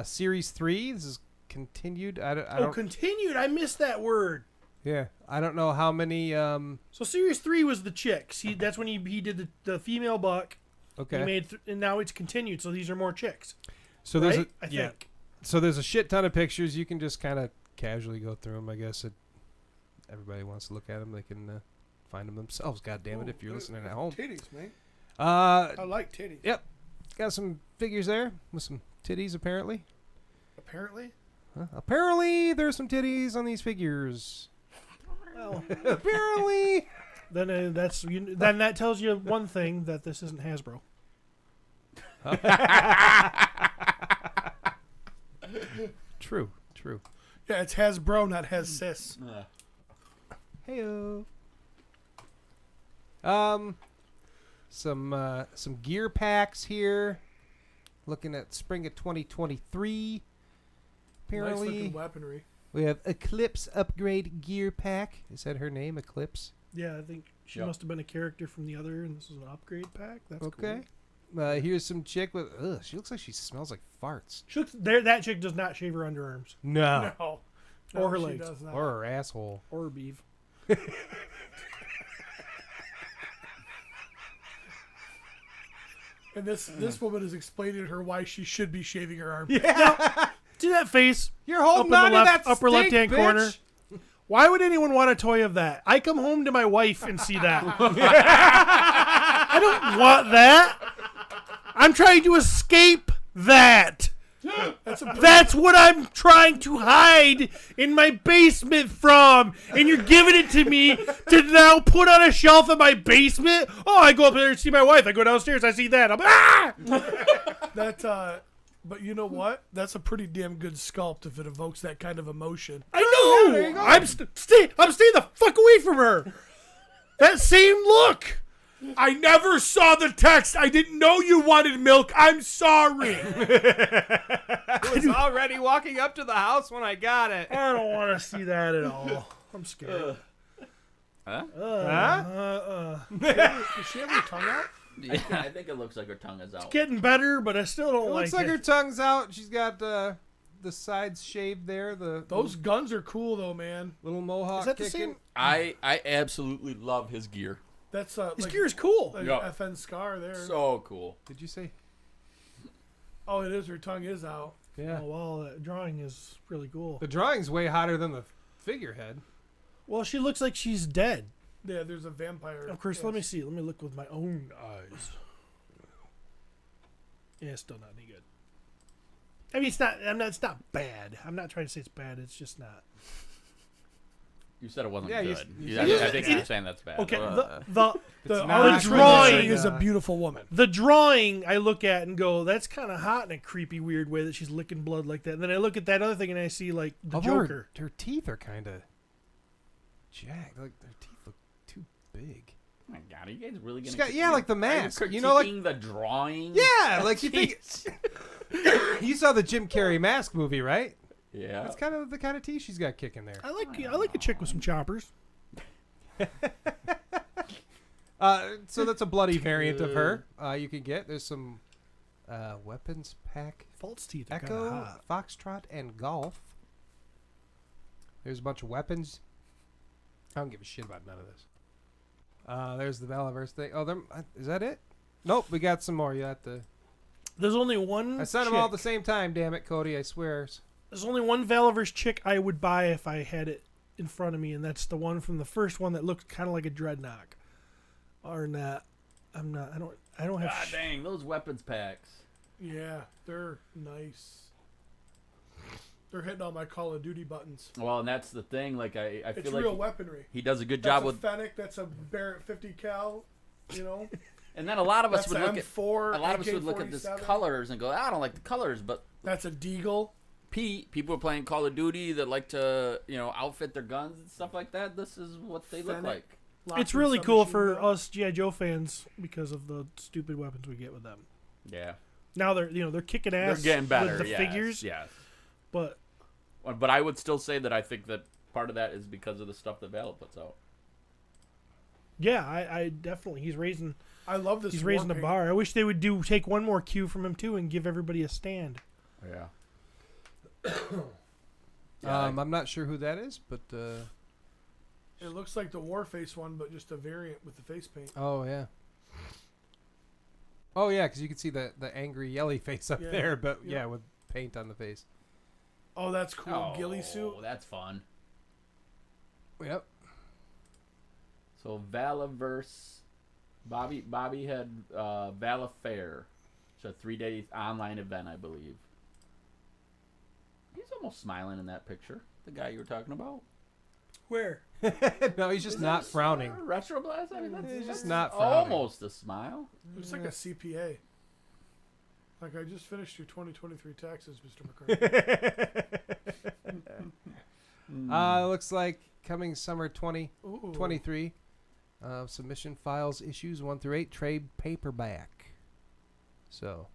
Series 3. This is continued. I don't. Continued. I missed that word. Yeah, I don't know how many. So Series 3 was the chicks. That's when he did the female buck. Okay. He made and now it's continued. So these are more chicks. So right? there's I think. So there's a shit ton of pictures. You can just kind of casually go through them. I guess everybody wants to look at them. They can find them themselves. God damn it! If you're listening at home. Titties, man. I like titties. Yep. Got some figures there with some titties apparently. Apparently. Apparently there's some titties on these figures. Well, apparently. Then then that tells you one thing, that this isn't Hasbro. True. Yeah, it's Hasbro, not Has-Sis. Heyo. Some gear packs here. Looking at spring of 2023. Apparently, Nice looking weaponry. we have Eclipse upgrade gear pack. Is that her name, Eclipse? Yeah, I think she Yep. must have been a character from the other, and this is an upgrade pack. That's Okay. cool. Here's some chick with. Ugh, she looks like she smells like farts. She looks, that chick does not shave her underarms No. No. or her she legs does not. Or her asshole. or her beef. And this woman is explaining to her why she should be shaving her arm. Yeah. See that face? You're holding up on in the to left, that upper steak, left-hand bitch. corner. Why would anyone want a toy of that? I come home to my wife and see that. I don't want that. I'm trying to escape that. That's what I'm trying to hide in my basement from. And you're giving it to me to now put on a shelf in my basement? Oh, I go up there and see my wife. I go downstairs, I see that. I'm But you know what? That's a pretty damn good sculpt if it evokes that kind of emotion. I know. there you go. I'm staying the fuck away from her. That same look. I never saw the text. I didn't know you wanted milk. I'm sorry. I was already walking up to the house when I got it. I don't want to see that at all. I'm scared. Huh? Does she have her tongue out? Yeah, I think it looks like her tongue is out. Getting better, but I still don't It looks like her tongue's out. She's got the sides shaved there. Those guns are cool though, man. little mohawk Is that the kicking. same? I absolutely love his gear. That's His gear is cool. like Yeah. FN Scar there. So cool. Did you say? Oh, it is. Her tongue is out. Yeah. Oh, well, that drawing is really cool. The drawing's way hotter than the figurehead. Well, she looks like she's dead. Yeah, there's a vampire. Of course, yes. let me see. Let me look with my own eyes. Yeah, still not any good. I mean, it's not bad. I'm not trying to say it's bad. It's just not. You said it wasn't Yeah, good. you I think you're saying that's bad. Okay, The not artist drawing rendition is a beautiful woman. The drawing I look at and go, that's kind of hot in a creepy, weird way that she's licking blood like that. And then I look at that other thing and I see like the Although Joker. Her teeth are kind of jagged. Like her teeth look too big. Oh my God, are you guys really She's gonna? got like the mask. You You know, like the drawing. yeah, like you think. You saw the Jim Carrey mask movie, right? Yeah. That's kind of the kind of teeth she's got kicking there. I like a chick with some choppers. So that's a bloody variant of her. You can get. There's some weapons pack. False teeth are kind Echo, of hot. Foxtrot, and Golf. There's a bunch of weapons. I don't give a shit about none of this. There's the Valiverse thing. Oh, is that it? Nope, we got some more. You have to. There's only one. I sent them all at the same time. Damn it, Cody! I swear. There's only one Valiverse chick I would buy if I had it in front of me, and that's the one from the first one that looked kind of like a Dreadnought. Or not. I don't have. God dang, those weapons packs. Yeah, they're nice. They're hitting all my Call of Duty buttons. Well, and that's the thing. Like I It's feel like real weaponry. he does a good That's job a with. Fennec. That's a Barrett 50 cal. You know. And then a lot of us That's would a look M4, at a lot of us would look at this AK-47. colors and go, I don't like the colors, but That's a Deagle. people are playing Call of Duty that like to outfit their guns and stuff like that. This is what they look Fennec. like. It's really cool Submachine for gun. us G.I. Joe fans because of the stupid weapons we get with them. Yeah, Now they're kicking ass. they're getting better. with the yes, figures. yes. But But I would still say that I think that part of that is because of the stuff that Val puts out. yeah, I definitely he's raising I love this. he's war raising the paint. bar. I wish they would take one more cue from him too and give everybody a stand. Yeah. I'm not sure who that is, but It looks like the Warface one, but just a variant with the face paint. oh yeah, because you can see the angry yelly face up Yeah. there, but Yeah. yeah, with paint on the face. Oh, that's cool. Ghillie suit. That's fun. Yep. So Valiverse, Bobby had Valifair. It's a 3-day online event, I believe. He's almost smiling in that picture. The guy you were talking about. Where? No, he's just not frowning. Retro Blast. I mean, that's He's just that's not frowning. almost a smile. Looks like a CPA. Like I just finished your 2023 taxes, Mr. McCarthy. Looks like coming summer Ooh. 2023. Submission files issues 1 through 8 trade paperback. So,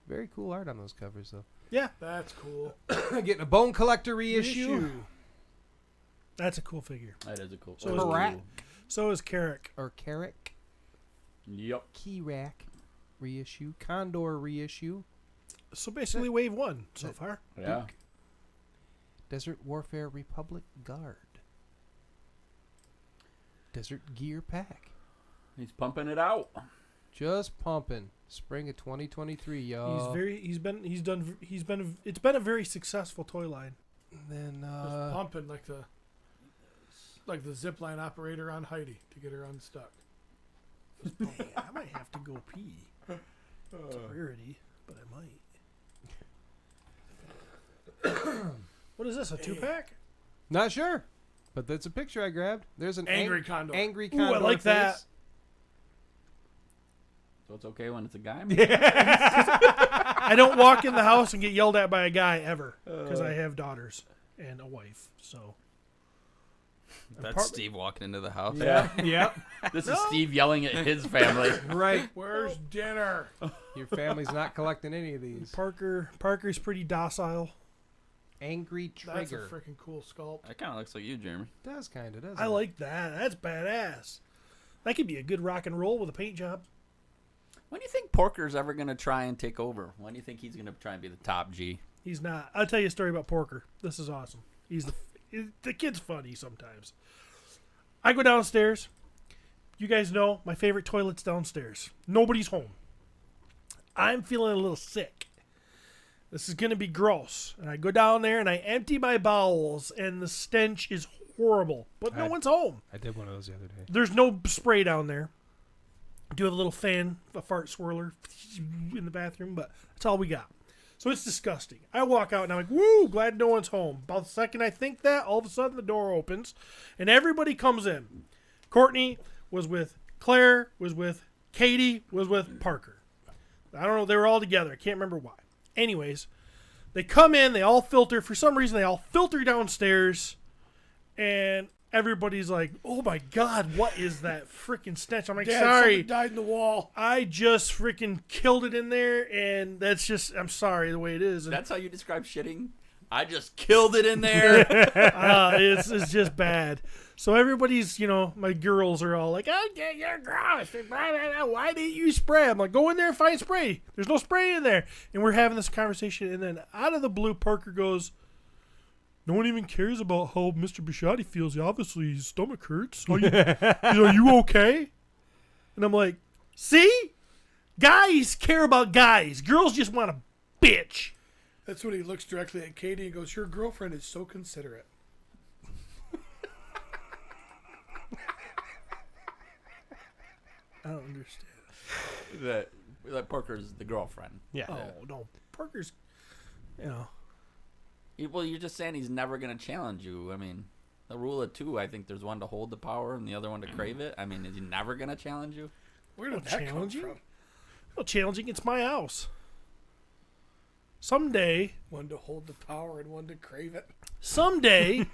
very cool art on those covers though. Yeah, That's cool. Getting a Bone Collector reissue. That's a cool figure. That is a cool. So that's is Correct. cool. So is Carrick. Or Carrick. Yep. Keyrack reissue. Condor reissue. So basically, wave one so far. Yeah. Duke. Desert Warfare Republic Guard. Desert Gear Pack. He's pumping it out. Just pumping. Spring of 2023, y'all. It's been a very successful toy line. Then Just pumping like the zipline operator on Heidi to get her unstuck. I might have to go pee. It's a rarity, but I might. What is this? A 2-pack? not sure, but that's a picture I grabbed. There's an Angry Condor. Angry Ooh, Condor. I like that. face. So it's okay when it's a guy. I don't walk in the house and get yelled at by a guy ever because I have daughters and a wife. So That's Steve walking into the house. Yeah. Yep. This is Steve yelling at his family. Right. Where's dinner? Your family's not collecting any of these. Parker's pretty docile. Angry That's a Trigger. freaking cool sculpt. That kind of looks like you, Jeremy. Does kind of, doesn't I it? like that. That's badass. That could be a good rock and roll with a paint job. When do you think Porker's ever going to try and take over? When do you think he's going to try and be the top G? He's not. I'll tell you a story about Porker. This is awesome. The kid's funny sometimes. I go downstairs. You guys know my favorite toilet's downstairs. Nobody's home. I'm feeling a little sick. This is going to be gross. And I go down there and I empty my bowels and the stench is horrible. But no one's home. I did one of those the other day. There's no spray down there. I do have a little fan, a fart swirler in the bathroom, but that's all we got. So it's disgusting. I walk out and I'm like, woo, glad no one's home. About the second I think that, all of a sudden the door opens and everybody comes in. Courtney was with Claire, was with Katie, was with Parker. I don't know, they were all together. I can't remember why. Anyways, they come in, they all filter. For some reason, they all filter downstairs and everybody's like, oh my God, what is that freaking stench? I'm like, Dad, sorry. someone died in the wall. I just freaking killed it in there, and that's just, I'm sorry the way it is. And, That's how you describe shitting? I just killed it in there. it's just bad. So everybody's, my girls are all like, oh, yeah, you're gross. Why didn't you spray? I'm like, go in there and find spray. There's no spray in there. And we're having this conversation, and then out of the blue, Parker goes, no one even cares about how Mr. Bushotee feels. Obviously, his stomach hurts. Are you okay? And I'm like, see? Guys care about guys. Girls just want to bitch. That's when he looks directly at Katie and goes, "Your girlfriend is so considerate." I don't understand. That Parker's the girlfriend. Yeah. Oh, no. Parker's, you know. Well, you're just saying he's never going to challenge you. I mean, the rule of two, I think there's one to hold the power and the other one to crave it. I mean, is he never going to challenge you? Where did that come from? Well, challenging, it's my house. Someday, One to hold the power and one to crave it. someday,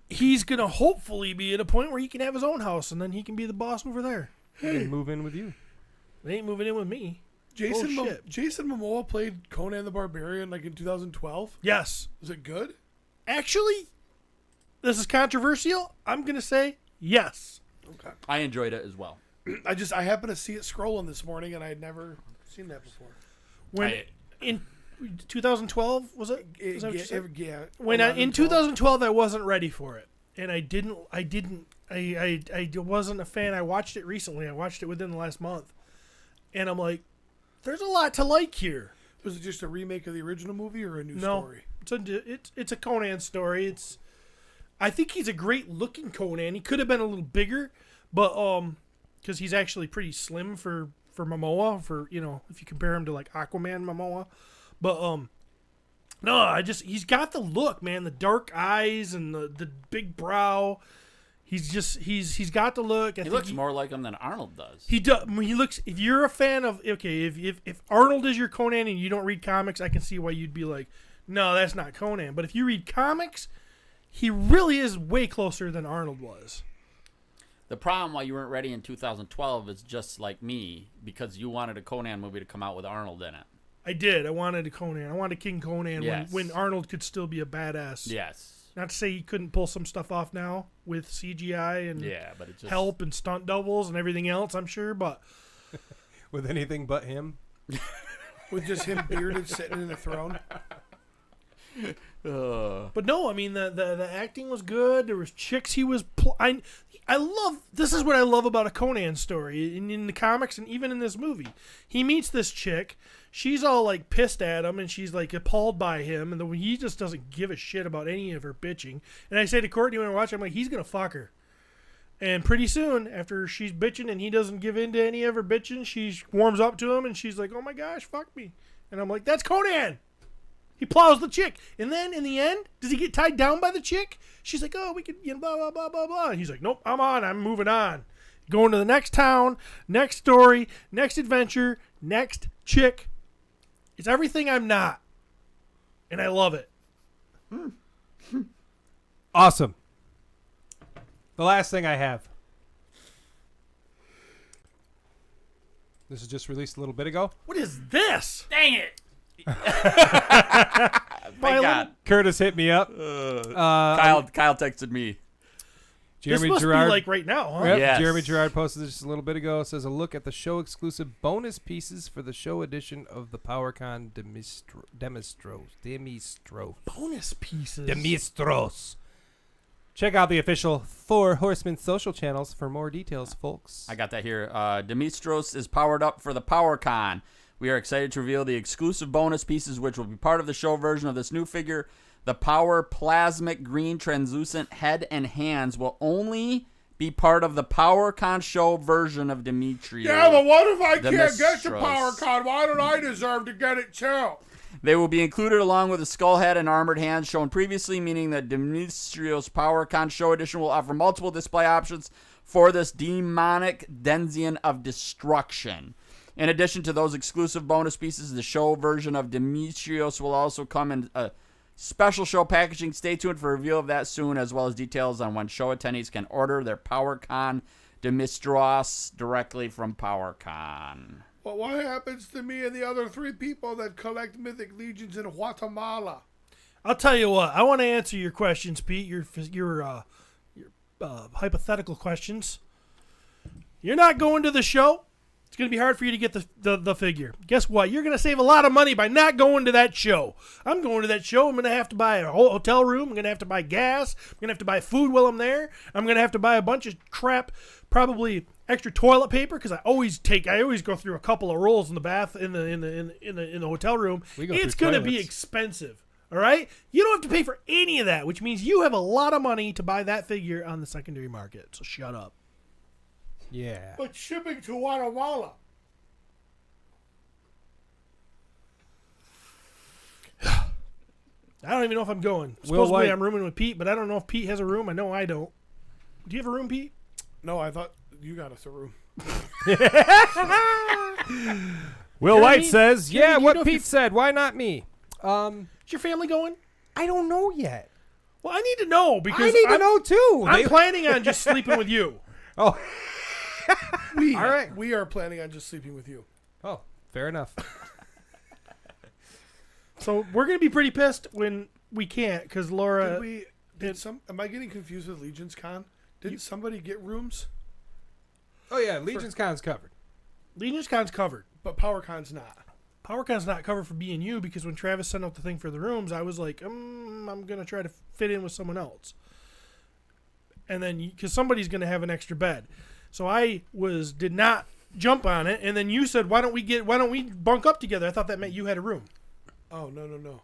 he's going to hopefully be at a point where he can have his own house, and then he can be the boss over there. And move in with you. They ain't moving in with me. Jason Bullshit. Jason Momoa played Conan the Barbarian like in 2012. Yes. Was it good? Actually, this is controversial. I'm going to say yes. Okay. I enjoyed it as well. I happened to see it scrolling this morning, and I had never seen that before. In 2012, was it? Is that what you said? Yeah. When in 2012, I wasn't ready for it, and I wasn't a fan. I watched it recently. I watched it within the last month, and I'm like, there's a lot to like here. Was it just a remake of the original movie or a new No, story? it's a Conan story. I think he's a great looking Conan. He could have been a little bigger, but because he's actually pretty slim for Momoa, if you compare him to like Aquaman Momoa. But no, he's got the look, man, the dark eyes and the big brow. He's got the look. He looks more like him than Arnold does. He does. He looks. If you're a fan of, if Arnold is your Conan and you don't read comics, I can see why you'd be like, no, that's not Conan. But if you read comics, he really is way closer than Arnold was. The problem why you weren't ready in 2012 is just like me, because you wanted a Conan movie to come out with Arnold in it. I did. I wanted a Conan. I wanted King Conan Yes. when Arnold could still be a badass. Yes. Not to say he couldn't pull some stuff off now with CGI and but it just help and stunt doubles and everything else, I'm sure, but With anything but him. With just him bearded sitting in the throne. But no, I mean the acting was good. There was chicks he was I love this is what I love about a Conan story in the comics and even in this movie. He meets this chick. She's all like pissed at him and she's like appalled by him and he just doesn't give a shit about any of her bitching. And I say to Courtney when I watch, I'm like, he's gonna fuck her. And pretty soon, after she's bitching and he doesn't give in to any of her bitching, she warms up to him and she's like, oh my gosh, fuck me. And I'm like, that's Conan. He plows the chick. And then in the end, does he get tied down by the chick? She's like, oh, we could, blah, blah, blah, blah, blah. And he's like, nope, I'm moving on. Going to the next town, next story, next adventure, next chick. It's everything I'm not. And I love it. Awesome. The last thing I have. This was just released a little bit ago. What is this? Dang it! Thank God. Curtis hit me up. Kyle texted me. Jeremy this must Gerard, be like right now, huh? Yep, Yes. Jeremy Gerard posted this just a little bit ago. It says a look at the show exclusive bonus pieces for the show edition of the PowerCon Demetrios. Bonus pieces. Demetrios. Check out the official Four Horsemen social channels for more details, folks. I got that here. Demetrios is powered up for the PowerCon. We are excited to reveal the exclusive bonus pieces, which will be part of the show version of this new figure. The Power Plasmic Green Translucent Head and Hands will only be part of the PowerCon show version of Demetrios. Yeah, but what if I can't get to Demetrios. PowerCon? Why don't I deserve to get it too? They will be included along with the skull head and armored hands shown previously, meaning that Demetrios PowerCon Show Edition will offer multiple display options for this demonic Denzian of destruction. In addition to those exclusive bonus pieces, the show version of Demetrios will also come in a special show packaging. Stay tuned for a reveal of that soon, as well as details on when show attendees can order their PowerCon Demetrios directly from PowerCon. Well, what happens to me and the other 3 people that collect Mythic Legions in Guatemala? I'll tell you what. I want to answer your questions, Pete. Your hypothetical questions. You're not going to the show. It's going to be hard for you to get the figure. Guess what? You're going to save a lot of money by not going to that show. I'm going to that show. I'm going to have to buy a whole hotel room. I'm going to have to buy gas. I'm going to have to buy food while I'm there. I'm going to have to buy a bunch of crap, probably extra toilet paper because I always go through a couple of rolls in the bath in the hotel room. It's going to be expensive. All right, you don't have to pay for any of that, which means you have a lot of money to buy that figure on the secondary market. So shut up. Yeah. But shipping to Guatemala. I don't even know if I'm going. Supposedly I'm rooming with Pete, but I don't know if Pete has a room. I know I don't. Do you have a room, Pete? No, I thought you got us a room. Will White says, Jeremy, yeah, do you what know if Pete said. Why not me? Is your family going? I don't know yet. Well, I need to know because I need to know too. I'm planning on just sleeping with you. Oh. All right. We are planning on just sleeping with you. Oh, fair enough. So we're going to be pretty pissed when we can't because Laura... Am I getting confused with Legions Con? Didn't somebody get rooms? Oh, yeah. Legions Con's covered. Legions Con's covered. But PowerCon's not. PowerCon's not covered for B&U because when Travis sent out the thing for the rooms, I was like, I'm going to try to fit in with someone else. And then, because somebody's going to have an extra bed. So I did not jump on it. And then you said, why don't we bunk up together? I thought that meant you had a room. Oh, no. Not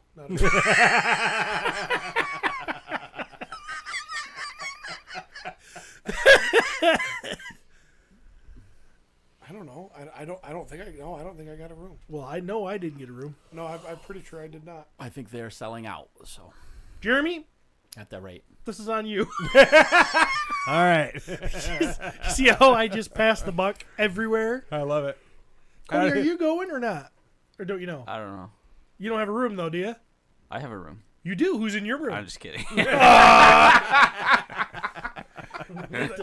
I don't know. I don't think I got a room. Well, I know I didn't get a room. No, I'm pretty sure I did not. I think they're selling out. So Jeremy, at that rate, this is on you. All right. See how I just passed the buck everywhere? I love it. Cody, are you going or not? Or don't you know? I don't know. You don't have a room, though, do you? I have a room. You do? Who's in your room? I'm just kidding.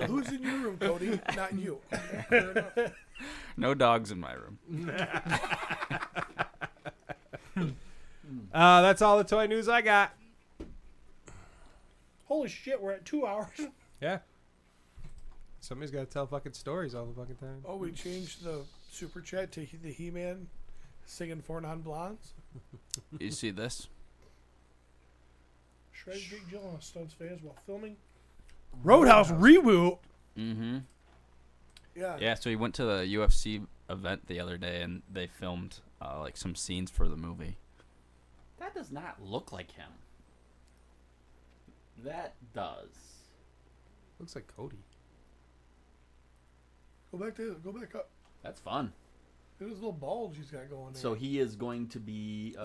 Who's in your room, Cody? Not you. Fair enough. No dogs in my room. That's all the toy news I got. Holy shit, we're at 2 hours. Yeah. Somebody's got to tell fucking stories all the fucking time. Oh, we changed the super chat to the He-Man singing Four Non-Blondes. You see this? Shred Big Jill on stunts fans while filming. Roadhouse reboot. Mm-hmm. Yeah. Yeah, so he went to the UFC event the other day, and they filmed like some scenes for the movie. that does not look like him. That does. Looks like Cody. Go back up. That's fun. Look at his little bulge he's got going there. So he is going to be.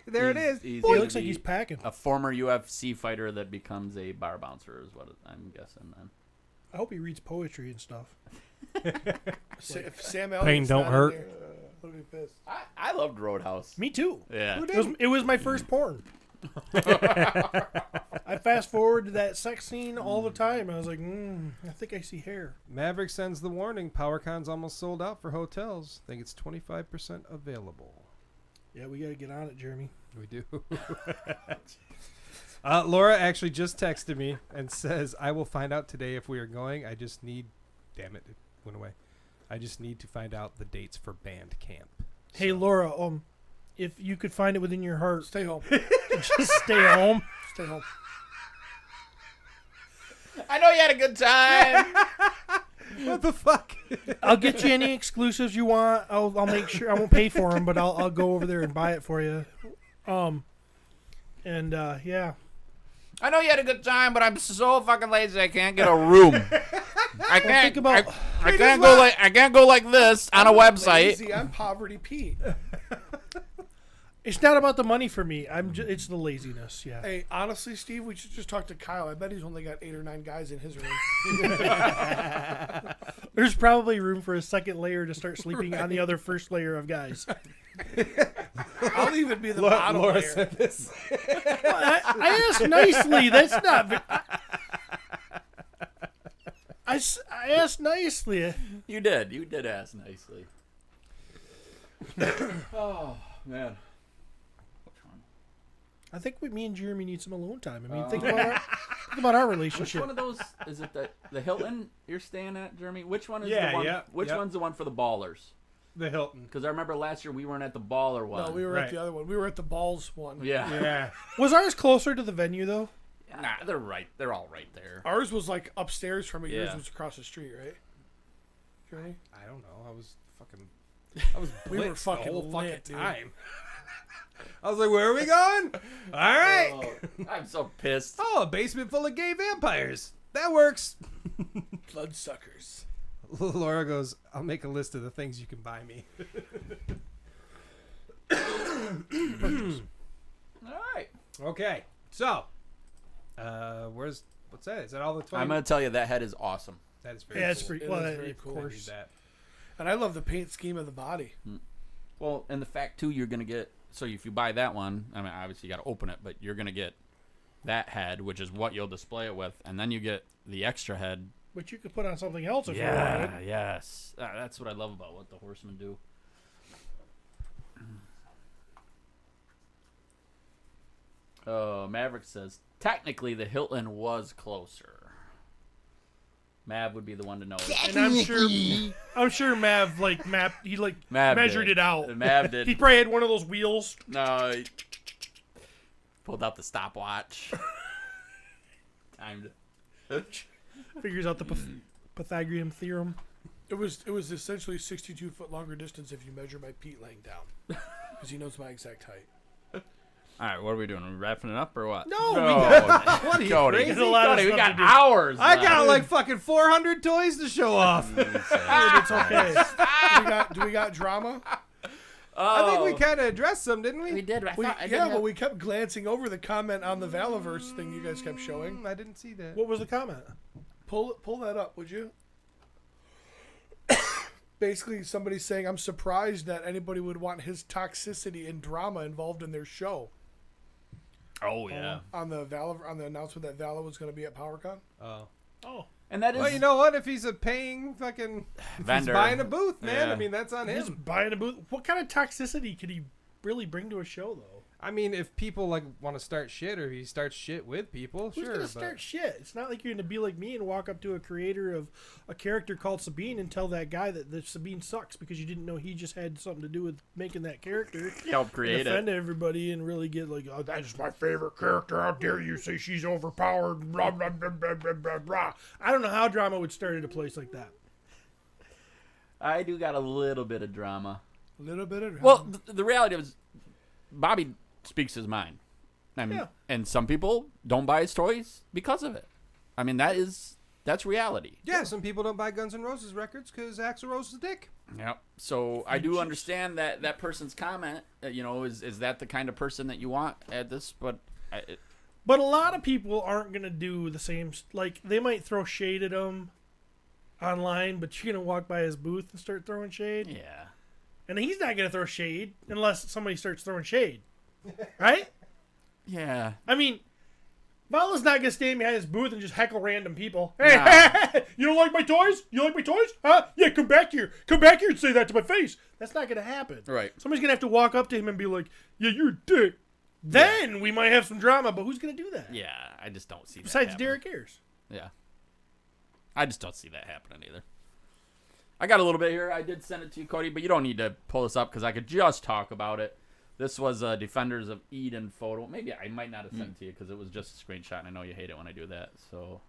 There it is. He looks like he's packing. A former UFC fighter that becomes a bar bouncer is what I'm guessing. Then. I hope he reads poetry and stuff. If Sam Pain Elliott's don't not in hurt. there, I'll be pissed. I loved Roadhouse. Me too. Yeah. It was my first porn. I fast forward to that sex scene all the time. I was like, I think I see hair. Maverick sends the warning. PowerCon's almost sold out for hotels. I think it's 25% available. Yeah, we got to get on it, Jeremy. We do. Laura actually just texted me and says, I will find out today if we are going. I just need... Damn it, it went away. I just need to find out the dates for band camp. Hey, Laura, if you could find it within your heart, Stay home. just stay home. Stay home. I know you had a good time. What the fuck? I'll get you any exclusives you want. I'll make sure I won't pay for them, but I'll go over there and buy it for you. Yeah. I know you had a good time, but I'm so fucking lazy I can't get a room. I can't. I can't go like this on a website. Lazy, I'm Poverty Pete. It's not about the money for me. It's the laziness. Yeah. Hey, honestly, Steve, we should just talk to Kyle. I bet he's only got 8 or 9 guys in his room. There's probably room for a second layer to start sleeping on the other first layer of guys. I'll even be the bottom Laura layer. said this. I asked nicely. That's not. I asked nicely. You did. You did ask nicely. Oh man. I think me and Jeremy need some alone time. I mean, think about our relationship. Which one of those is it? The Hilton you're staying at, Jeremy? Which one is Yeah, the one? yeah, Which yep. one's the one for the ballers? The Hilton. Because I remember last year we weren't at the baller one. No, we were at the other one. We were at the Balls one. Yeah. Yeah. Was ours closer to the venue though? Nah, they're right. They're all right there. Ours was like upstairs from it. Yours Yeah. was across the street, right? journey? I don't know. I was We were blitzed fucking the whole lit, fucking dude. time. I was like, where are we going? All right. I'm so pissed. Oh, a basement full of gay vampires. That works. Bloodsuckers. Laura goes, I'll make a list of the things you can buy me. All right. Okay. So, what's that? Is that all the 20? I'm going to tell you that head is awesome. That is very Yeah, cool. it's pretty. It Well, is very of cool. I need course. that. And I love the paint scheme of the body. Well, and the fact, too, you're going to get... So if you buy that one, I mean, obviously you got to open it, but you're going to get that head, which is what you'll display it with, and then you get the extra head. But you could put on something else if you wanted. Yes. That's what I love about what the Horsemen do. Maverick says, technically the Hilton was closer. Mav would be the one to know. And I'm sure Mav he Mav measured did. it out. Mav did. He probably had one of those wheels. No, he pulled out the stopwatch. Timed it. Figures out the Pythagorean theorem. It was essentially 62 foot longer distance if you measure my Pete laying down, because he knows my exact height. All right, what are we doing? Are we wrapping it up or what? No, what are you Cody, crazy? There's a lot of we stuff got to do. hours. I got left. like fucking 400 toys to show off. It's okay. Do we got drama? I think we kind of addressed some, didn't we? We did. But we kept glancing over the comment on the Valiverse thing you guys kept showing. I didn't see that. What was the comment? Pull that up, would you? Basically, somebody saying, I'm surprised that anybody would want his toxicity and drama involved in their show. Oh, yeah. On the announcement that Vala was going to be at PowerCon. Oh. And that is. Well, you know what? If he's a paying fucking Vendor. he's buying a booth, man. Yeah. I mean, that's on He's him. buying a booth. What kind of toxicity could he really bring to a show, though? I mean, if people like want to start shit, or he starts shit with people, Who's sure. gonna but start shit? It's not like you're gonna be like me and walk up to a creator of a character called Sabine and tell that guy that Sabine sucks because you didn't know he just had something to do with making that character. Help create and offend everybody and really get like, oh, that's my favorite character. How dare you say she's overpowered? Blah blah blah blah blah blah blah. I don't know how drama would start at a place like that. I do got a little bit of drama. A little bit of drama. Well, the reality is, Bobby speaks his mind. I mean, Yeah. and some people don't buy his toys because of it. I mean, that's reality. yeah, some people don't buy Guns N' Roses records because Axl Rose is a dick. Yep. So I do understand that person's comment. Is that the kind of person that you want at this? But But a lot of people aren't gonna do the same. Like they might throw shade at him online, but you're gonna walk by his booth and start throwing shade. yeah. And he's not gonna throw shade unless somebody starts throwing shade, right? Yeah. I mean, Vala's not gonna stand behind his booth and just heckle random people. Hey, you don't like my toys? You like my toys? Huh? Yeah, come back here. Come back here and say that to my face. That's not gonna happen. Right. Somebody's gonna have to walk up to him and be like, "Yeah, you're a dick." Then we might have some drama, but who's gonna do that? Yeah. I just don't see that Besides happening. Derek Ayers. Yeah. I just don't see that happening either. I got a little bit here. I did send it to you, Cody, but you don't need to pull this up because I could just talk about it. This was a Defenders of Eden photo. Maybe I might not have sent it to you because it was just a screenshot, and I know you hate it when I do that. So,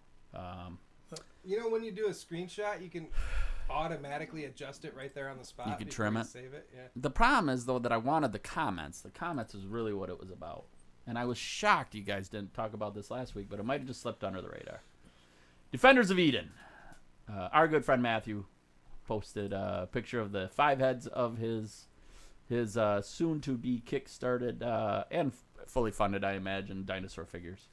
You know, when you do a screenshot, you can automatically adjust it right there on the spot. You can before trim you it. Save it. Yeah. the problem is, though, that I wanted the comments. The comments is really what it was about. And I was shocked you guys didn't talk about this last week, but it might have just slipped under the radar. Defenders of Eden. Our good friend Matthew posted a picture of the 5 heads of his soon-to-be kickstarted and fully funded, I imagine, dinosaur figures.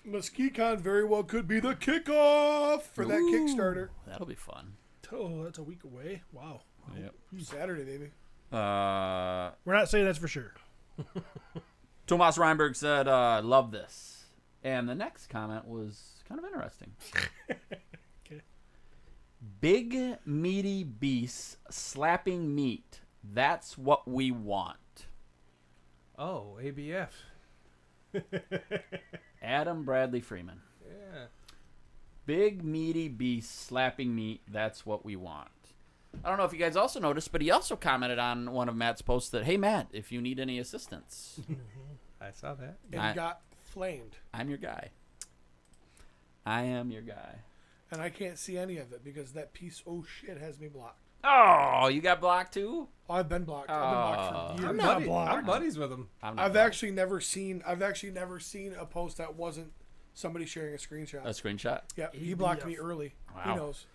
MesquiCon very well could be the kickoff for that Kickstarter. That'll be fun. Oh, that's a week away. Wow. Yep. Saturday, baby. We're not saying that's for sure. Tomas Reinberg said, love this. And the next comment was kind of interesting. Okay. Big, meaty beasts slapping meat. That's what we want. Oh, ABF. Adam Bradley Freeman. Yeah. Big, meaty beasts slapping meat. That's what we want. I don't know if you guys also noticed, but he also commented on one of Matt's posts that, hey, Matt, if you need any assistance, I saw that. And got flamed. I'm your guy. I am your guy. and I can't see any of it because that piece of shit has me blocked. Oh, you got blocked too? Oh, I've been blocked. I've been blocked for years. I'm buddies with him. I've actually never seen a post that wasn't somebody sharing a screenshot. A screenshot? Yeah, he blocked me early. Wow. He knows.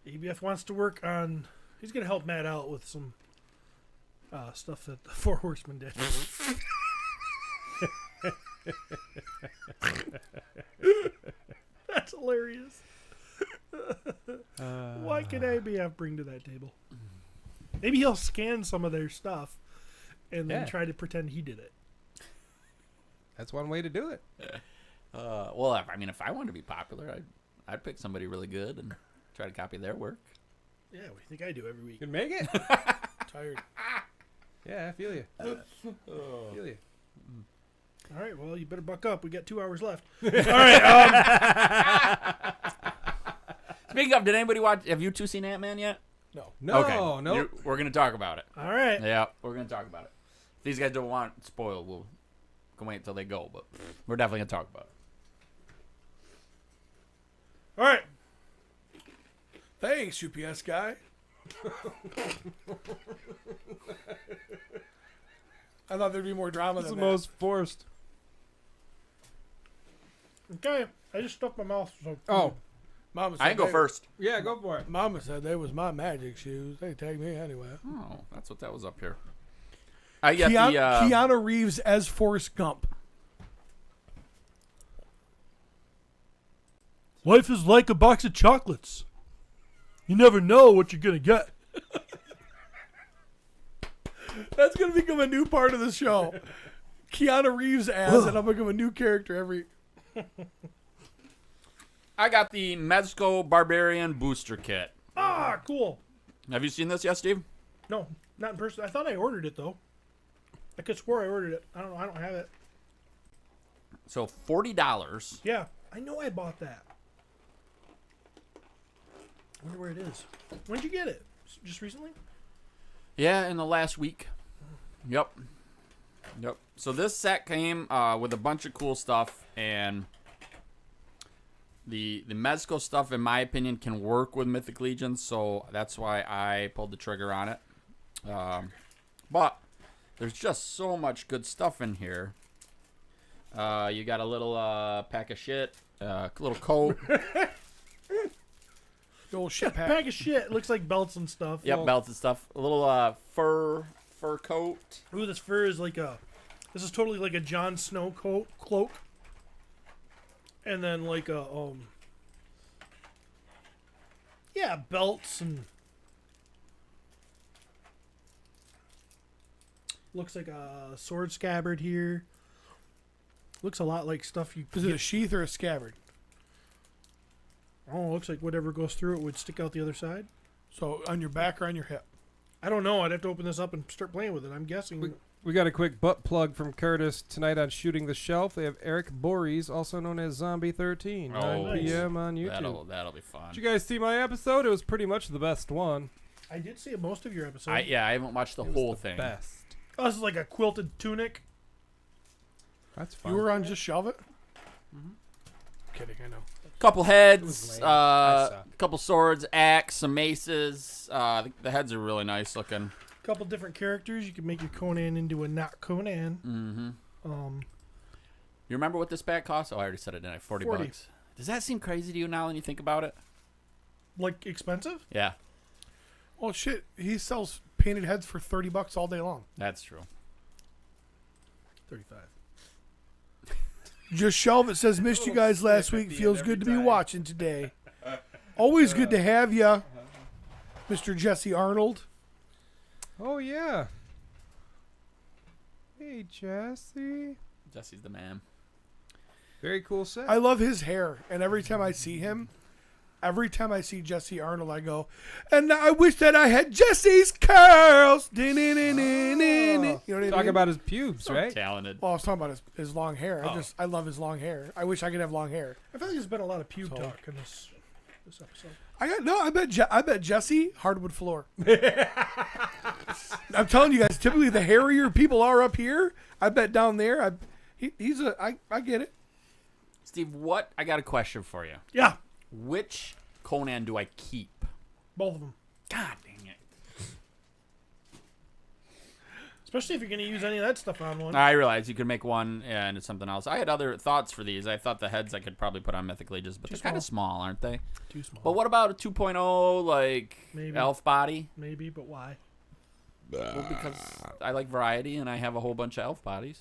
EBF wants to work on. He's gonna help Matt out with some stuff that the Four Horsemen did. That's hilarious. What can ABF bring to that table? Maybe he'll scan some of their stuff and then try to pretend he did it. That's one way to do it. Well, if I wanted to be popular, I'd pick somebody really good and try to copy their work. Yeah, what do you think I do every week? You can make it. Tired. Yeah, I feel you. Feel you. All right, well, you better buck up. We got 2 hours left. All right. Speaking of, did anybody watch? Have you two seen Ant-Man yet? No. Okay. No. We're gonna talk about it. All right. Yeah, we're gonna talk about it. If these guys don't want it spoiled, we'll can wait until they go. But we're definitely gonna talk about it. All right. Thanks, UPS guy. I thought there'd be more drama It's than the that. most forced. Okay. I just stuffed my mouth. So Oh. Mama said I can go they- first. Yeah, go for it. Mama said they was my magic shoes. They tagged me anyway. Oh, that's what that was up here. I got the Keanu Reeves as Forrest Gump. Life is like a box of chocolates. You never know what you're gonna get. That's gonna become a new part of the show. Keanu Reeves as, and I'm gonna become a new character every. I got the Medsco Barbarian booster kit. Ah, cool. Have you seen this yet, Steve? No, not in person. I thought I ordered it though. I could swear I ordered it. I don't know. I don't have it. So $40. Yeah, I know I bought that. I wonder where it is. When'd you get it? Just recently? Yeah, in the last week. Yep. So this set came with a bunch of cool stuff, and the Medsco stuff, in my opinion, can work with Mythic Legions, so that's why I pulled the trigger on it. But there's just so much good stuff in here. You got a little pack of shit, little coat. The old shit pack. Bag of shit. Looks like belts and stuff. Yep, Well, belts and stuff. A little fur coat. Ooh, this fur is like a. This is totally like a Jon Snow cloak. And then like a yeah, belts and looks like a sword scabbard here. Looks a lot like stuff you. Is it a sheath or a scabbard? Oh, looks like whatever goes through it would stick out the other side. So on your back or on your hip? I don't know. I'd have to open this up and start playing with it. I'm guessing. We got a quick butt plug from Curtis tonight on Shooting the Shelf. They have Eric Borries, also known as Zombie 13, 9 p.m. on YouTube. That'll be fun. Did you guys see my episode? It was pretty much the best one. I did see most of your episodes. I haven't watched the whole thing. Best. Oh, this is like a quilted tunic. That's fun. You were on Just Shelve It? Kidding, I know. Couple heads, lame. I suck. couple swords, axe, some maces. The heads are really nice looking. Couple different characters. You can make your Conan into a not Conan. Mm-hmm. You remember what this bag cost? Oh, I already said it, didn't I? 40 bucks. Does that seem crazy to you now when you think about it? Like expensive? Yeah, Well, shit, he sells painted heads for $30 all day long. that's true. 35. Just Shelve It says, missed you guys last week. Feels good to be watching today. Always good to have ya, Mr. Jesse Arnold. Oh, yeah. Hey, Jesse. Jesse's the man. Very cool set. I love his hair, and every time I see Jesse Arnold, I go, and I wish that I had Jesse's curls. You know what I mean? Talk about his pubes, So right? talented. Well, I was talking about his long hair. I love his long hair. I wish I could have long hair. I feel like there's been a lot of pube talk in this episode. I bet Jesse hardwood floor. I'm telling you guys, typically the hairier people are up here. I bet down there, I get it. Steve, I got a question for you. Yeah. Which Conan do I keep? Both of them. God dang it. Especially if you're going to use any of that stuff on one. I realize you could make one into something else. I had other thoughts for these. I thought the heads I could probably put on Mythic Legions, but they're kind of small, aren't they? Too small. But what about a 2.0, like, Maybe. elf body? Maybe, but why? Well, because I like variety, and I have a whole bunch of elf bodies.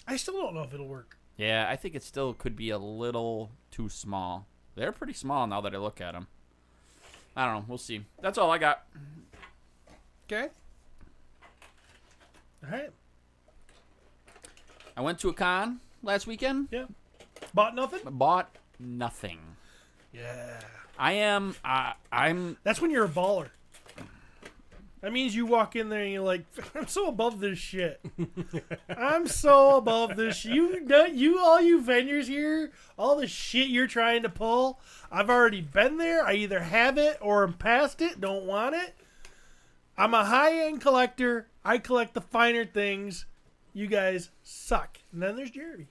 I still don't know if it'll work. Yeah, I think it still could be a little too small. They're pretty small now that I look at them. I don't know. We'll see. That's all I got. Okay. All right. I went to a con last weekend. Yeah. Bought nothing? Bought nothing. Yeah. I'm. That's when you're a baller. That means you walk in there and you're like, I'm so above this shit. I'm so above this. All you vendors here, all the shit you're trying to pull, I've already been there. I either have it or I'm past it, don't want it. I'm a high-end collector. I collect the finer things. You guys suck. And then there's Jeremy.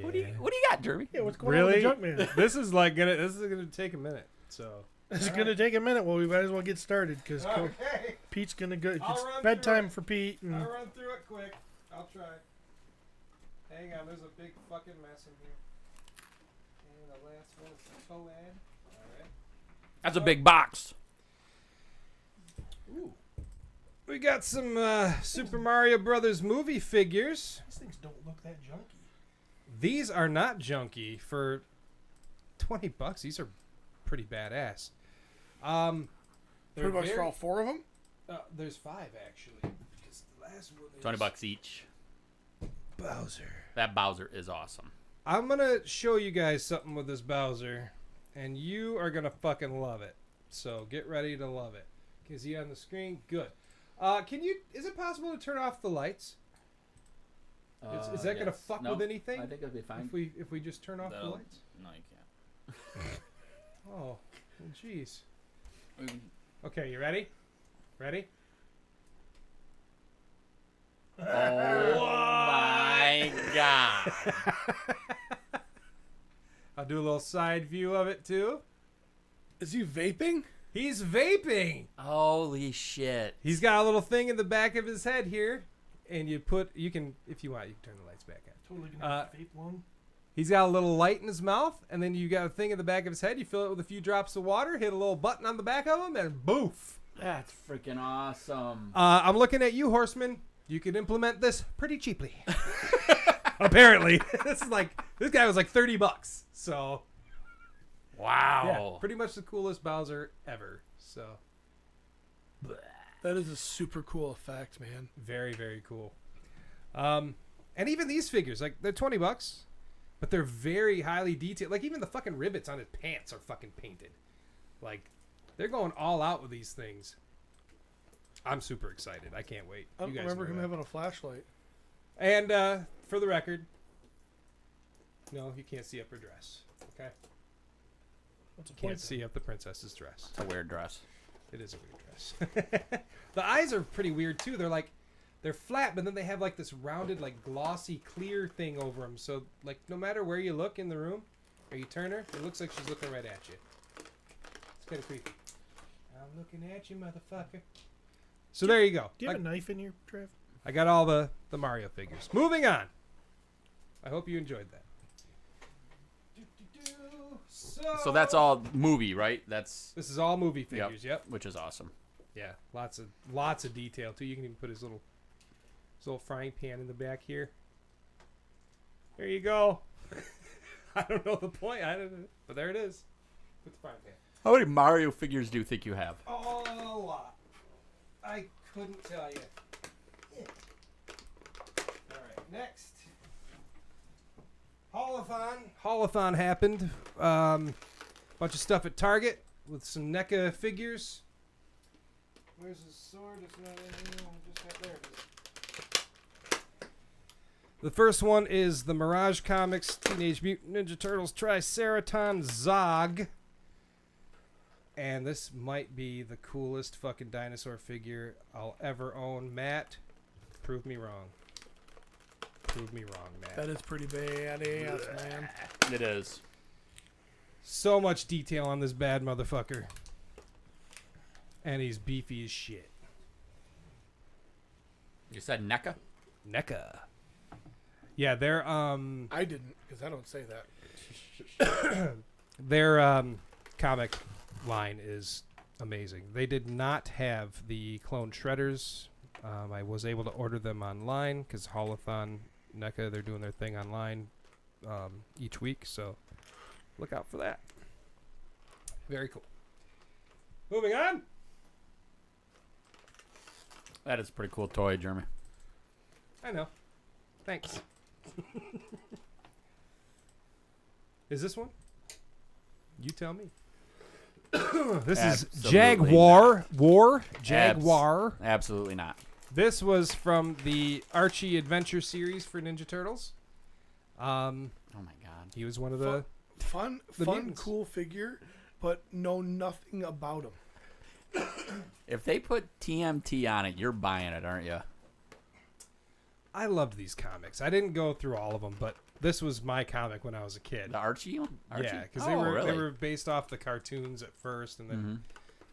What do you got, Jeremy? Yeah, what's going on with Really? the Junkman? This is gonna take a minute. So This is gonna take a minute. Well, we might as well get started because okay. Pete's gonna go. I'll It's run bedtime through for Pete. And I'll run through it quick. I'll try. Hang on, there's a big fucking mess in here. And the last one is the toe ad. Alright. That's a big box. Ooh. We got some Super Mario Brothers movie figures. these things don't look that junky. These are not junky for $20. These are pretty badass. Pretty much for all four of them? There's 5 actually. Because the last one is $20 each. Bowser. That Bowser is awesome. I'm gonna show you guys something with this Bowser, and you are gonna fucking love it. So get ready to love it. Can you see it on the screen? Good. Is it possible to turn off the lights? Is that gonna fuck with anything? I think it'll be fine. If we just turn off the lights? No, you can't. Oh, jeez. Okay, you ready? Ready? Oh my god. I'll do a little side view of it too. Is he vaping? He's vaping. Holy shit. He's got a little thing in the back of his head here, and you can, if you want, you can turn the lights back on. Totally gonna vape one. He's got a little light in his mouth, and then you got a thing in the back of his head. You fill it with a few drops of water, hit a little button on the back of him, and boof. That's freaking awesome. I'm looking at you, Horseman. You can implement this pretty cheaply. Apparently. This guy was like $30. So. Wow. Yeah, pretty much the coolest Bowser ever. So. That is a super cool effect, man. Very, very cool. And even these figures, like, they're $20, but they're very highly detailed. Like, even the fucking rivets on his pants are fucking painted. Like, they're going all out with these things. I'm super excited. I can't wait. I don't remember him having a flashlight. And for the record, no, you can't see up her dress. Okay? What's the Can't point? see up the princess's dress. It's a weird dress. It is a weird dress. The eyes are pretty weird too. They're flat, but then they have like this rounded, like glossy, clear thing over them. So like no matter where you look in the room, or you turn her, it looks like she's looking right at you. It's kind of creepy. I'm looking at you, motherfucker. So there you go. Do you have a knife in here, Trev? I got all the Mario figures. Moving on. I hope you enjoyed that. So that's all movie, right? This is all movie figures. Yep. Which is awesome. Yeah, lots of detail too. You can even put his little frying pan in the back here. There you go. I don't know the point. But there it is. With the frying pan. How many Mario figures do you think you have? Oh, a lot. I couldn't tell you. Yeah. All right, next. Haulathon happened. Bunch of stuff at Target with some NECA figures. Where's the sword? It's not in here. There it is. The first one is the Mirage Comics Teenage Mutant Ninja Turtles Triceraton Zog. And this might be the coolest fucking dinosaur figure I'll ever own. Matt, prove me wrong. Prove me wrong, man. That is pretty badass, man. It is. So much detail on this bad motherfucker. And he's beefy as shit. You said NECA? NECA. Yeah, their I didn't, because I don't say that. their comic line is amazing. They did not have the clone shredders. I was able to order them online because Holothon, NECA, they're doing their thing online each week, so look out for that. Very cool. Moving on. That is a pretty cool toy, Jeremy. I know. Thanks. Is this one? You tell me. This is Absolutely Jaguar. Jaguar. Absolutely not. This was from the Archie Adventure series for Ninja Turtles. Oh my god. He was one of the Fun, mutants. cool figure, but know nothing about him. If they put TMT on it, you're buying it, aren't you? I loved these comics. I didn't go through all of them, but this was my comic when I was a kid. The Archie one? Archie? Yeah, because Oh, they really? were based off the cartoons at first, and then Mm-hmm.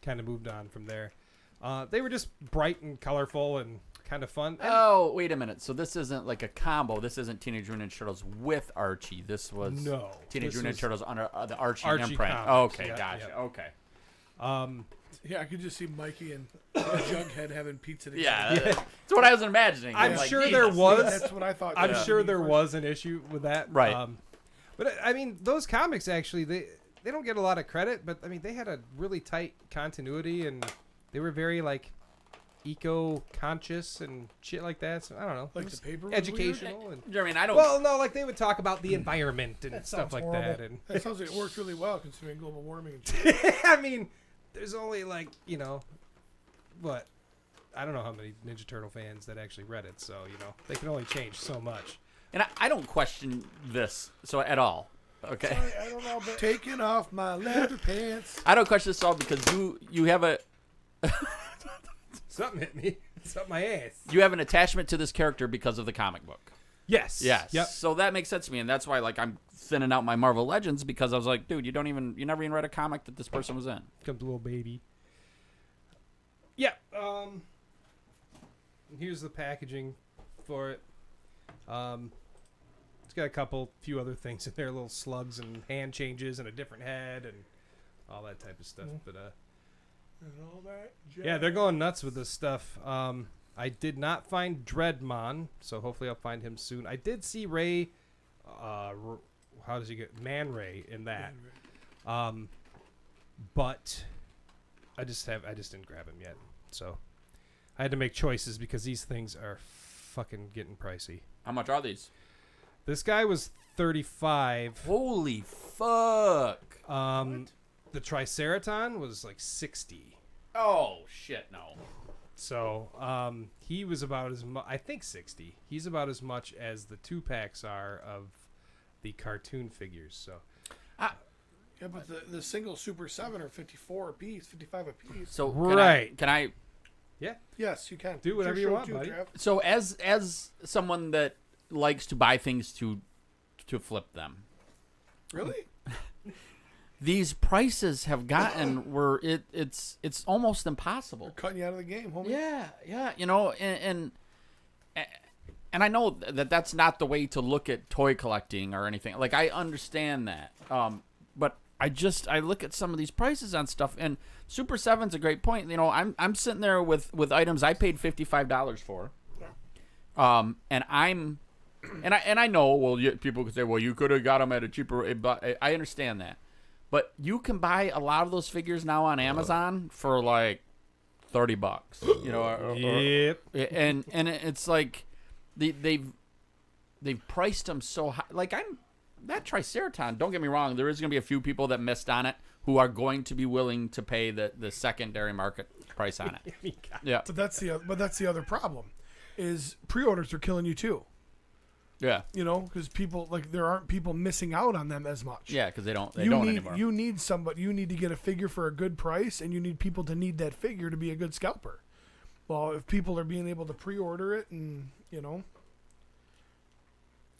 kind of moved on from there. They were just bright and colorful and kind of fun. And Oh, wait a minute. So this isn't like a combo. This isn't Teenage Mutant Ninja Turtles with Archie. This was No, Teenage this Mutant was Ninja Turtles under the Archie, Archie imprint. comics. Okay, Yeah, gotcha. yeah. Okay. Yeah, I could just see Mikey and Jughead having pizza together. Yeah, that's what I was imagining. I'm Like, sure Jesus. there was. That's what I thought. I'm yeah. sure there was an issue with that. Right. But I mean, those comics actually they don't get a lot of credit, but I mean they had a really tight continuity and they were very like eco-conscious and shit like that. So I don't know. Like It was the paper was educational and Jeremy, and I don't. well, no, like they would talk about the environment and That stuff sounds like horrible. that. And That sounds like it works really well considering global warming and shit. I mean, there's only like what. I don't know how many Ninja Turtle fans that actually read it, so they can only change so much. And I don't question this so at all. Okay. Sorry, I don't know, but taking off my leather pants. I don't question this at all because you have a Something hit me. It's up my ass. you have an attachment to this character because of the comic book. Yes. Yes. Yep. So that makes sense to me, and that's why like I'm thinning out my Marvel Legends because I was like, dude, you never even read a comic that this person was in. Comes a little baby. Yeah. Here's the packaging for it. It's got a few other things in there, little slugs and hand changes and a different head and all that type of stuff. But And all that yeah, they're going nuts with this stuff. I did not find Dreadmon, so hopefully I'll find him soon. I did see Ray. How does he get Man Ray in that? But I just didn't grab him yet. So I had to make choices because these things are fucking getting pricey. How much are these? This guy was $35. Holy fuck! The Triceraton was like $60. Oh shit, no. So he was about as much. I think $60. He's about as much as the 2-packs are of the cartoon figures. So Yeah, but the single Super 7 are 54 a piece, 55 a piece. So Right. Can I? yeah, Yes, you can. Do It's whatever your you show want, too, buddy. Trav. So as someone that likes to buy things to flip them, Really? these prices have gotten where it's almost impossible. They're cutting you out of the game, homie. Yeah, and I know that that's not the way to look at toy collecting or anything. Like I understand that, but I look at some of these prices on stuff, and Super 7's a great point. I'm sitting there with items I paid $55 for, and I know. Well, people could say, well, you could have got them at a cheaper rate, but I understand that. But you can buy a lot of those figures now on Amazon for like $30. Yep. And it's like they've priced them so high. Like that Triceraton. Don't get me wrong. There is going to be a few people that missed on it who are going to be willing to pay the secondary market price on it. Yeah, But that's the other problem, is pre-orders are killing you too. yeah, Because people there aren't people missing out on them as much. yeah. Because they don't anymore. You need somebody. You need to get a figure for a good price, and you need people to need that figure to be a good scalper. Well, if people are being able to pre-order it, and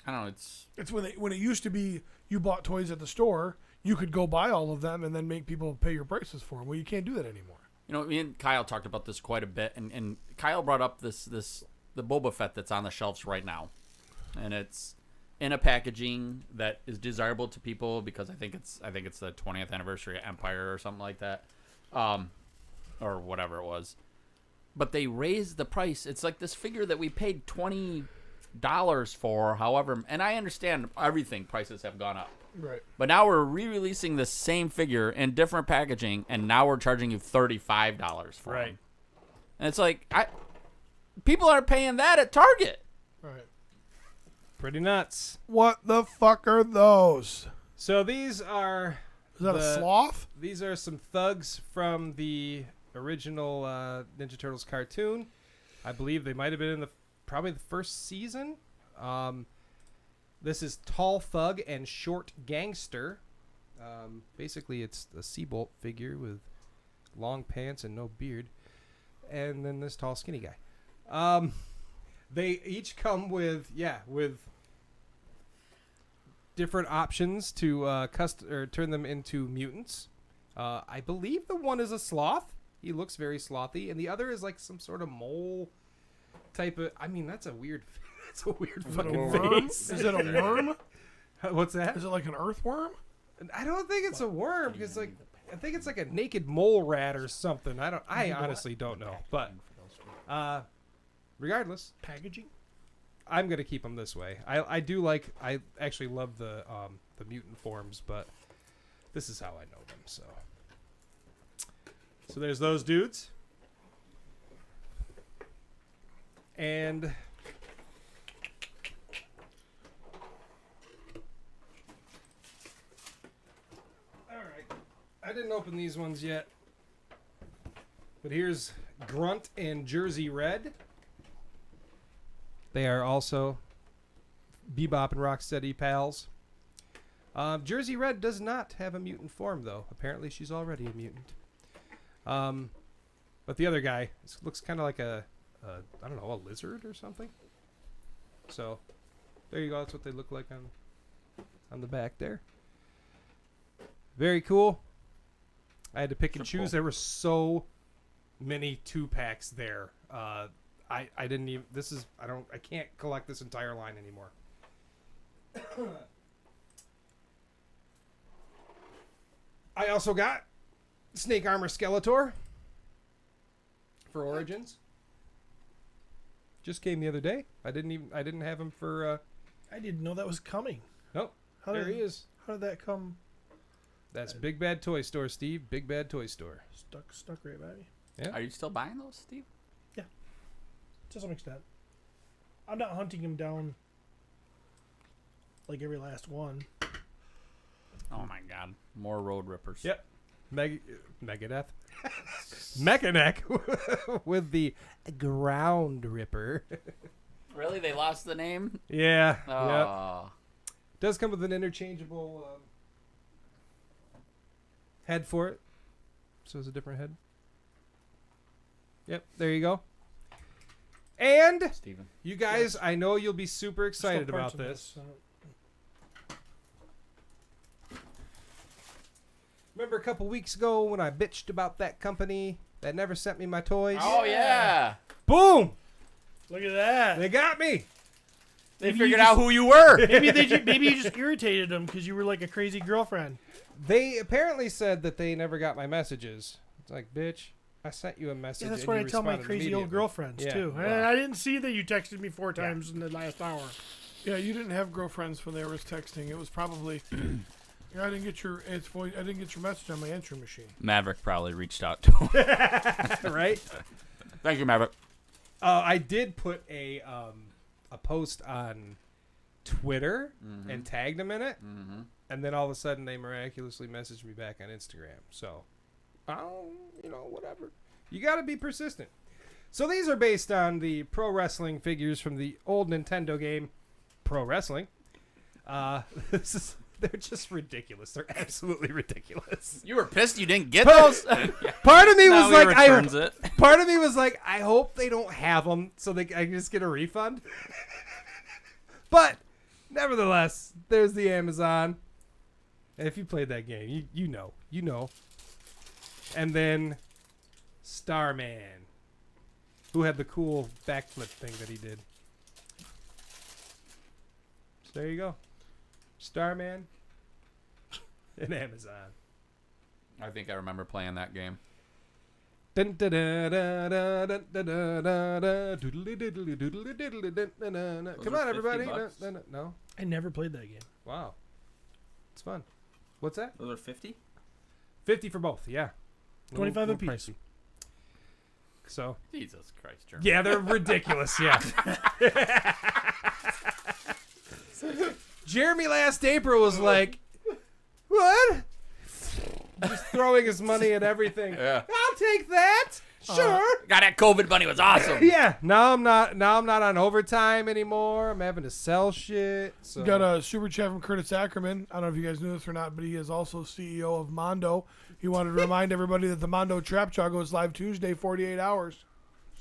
I don't know. It's when it used to be you bought toys at the store, you could go buy all of them and then make people pay your prices for them. Well, you can't do that anymore. You know, me and Kyle talked about this quite a bit, and Kyle brought up the Boba Fett that's on the shelves right now, and it's in a packaging that is desirable to people because I think it's the 20th anniversary of Empire or something like that, or whatever it was. But they raised the price. It's like this figure that we paid $20 for, however, and I understand everything prices have gone up. Right. But now we're re-releasing the same figure in different packaging, and now we're charging you $35 for it. Right. And it's like, people aren't paying that at Target. Right. Pretty nuts. What the fuck are those? So these are... Is that a sloth? These are some thugs from the original Ninja Turtles cartoon. I believe they might have been in probably the first season. This is Tall Thug and Short Gangster. Basically, it's a Seabolt figure with long pants and no beard. And then this tall, skinny guy. They each come with different options to turn them into mutants. I believe the one is a sloth. He looks very slothy, and the other is like some sort of mole type of. I mean, that's a weird. That's a weird fucking face. Is it a worm? What's that? Is it like an earthworm? I don't think it's a worm because I think it's like a naked mole rat or something. I honestly don't know, but regardless, Packaging? I'm gonna keep them this way. I actually love the mutant forms, but this is how I know them. So there's those dudes, and all right, I didn't open these ones yet, but here's Grunt and Jersey Red. They are also Bebop and Rocksteady pals. Jersey Red does not have a mutant form, though. Apparently, she's already a mutant. But the other guy looks kind of like a lizard or something. So, there you go. That's what they look like on the back there. Very cool. I had to pick and choose. There were so many 2-packs there. I didn't even. I can't collect this entire line anymore. I also got Snake Armor Skeletor for Origins. Just came the other day. I didn't have him for. I didn't know that was coming. Nope. There he is. How did that come? That's Big Bad Toy Store, Steve. Big Bad Toy Store. Stuck right by me. Yeah. Are you still buying those, Steve? Yeah. To some extent. I'm not hunting him down like every last one. Oh my God! More Road Rippers. Yep. Megadeth. Mechanic with the Ground Ripper. Really? They lost the name? Yeah. Oh. Yep. Does come with an interchangeable head for it. So it's a different head. Yep. There you go. And Steven. You guys, I know you'll be super excited about this. Remember a couple weeks ago when I bitched about that company that never sent me my toys? Oh, yeah. Boom! Look at that. They got me. They figured out who you were. Maybe you just irritated them because you were like a crazy girlfriend. They apparently said that they never got my messages. It's like, bitch, I sent you a message. Yeah, that's and what you I tell my responded crazy old immediately. girlfriends, Yeah, too. well. I didn't see that you texted me 4 times in the last hour. Yeah, you didn't have girlfriends when they were texting. It was probably... I didn't get your message on my entry machine. Maverick probably reached out to him. Right? Thank you, Maverick. I did put a post on Twitter and tagged them in it, and then all of a sudden they miraculously messaged me back on Instagram. So, whatever. You got to be persistent. So these are based on the pro wrestling figures from the old Nintendo game, Pro Wrestling. They're just ridiculous. They're absolutely ridiculous. You were pissed you didn't get those? Part of me was like, Part of me was like, I hope they don't have them so I can just get a refund. But Nevertheless, there's the Amazon. And if you played that game, you know. And then Starman, who had the cool backflip thing that he did. So there you go. Starman and Amazon. I think I remember playing that game. Come on, everybody. No. I never played that game. Wow. It's fun. What's that? Those are 50? 50 for both, yeah. 25 apiece. Pricey. So. Jesus Christ, Jeremy. Yeah, they're ridiculous, yeah. Jeremy last April was like, what? Just throwing his money at everything. Yeah. I'll take that. Sure. God, that COVID money was awesome. Yeah. Now I'm not on overtime anymore. I'm having to sell shit. So. Got a super chat from Curtis Ackerman. I don't know if you guys knew this or not, but he is also CEO of Mondo. He wanted to remind everybody that the Mondo Trap Chaw goes live Tuesday, 48 hours.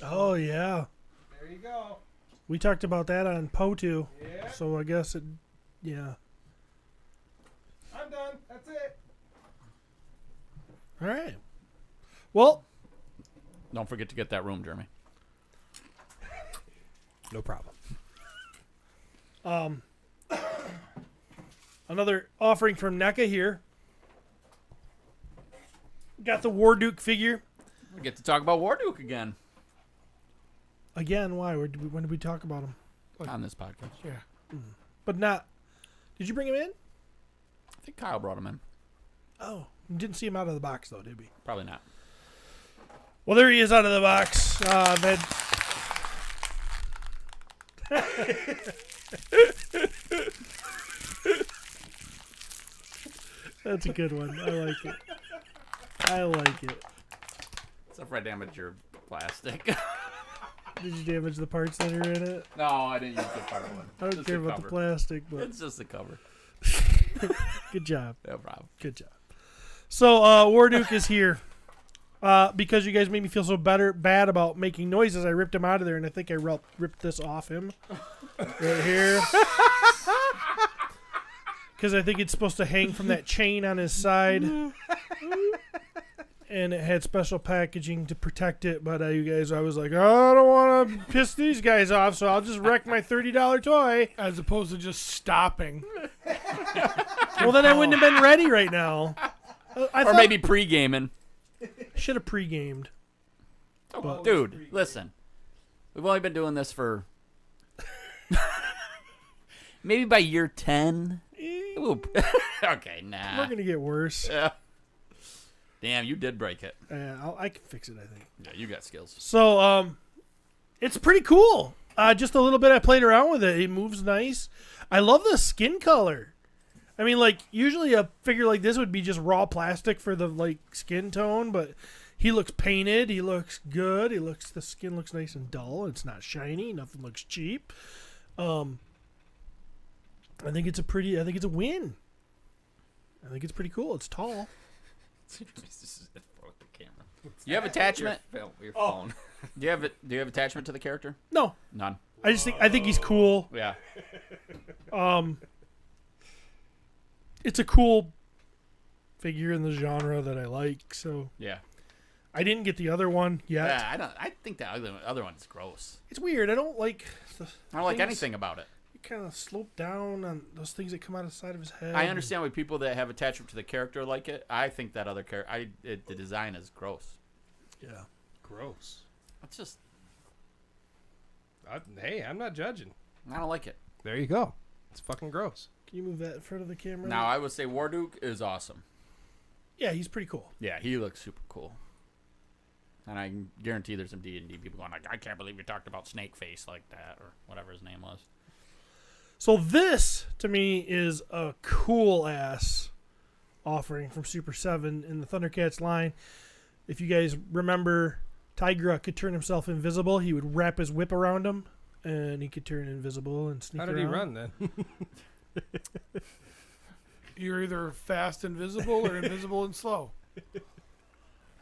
Oh, yeah. There you go. We talked about that on POTU. Yeah. So I guess yeah. I'm done. That's it. All right. Well, don't forget to get that room, Jeremy. No problem. Another offering from NECA here. Got the War Duke figure. We get to talk about War Duke again. Again, why? When did we talk about him? On this podcast. Yeah. But not. Did you bring him in? I think Kyle brought him in. Oh, you didn't see him out of the box, though, did we? Probably not. Well, there he is out of the box. That's a good one. I like it. Except for I damaged your plastic. Did you damage the parts that are in it? No, I didn't use the part one. I don't care about the plastic, but it's just the cover. Good job. No problem. Good job. So, War Duke is here. Because you guys made me feel so bad about making noises, I ripped him out of there, and I think I ripped this off him. Right here. Because I think it's supposed to hang from that chain on his side. And it had special packaging to protect it, but you guys, I was like, oh, I don't want to piss these guys off, so I'll just wreck my $30 toy. As opposed to just stopping. Well, then I wouldn't have been ready right now. Or maybe pre-gaming. Should have pre-gamed. Oh, dude, listen. We've only been doing this for maybe by year 10. Okay, nah. We're going to get worse. Yeah. Damn, you did break it. I can fix it, I think. Yeah, you got skills. So, it's pretty cool. Just a little bit I played around with it. It moves nice. I love the skin color. I mean, like, usually a figure like this would be just raw plastic for the, like, skin tone, but he looks painted. He looks good. The skin looks nice and dull. It's not shiny. Nothing looks cheap. I think it's a win. I think it's pretty cool. It's tall. You have attachment? Your phone. Do you have attachment to the character? No. None. I think he's cool. Yeah. It's a cool figure in the genre that I like, so Yeah. I didn't get the other one yet. Yeah, I think the other one's gross. It's weird. I don't like I don't like anything about it. It kind of sloped down on those things that come out of the side of his head. I understand why people that have attachment to the character like it. I think that other character, the design is gross. Yeah. Gross. It's just, Hey, I'm not judging. I don't like it. There you go. It's fucking gross. Can you move that in front of the camera? Now, I would say War Duke is awesome. Yeah, he's pretty cool. Yeah, he looks super cool. And I can guarantee there's some D&D people going like, I can't believe you talked about Snake Face like that, or whatever his name was. So this, to me, is a cool-ass offering from Super 7 in the Thundercats line. If you guys remember, Tigra could turn himself invisible. He would wrap his whip around him, and he could turn invisible and sneak around. How did he run, then? You're either fast and visible or invisible and slow.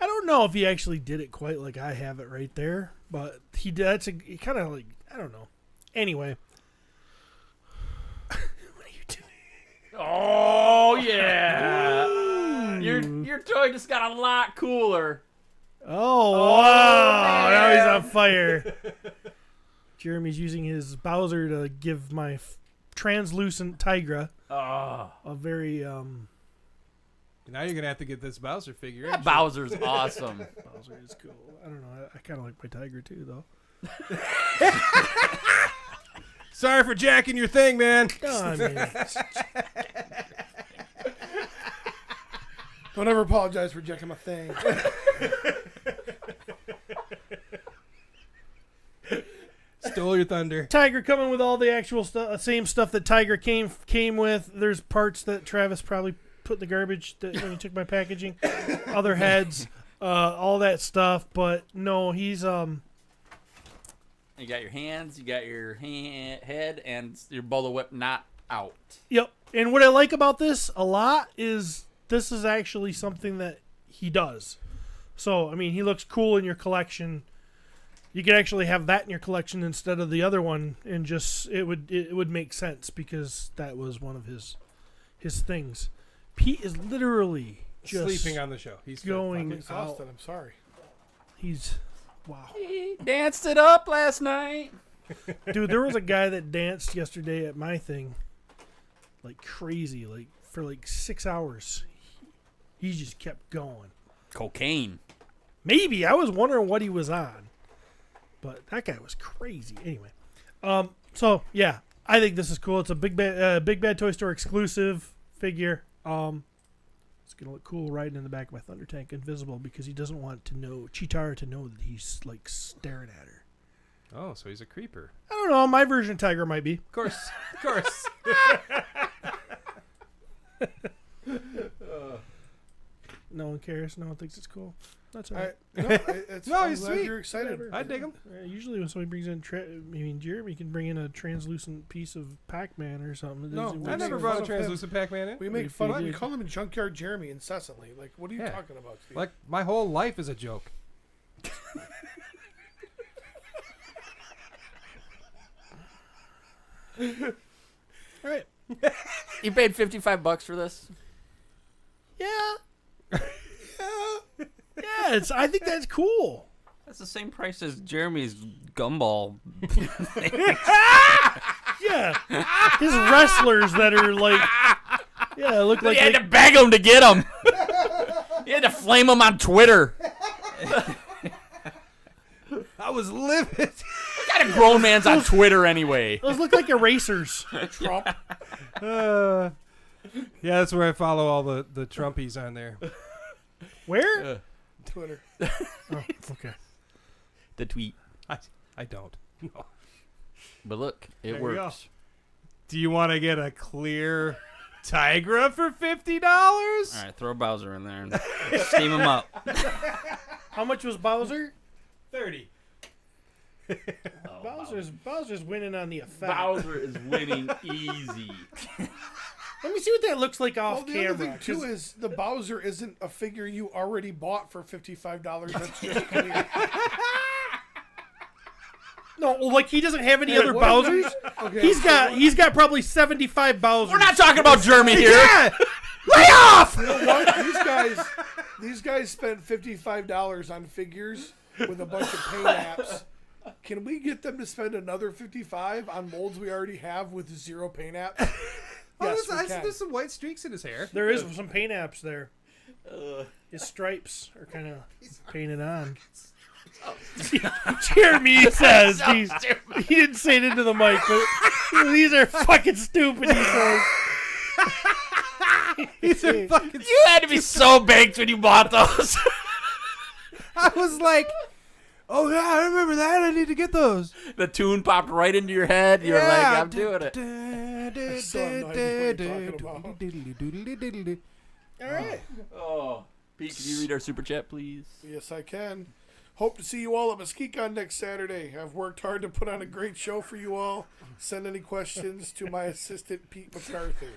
I don't know if he actually did it quite like I have it right there, but he did. He kind of like, I don't know. Anyway, Oh yeah. Your toy just got a lot cooler. Oh, wow. Now he's on fire. Jeremy's using his Bowser to give my translucent Tigra a very Now you're gonna have to get this Bowser figure. That Bowser's awesome. Bowser is cool. I don't know. I kind of like my Tiger too, though. Sorry for jacking your thing, man. I mean, Don't ever apologize for checking my thing. Stole your thunder. Tiger coming with all the actual same stuff that Tiger came with. There's parts that Travis probably put in the garbage when he took my packaging. Other heads, all that stuff. But no, he's You got your hands, you got your head, and your bolo whip not out. Yep. And what I like about this a lot is this is actually something that he does. So, I mean, he looks cool in your collection. You could actually have that in your collection instead of the other one, and just it would make sense because that was one of his things. Pete is literally just sleeping on the show. He's going I'm exhausted. out. I'm sorry. He's wow. He danced it up last night. Dude, there was a guy that danced yesterday at my thing like crazy, like for like 6 hours. He just kept going. Cocaine. Maybe. I was wondering what he was on. But that guy was crazy. Anyway. So, yeah. I think this is cool. It's a Big Bad Toy Store exclusive figure. It's going to look cool riding in the back of my Thunder Tank invisible because he doesn't want Chitara to know that he's like staring at her. Oh, so he's a creeper. I don't know. My version of Tiger might be. Of course. Of course. No one cares. No one thinks it's cool. That's all right. No, I'm he's glad sweet. You're excited. I dig him. Usually when somebody brings in, Jeremy can bring in a translucent piece of Pac-Man or something. No, I never brought a translucent Pac-Man in. We make fun of him. We call him Junkyard Jeremy incessantly. Like, what are you talking about, Steve? Like, my whole life is a joke. All right. You paid $55 for this? Yeah. Yeah, I think that's cool. That's the same price as Jeremy's gumball. Yeah. His wrestlers that are like, look like You had to beg him to get them. You had to flame them on Twitter. I was livid. What kind of grown man's on Twitter anyway? Those look like erasers. Trump. Yeah, that's where I follow all the Trumpies on there. Where? Twitter. Oh, okay. The tweet. I don't. No. But look, it There you go. works. Do you want to get a clear Tigra for $50? All right, throw Bowser in there and steam him up. How much was Bowser? 30. Bowser's winning on the effect. Bowser is winning easy. Let me see what that looks like off Well, the camera. other thing too 'cause- is the Bowser isn't a figure you already bought for $55. That's just clear. No, like he doesn't have any other what? Bowsers. Okay, He's got probably 75 Bowsers. We're not talking about Jeremy here. Yeah! Lay off! You know what? These guys spent $55 on figures with a bunch of paint apps. Can we get them to spend another $55 on molds we already have with 0 paint apps? Yes, we can. There's some white streaks in his hair. There is some paint apps there. His stripes are kind of painted on. Jeremy says he didn't say it into the mic, but these are fucking stupid. He says These are fucking. You had to be so baked when you bought those. I was like, oh yeah, I remember that. I need to get those. The tune popped right into your head. You're like, I'm doing it. I still have no idea what you're talking about. all right. Oh, Pete, can you read our super chat, please? Yes, I can. Hope to see you all at MesquiteCon next Saturday. I've worked hard to put on a great show for you all. Send any questions to my assistant, Pete McCarthy.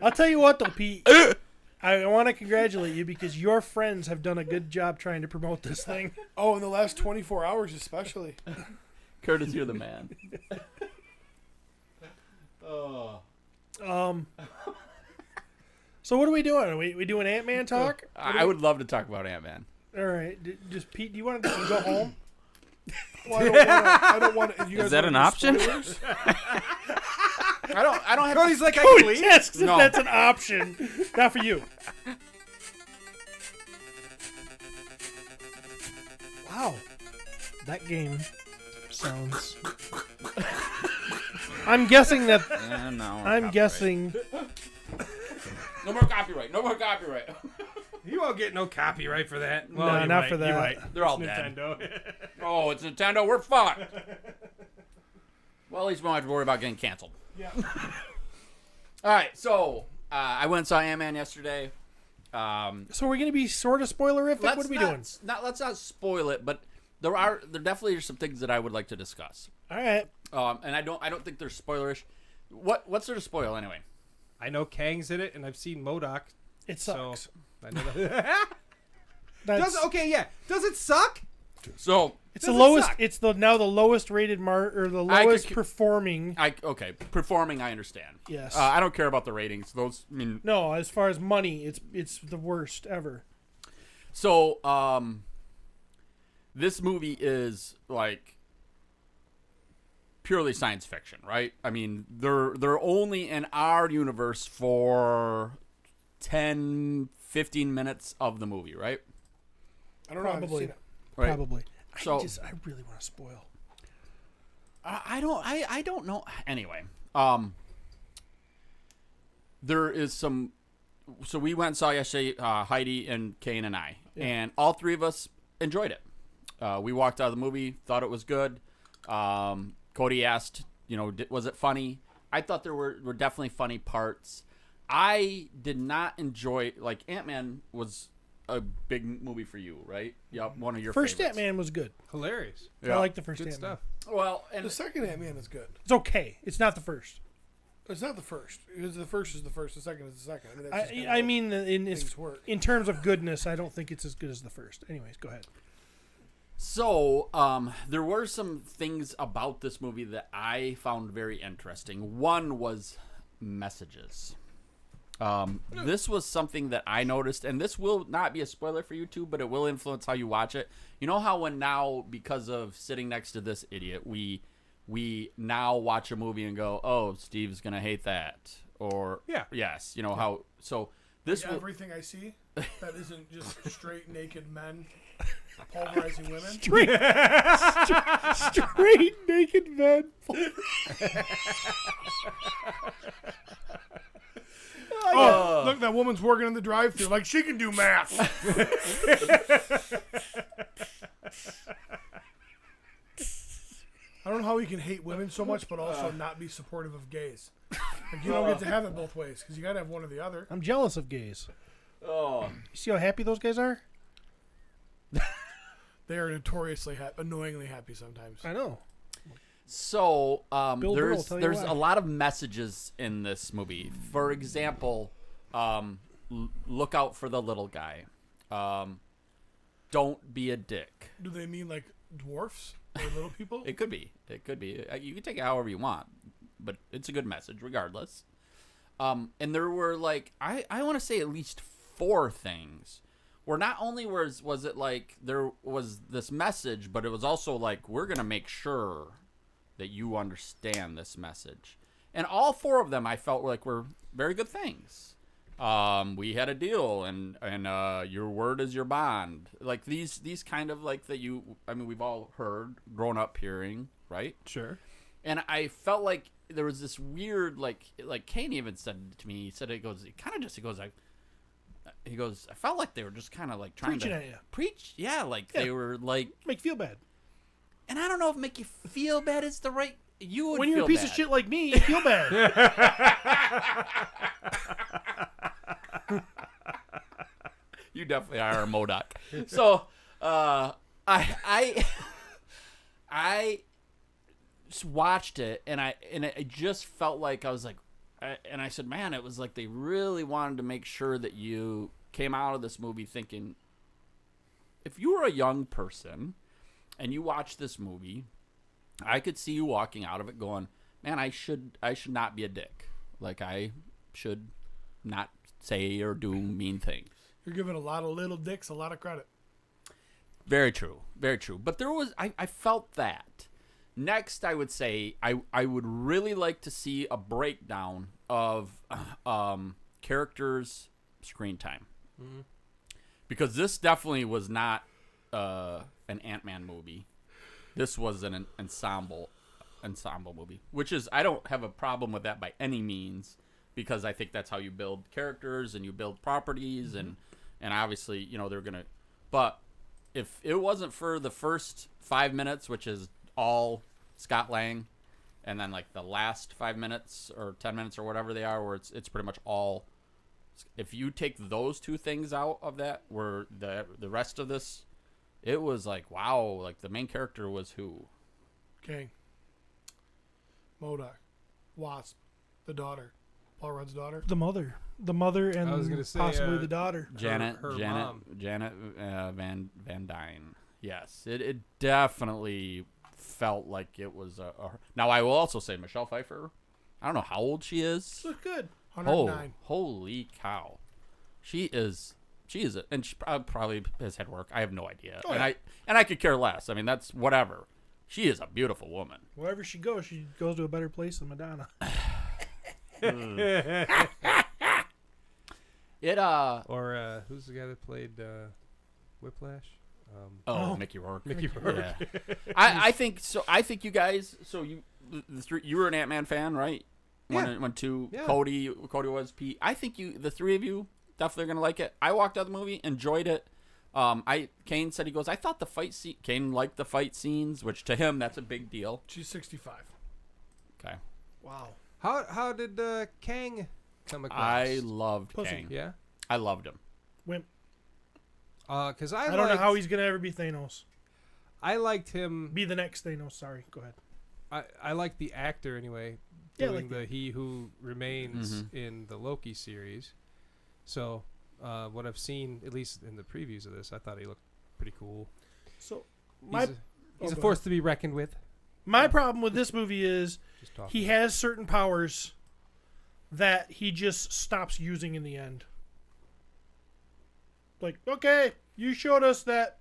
I'll tell you what, though, Pete. I want to congratulate you because your friends have done a good job trying to promote this thing. Oh, in the last 24 hours especially. Curtis, you're the man. So what are we doing? Are we doing Ant-Man talk? I would love to talk about Ant-Man. All right. Just Pete, do you want to go home? Well, I don't want to. Is that an option? I don't have. Cody's like, I Cody can leave. asks if No. that's an option. Not for you. Wow. That game sounds... I'm guessing that... No, I'm guessing... No more copyright. No more copyright. You won't get no copyright for that. No, you're not right, for that. You're right. They're all It's dead. Nintendo. Oh, it's Nintendo. We're fucked. Well, at least we don't have to worry about getting canceled. Yeah. All right, so I went and saw Ant-Man yesterday. So we're going to be sort of spoilerific? What are we doing? Let's not spoil it, but there definitely are some things that I would like to discuss. All right. And I don't think they're spoilerish. What's there to spoil anyway? I know Kang's in it, and I've seen MODOK. It sucks. So I know that. That's, Does it suck? So it's Does the it lowest. suck? It's now the lowest rated or the lowest performing. Performing, I understand. Yes. I don't care about the ratings. Those, I mean, No, as far as money, it's the worst ever. so this movie is like purely science fiction, right? I mean, they're only in our universe for 10, 15 minutes of the movie, right? I don't know. I've Probably. seen it. Right. Probably. So- I really want to spoil. I don't know. Anyway, there is some. So we went and saw yesterday, Heidi and Kane and I, and all three of us enjoyed it. We walked out of the movie, thought it was good. Cody asked, was it funny? I thought there were definitely funny parts. I did not enjoy, like, Ant-Man was a big movie for you, right? Yep, one of your First favorites. Ant-Man was good. Hilarious. I like the first Good Ant-Man. stuff. Well, and The second Ant-Man is good. It's okay. It's not the first. It's not the first. Because the first is the first. The second is the second. I mean, that's just kinda I how mean, things work. in terms of goodness, I don't think it's as good as the first. Anyways, go ahead. So, there were some things about this movie that I found very interesting. One was messages. This was something that I noticed, and this will not be a spoiler for you two, but it will influence how you watch it. You know how when now, because of sitting next to this idiot, we now watch a movie and go, oh, Steve's going to hate that. Or, yes, how, so this Like everything I see that isn't just straight naked men pulverizing women. Straight naked men. Oh, look, that woman's working in the drive-thru. Like, she can do math. I don't know how he can hate women so much, but also not be supportive of gays. Like, you don't get to have it both ways, because you got to have one or the other. I'm jealous of gays. Oh. You see how happy those guys are? They are notoriously annoyingly happy sometimes. I know. So, Bill Burr will tell you there's why. a lot of messages in this movie. For example, look out for the little guy. Don't be a dick. Do they mean like dwarfs or little people? It could be. You can take it however you want, but it's a good message regardless. And there were like I want to say at least 4 things where not only was it like there was this message, but it was also like we're gonna make sure that you understand this message. And all 4 of them I felt like were very good things. We had a deal, and your word is your bond. Like these kind of like that we've all heard, grown up hearing, right? Sure. And I felt like there was this weird, like Kane even said to me, he goes, I felt like they were just kind of like trying Preaching to at you. preach. Yeah, like they were like, Make you feel bad. and I don't know if make you feel bad is the right, you would When you're feel a piece bad. of shit like me, you feel bad. You definitely are a MODOK. So, I just watched it, and I just felt like I was like, and I said, man, it was like they really wanted to make sure that you came out of this movie thinking, if you were a young person and you watch this movie, I could see you walking out of it going, man, I should not be a dick. Like, I should not say or do mean things. You're giving a lot of little dicks a lot of credit. Very true. Very true. But there was, I felt that. Next, I would say I would really like to see a breakdown of characters' screen time. Mhm. Because this definitely was not an Ant-Man movie. This was an ensemble movie, which is, I don't have a problem with that by any means, because I think that's how you build characters and you build properties, and obviously, you know, they're gonna. But if it wasn't for the first 5 minutes, which is all Scott Lang, and then like the last 5 minutes or 10 minutes or whatever they are, where it's pretty much all. If you take those two things out of that, where the rest of this, it was like, wow, like the main character was who? King. MODOK. Wasp. The daughter. Paul Rudd's daughter. The mother, and I was gonna say, possibly the daughter. Janet mom. Van Dyne. Yes, it definitely felt like it was a. Now I will also say Michelle Pfeiffer. I don't know how old she is. She looked good. 109. Holy cow, she is, and she probably has had work. I have no idea, and I could care less. I mean, that's whatever. She is a beautiful woman. Wherever she goes to a better place than Madonna. Or who's the guy that played Whiplash? Mickey Rourke. Mickey Rourke. Yeah. I think so. I think you guys. So you were an Ant-Man fan, right? Yeah. When two, Yeah. Cody was Pete. I think the three of you definitely gonna like it. I walked out of the movie, enjoyed it. Kane said, he goes, I thought the fight scene. Kane liked the fight scenes, which to him that's a big deal. She's 65. Okay. Wow. How did Kang come across? I loved Pussy. Kang. Yeah. I loved him. Wimp. Because I don't know how he's gonna ever be Thanos. I liked him. Be the next Thanos. Sorry. Go ahead. I like the actor anyway. Yeah, Doing like the He Who Remains in the Loki series. So what I've seen, at least in the previews of this, I thought he looked pretty cool. So he's a force to be reckoned with. My problem with this movie is Just talking. he has certain powers that he just stops using in the end. Like, okay, you showed us that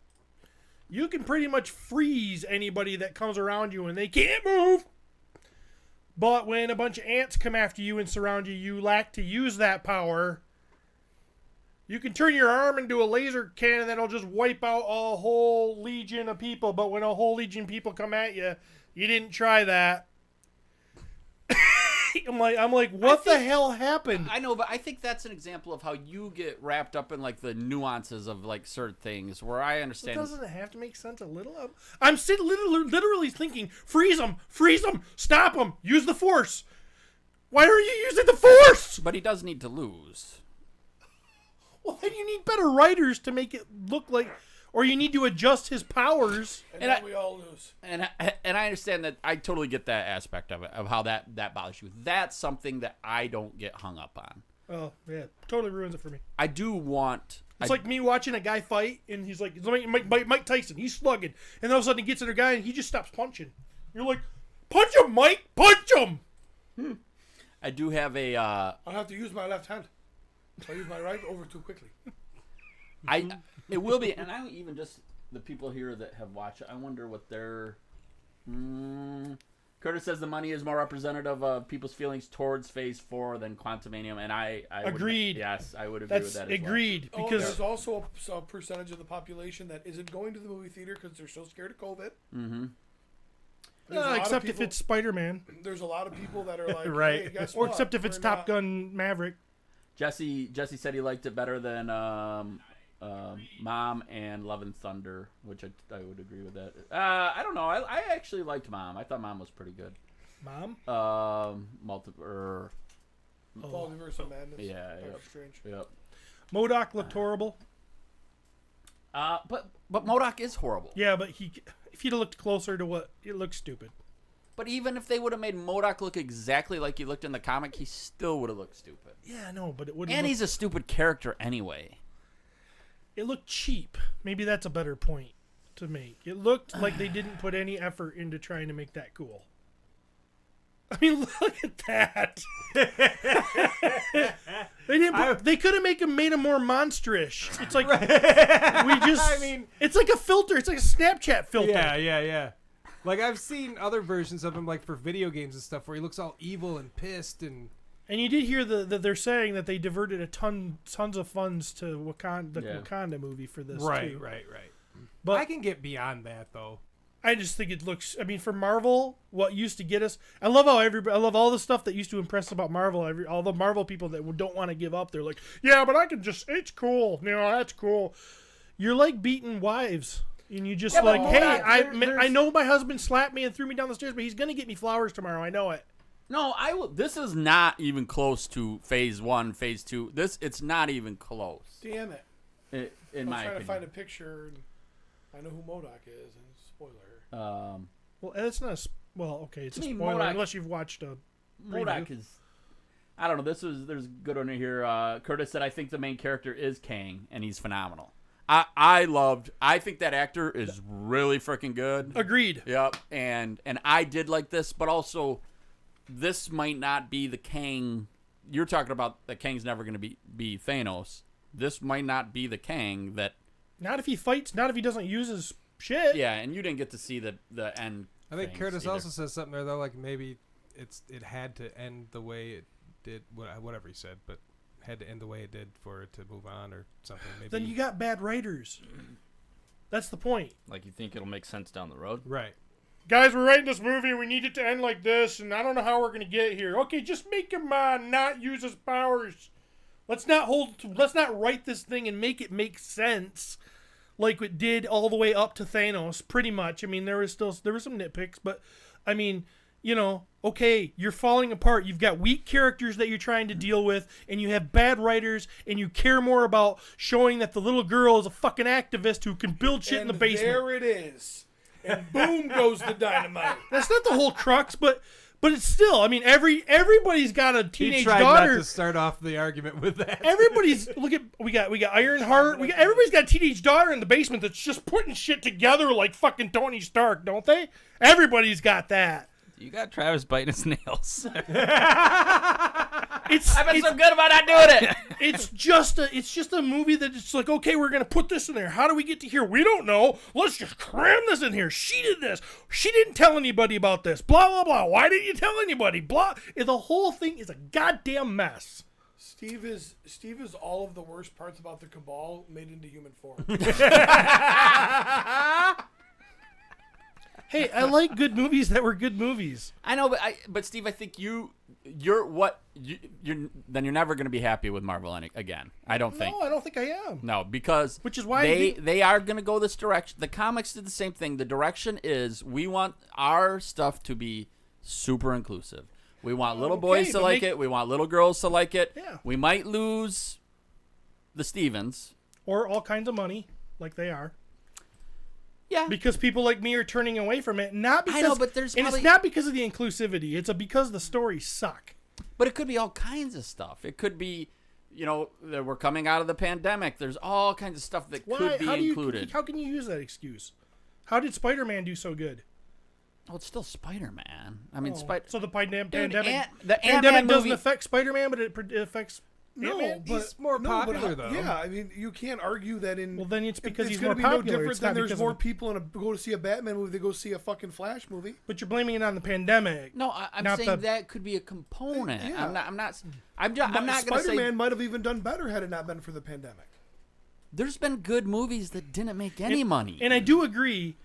you can pretty much freeze anybody that comes around you and they can't move. But when a bunch of ants come after you and surround you, you lack to use that power. You can turn your arm into a laser cannon that'll just wipe out a whole legion of people. But when a whole legion of people come at you, you didn't try that. I'm like, what the hell happened? I know, but I think that's an example of how you get wrapped up in like the nuances of like certain things, where I understand. Doesn't it have to make sense a little? I'm literally thinking, freeze them, stop them, use the force. Why are you using the force? But he does need to lose. Well, then you need better writers to make it look like, or you need to adjust his powers. And then we all lose. And I understand that. I totally get that aspect of it, of how that bothers you. That's something that I don't get hung up on. Oh, yeah. Totally ruins it for me. I do want... It's like me watching a guy fight, and he's like, Mike Tyson, he's slugging. And all of a sudden he gets in a guy, and he just stops punching. You're like, punch him, Mike! Punch him! I do have a... I'll have to use my left hand. I use my right over too quickly. It will be, and I don't even just the people here that have watched it. I wonder what their. Curtis says the money is more representative of people's feelings towards Phase 4 than Quantumanium, and I agreed. Yes, I would agree with that. Agreed. As well. Because there's also a percentage of the population that isn't going to the movie theater because they're so scared of COVID. Mm-hmm. Except if it's Spider-Man. There's a lot of people that are like, right, hey, guess or what? except if it's Top Gun Maverick. Jesse said he liked it better than Mom and Love and Thunder, which I would agree with that. I don't know. I actually liked Mom. I thought Mom was pretty good. Mom? Multiverse of Madness. Yeah. Doctor Strange. Yep. MODOK looked horrible. But MODOK is horrible. Yeah, but if he'd have looked closer to what it looks stupid. But even if they would have made MODOK look exactly like he looked in the comic, he still would have looked stupid. Yeah, I know, but it wouldn't. And he's a stupid character anyway. It looked cheap. Maybe that's a better point to make. It looked like they didn't put any effort into trying to make that cool. I mean, look at that. They didn't. They could have made him more monsterish. It's like we just. I mean, it's like a filter. It's like a Snapchat filter. Yeah. Like I've seen other versions of him, like for video games and stuff, where he looks all evil and pissed and. And you did hear that they're saying that they diverted tons of funds to Wakanda movie for this too. Right. But I can get beyond that though. I just think it looks. I mean, for Marvel, what used to get us. I love all the stuff that used to impress about Marvel. All the Marvel people that don't want to give up. They're like, yeah, but I can just. It's cool. That's cool. You're like beating wives. And you just hey, I know my husband slapped me and threw me down the stairs, but he's gonna get me flowers tomorrow. I know it. No, I will. This is not even close to phase 1, phase 2. It's not even close. Damn it! In my opinion, I'm trying to find a picture. And I know who MODOK is. And spoiler. Well, it's not. Okay, it's a spoiler MODOK, unless you've watched a. MODOK is. I don't know. There's good on here. Curtis said I think the main character is Kang, and he's phenomenal. I think that actor is really freaking good. Agreed. Yep. And I did like this, but also. This might not be the Kang. You're talking about that Kang's never going to be Thanos. This might not be the Kang that. Not if he fights. Not if he doesn't use his shit. Yeah, and you didn't get to see the end. I think Curtis also says something there though, like maybe it had to end the way it did, whatever he said, but had to end the way it did for it to move on or something. Maybe. Then you got bad writers. That's the point. Like you think it'll make sense down the road, right? Guys, we're writing this movie. We need it to end like this, and I don't know how we're going to get here. Okay, just make him not use his powers. Let's not write this thing and make it make sense like it did all the way up to Thanos, pretty much. I mean, there were some nitpicks, but, I mean, okay, you're falling apart. You've got weak characters that you're trying to deal with, and you have bad writers, and you care more about showing that the little girl is a fucking activist who can build shit in the basement. There it is. And boom goes the dynamite. That's not the whole crux, but it's still. I mean, everybody's got a teenage he tried daughter. Not to start off the argument with that. Everybody's we got Ironheart. Everybody's got a teenage daughter in the basement that's just putting shit together like fucking Tony Stark, don't they? Everybody's got that. You got Travis biting his nails. I've been so good about not doing it. It's just a movie that it's like, okay, we're gonna put this in there. How do we get to here? We don't know. Let's just cram this in here. She did this. She didn't tell anybody about this. Blah blah blah. Why didn't you tell anybody? Blah. The whole thing is a goddamn mess. Steve is all of the worst parts about the Cabal made into human form. Hey, I like good movies that were good movies. I know, but Steve, I think you're never going to be happy with Marvel again. I don't think. No, I don't think I am. No, because which is why they are going to go this direction. The comics did the same thing. The direction is we want our stuff to be super inclusive. We want little boys to like it. We want little girls to like it. Yeah. We might lose the Stevens or all kinds of money, like they are. Yeah, because people like me are turning away from it, not because. I know, but it's not because of the inclusivity. It's because the stories suck. But it could be all kinds of stuff. It could be, that we're coming out of the pandemic. There's all kinds of stuff that could be included. How can you use that excuse? How did Spider-Man do so good? Oh, it's still Spider-Man. I mean, so the pandemic Ant-Man doesn't movie affect Spider-Man, but it affects. No, Ant-Man? but he's more popular though. Yeah, I mean, you can't argue that in. Well, then it's because he's going more to be popular. no different it's than not there's more people go to see a Batman movie than go see a fucking Flash movie. But you're blaming it on the pandemic. No, I'm saying that could be a component. Yeah. I'm not going to say Spider-Man might have even done better had it not been for the pandemic. There's been good movies that didn't make any money, and I do agree.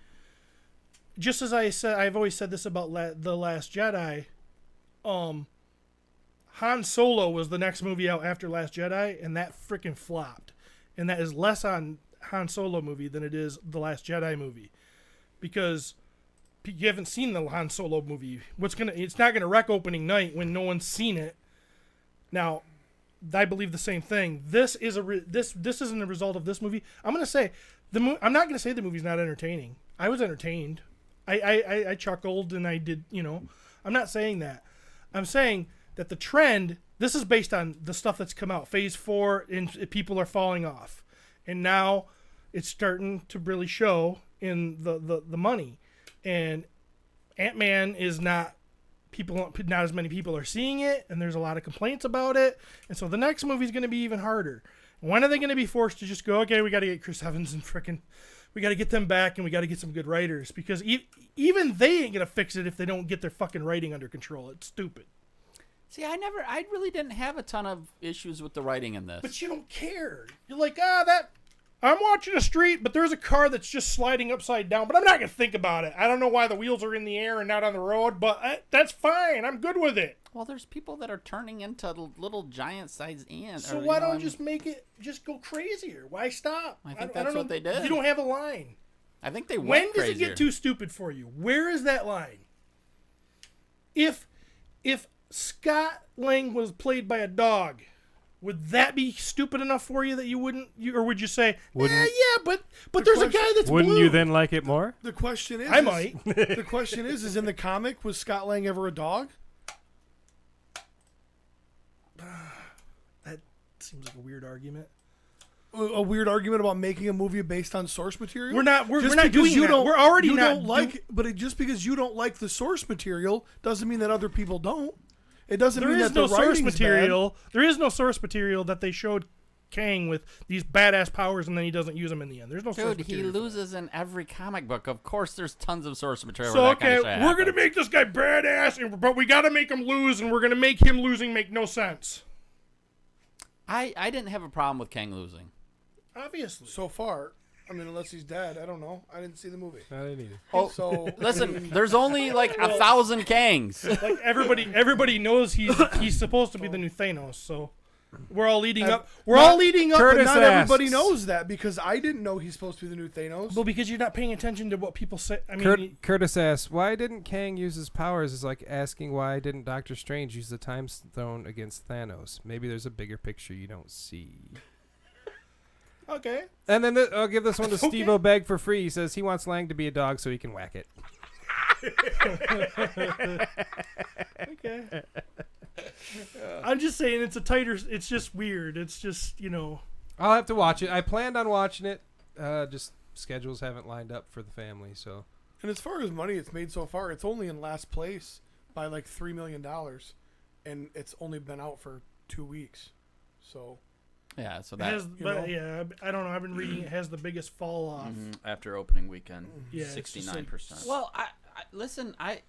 Just as I said, I've always said this about The Last Jedi. Han Solo was the next movie out after Last Jedi, and that freaking flopped. And that is less on Han Solo movie than it is the Last Jedi movie, because you haven't seen the Han Solo movie. It's not gonna wreck opening night when no one's seen it. Now, I believe the same thing. This isn't a result of this movie. I'm gonna say I'm not gonna say the movie's not entertaining. I was entertained. I chuckled and I did. I'm not saying that. I'm saying that the trend, this is based on the stuff that's come out. Phase 4, and people are falling off. And now it's starting to really show in the money. And Ant-Man is not not as many people are seeing it, and there's a lot of complaints about it, and so the next movie's going to be even harder. When are they going to be forced to just go, okay, we got to get Chris Evans and we got to get them back, and we got to get some good writers, because even they ain't going to fix it if they don't get their fucking writing under control. It's stupid. See, I really didn't have a ton of issues with the writing in this. But you don't care. You're like, I'm watching a street, but there's a car that's just sliding upside down, but I'm not going to think about it. I don't know why the wheels are in the air and not on the road, but that's fine. I'm good with it. Well, there's people that are turning into little giant-sized ants. So why don't just make it just go crazier? Why stop? I think that's what they did. You don't have a line. I think they went When does crazier. it get too stupid for you? Where is that line? If Scott Lang was played by a dog, would that be stupid enough for you that you wouldn't, or would you say, yeah, but there's a guy that's Wouldn't blue. you then like it more? The question is, I might. The question is in the comic, was Scott Lang ever a dog? That seems like a weird argument. A weird argument about making a movie based on source material. We're not Just doing because you that. don't- We're already you not don't like, but just because you don't like the source material doesn't mean that other people don't. It doesn't There mean is that no the source writing's material. There is no source material that they showed Kang with these badass powers, and then he doesn't use them in the end. There's no source Dude, material. he loses in every comic book. Of course, there's tons of source material. So where that kind okay, of shit we're gonna happens. make this guy badass, but we gotta make him lose, and we're gonna make him losing make no sense. I didn't have a problem with Kang losing. Obviously. So far, I mean, unless he's dead, I don't know. I didn't see the movie. I didn't either. Oh, So listen, there's only like 1,000 Kangs. Like everybody knows he's supposed to be the new Thanos, so we're all leading up. We're all leading up. Curtis But not everybody asks- knows that, because I didn't know he's supposed to be the new Thanos. Well, because you're not paying attention to what people say. I mean, Curtis asks, why didn't Kang use his powers? Is like asking why didn't Doctor Strange use the Time Stone against Thanos? Maybe there's a bigger picture you don't see. okay. And then I'll give this one to Steve O'Beg for free. He says he wants Lang to be a dog so he can whack it. Okay. I'm just saying it's a tighter. It's just weird. It's just I'll have to watch it. I planned on watching it. Just schedules haven't lined up for the family, so. And as far as money it's made so far, it's only in last place by like $3 million, and it's only been out for 2 weeks. So. Yeah, so It that. has, but yeah, I don't know. I've been reading. It has the biggest fall off. After opening weekend, Yeah, it's just 69%. Well, I listen. I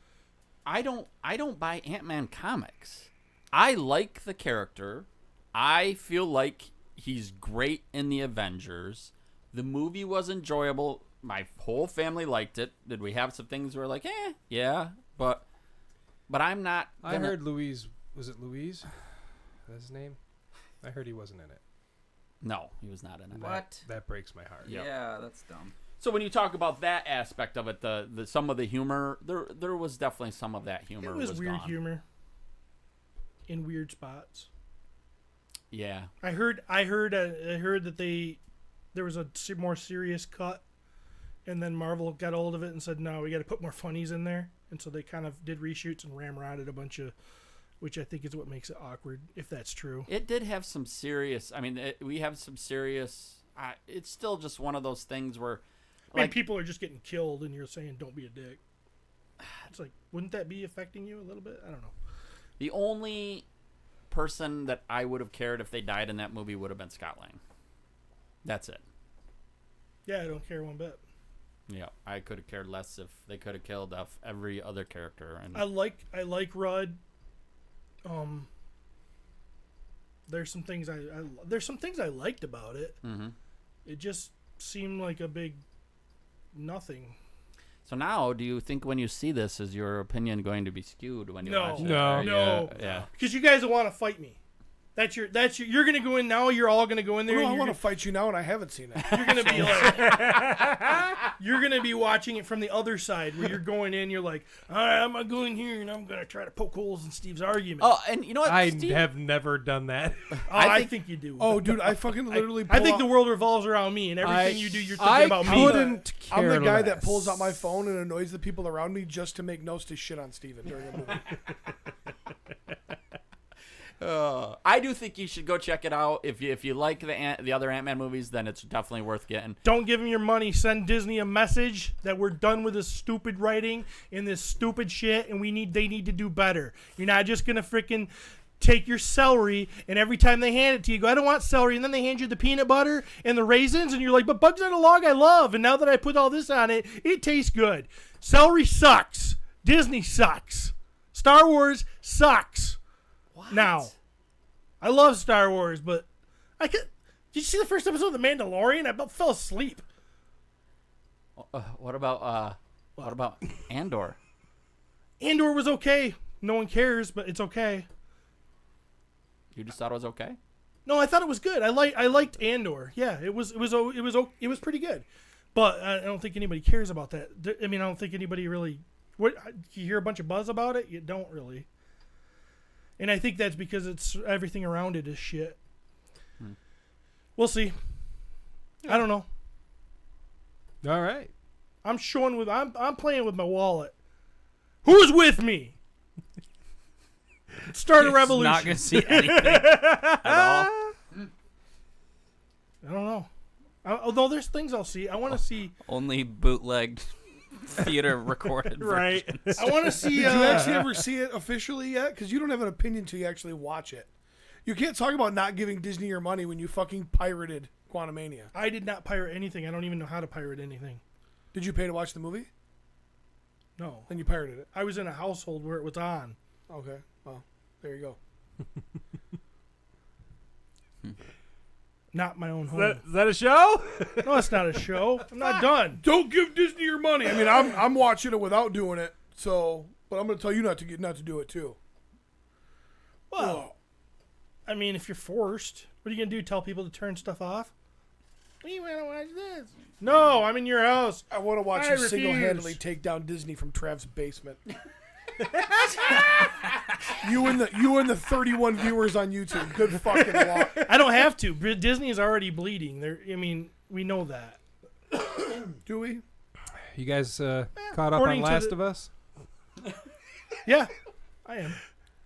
don't buy Ant-Man comics. I like the character. I feel like he's great in the Avengers. The movie was enjoyable. My whole family liked it. Did we have some things where like, yeah, but I'm not. I heard Louise. Was it Louise? That's his name. I heard he wasn't in it. No, he was not in it. That breaks my heart. Yeah, that's dumb. So when you talk about that aspect of it, the some of the humor, there was definitely some of that humor. It was weird gone. humor in weird spots. Yeah. I heard that there was a more serious cut, and then Marvel got hold of it and said, no, we got to put more funnies in there, and so they kind of did reshoots and ramrodded a bunch of, which I think is what makes it awkward, if that's true. It did have some serious. I mean, we have some serious. It's still just one of those things where, I mean, like, people are just getting killed, and you're saying don't be a dick. It's like, wouldn't that be affecting you a little bit? I don't know. the only person that I would have cared if they died in that movie would have been Scott Lang. That's it. Yeah, I don't care one bit. Yeah, I could have cared less if they could have killed off every other character. And I like Rudd. There's some things I liked about it. Mm-hmm. It just seemed like a big nothing. So now, do you think when you see this, is your opinion going to be skewed when you watch it? No. Yeah. Because you guys will want to fight me. You're gonna go in now. You're all gonna go in there. No, and I you're want to gonna- fight you now, and I haven't seen it. You're gonna be like, you're gonna be watching it from the other side, where you're going in. You're like, all right, I'm gonna go in here and I'm gonna try to poke holes in Steve's argument. Oh, and you know what? I Steve, have never done that. I think you do. Oh, dude, I fucking literally. I think the world revolves around me, and everything you do, you're thinking I about me. couldn't care I'm the guy that less. pulls out my phone and annoys the people around me just to make notes to shit on Steven during a movie. I do think you should go check it out. If you like the other Ant-Man movies, then it's definitely worth getting. Don't give them your money. Send Disney a message that we're done with this stupid writing and this stupid shit, and they need to do better. You're not just gonna freaking take your celery, and every time they hand it to you, go, I don't want celery, and then they hand you the peanut butter and the raisins, and you're like, but Bugs on a Log I love, and now that I put all this on it, it tastes good. Celery sucks. Disney sucks. Star Wars sucks. What? Now, I love Star Wars, but did you see the first episode of The Mandalorian? I about fell asleep. What about Andor? Andor was okay. No one cares, but it's okay. You just thought it was okay? No, I thought it was good. I liked Andor. Yeah, it was pretty good. But I don't think anybody cares about that. I mean, I don't think anybody really. What you hear a bunch of buzz about it? You don't really. And I think that's because it's everything around it is shit. We'll see. I don't know. All right. I'm playing with my wallet. Who's with me? Start a revolution. Not gonna see anything at all. I don't know. Although there's things I'll see. I want to see only bootlegged theater recorded right. versions. I want to see. Did you actually ever see it officially yet? Because you don't have an opinion until you actually watch it. You can't talk about not giving Disney your money when you fucking pirated Quantumania. I did not pirate anything. I don't even know how to pirate anything. Did you pay to watch the movie? No. Then you pirated it. I was in a household where it was on. Okay. Well, there you go. Not my own home. Is that a show? No, it's not a show. I'm not done. Don't give Disney your money. I mean, I'm watching it without doing it. So, but I'm going to tell you not to do it too. Well, I mean, if you're forced, what are you going to do? Tell people to turn stuff off? We want to watch this. No, I'm in your house. I want to watch I you refuse. single-handedly take down Disney from Trav's basement. You and the 31 viewers on YouTube. Good fucking luck. I don't have to. Disney is already bleeding. I mean, we know that. Do we? You guys caught up on according to Last the- of Us? Yeah, I am.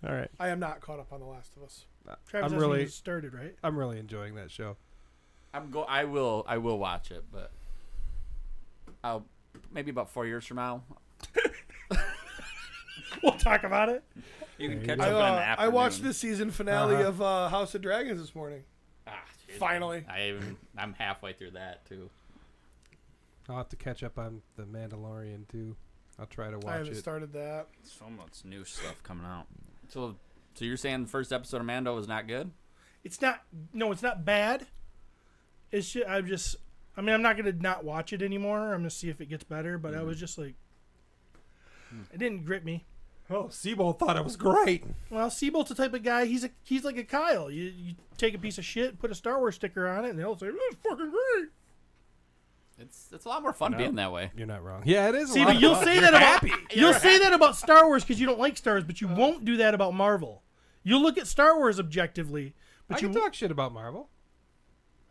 All right. I am not caught up on The Last of Us. Travis hasn't even started, right? I'm really enjoying that show. I will watch it, but I'll maybe about 4 years from now. We'll talk about it. You can catch up in an afternoon. I watched the season finale of House of Dragons this morning. Geez, Finally. I'm halfway through that too. I'll have to catch up on The Mandalorian too. I'll try to watch I haven't it. started that. So much new stuff coming out. So you're saying the first episode of Mando was not good? It's not. No, it's not bad. It's just. I'm not gonna not watch it anymore. I'm gonna see if it gets better. But I was just like, it didn't grip me. Oh, Seabold thought it was great. Well, Seabolt's the type of guy. He's like a Kyle. You take a piece of shit, put a Star Wars sticker on it, and they'll say, "That's fucking great." It's a lot more fun being that way. You're not wrong. Yeah, it is. See, a lot but you'll of fun. say You're that about happy. you'll say that about Star Wars because you don't like Star Wars, but you won't do that about Marvel. You'll look at Star Wars objectively, but I you can talk shit about Marvel.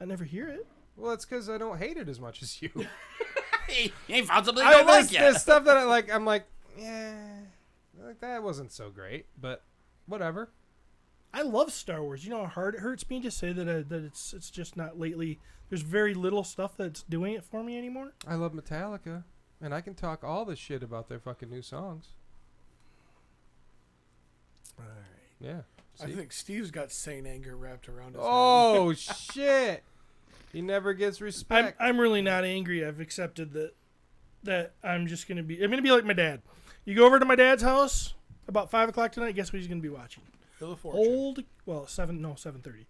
I never hear it. Well, it's because I don't hate it as much as you. You ain't found something you don't like yet. There's stuff that I like. I'm like, yeah, like that wasn't so great, but whatever. I love Star Wars. You know how hard it hurts me to say that it's just not lately. There's very little stuff that's doing it for me anymore. I love Metallica, and I can talk all the shit about their fucking new songs. All right. Yeah. I think Steve's got sane anger wrapped around his Oh shit! He never gets respect. I'm really not angry. I've accepted that I'm just gonna be. I'm gonna be like my dad. You go over to my dad's house about 5 o'clock tonight. Guess what he's gonna be watching? Wheel of Fortune. 7:30.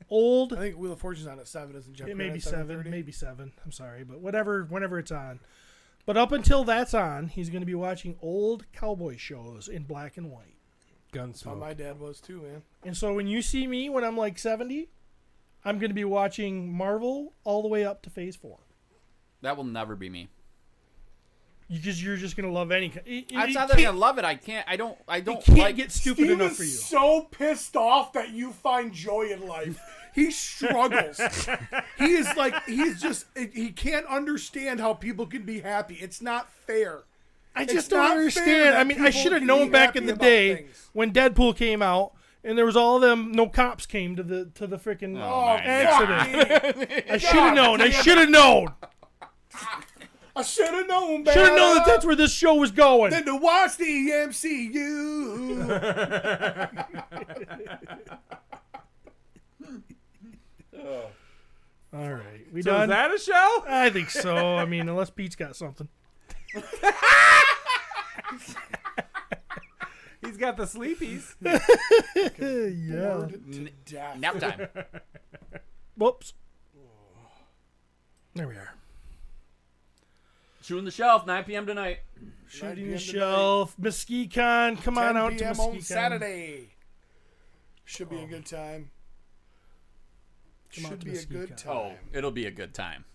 Old. I think Wheel of Fortune's on at 7, isn't Jeff? It may be 7. maybe 7. I'm sorry, but whenever it's on. But up until that's on, he's going to be watching old cowboy shows in black and white. That's how Gunsmoke. my dad was too, man. And so when you see me when I'm like 70, I'm going to be watching Marvel all the way up to Phase 4. That will never be me. Because you're just going to love any. I'm not that I love it. I can't. I don't can't like. get stupid Steve enough is for you. so pissed off that you find joy in life. He struggles. He can't understand how people can be happy. It's not fair. I It's just don't not fair understand. that I mean, I people should have can known be back happy in the about day things. when Deadpool came out and there was all of them. No cops came to the freaking my accident. I should have known. I should have known. I should have known Should better. have known that's where this show was going. Than to watch the MCU. All right, we So done. is that a show? I think so. I mean, unless Pete's got something. He's got the sleepies. Yeah. Bored to death. Nap time. Whoops. There we are. Shooting the shelf, 9 p.m. tonight. Shooting 9 the p.m. shelf. Mesquite-Con. Come on 10 out to p.m. Mesquite-Con. on Saturday. Should be a good time. Come out Should to be a Mesquite-Con. good time. Oh, it'll be a good time.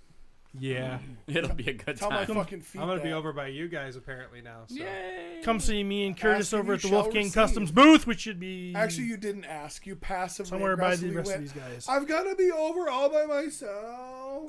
Yeah. It'll be a good Tell my time. fucking feet I'm gonna be that. over by you guys apparently now. So. Yay. Come see me and Curtis Ask and over you at the shall Wolfgang receive. Customs booth, which should be Actually, you didn't ask. You passively somewhere by the aggressively rest of went, these guys. I've got to be over all by myself.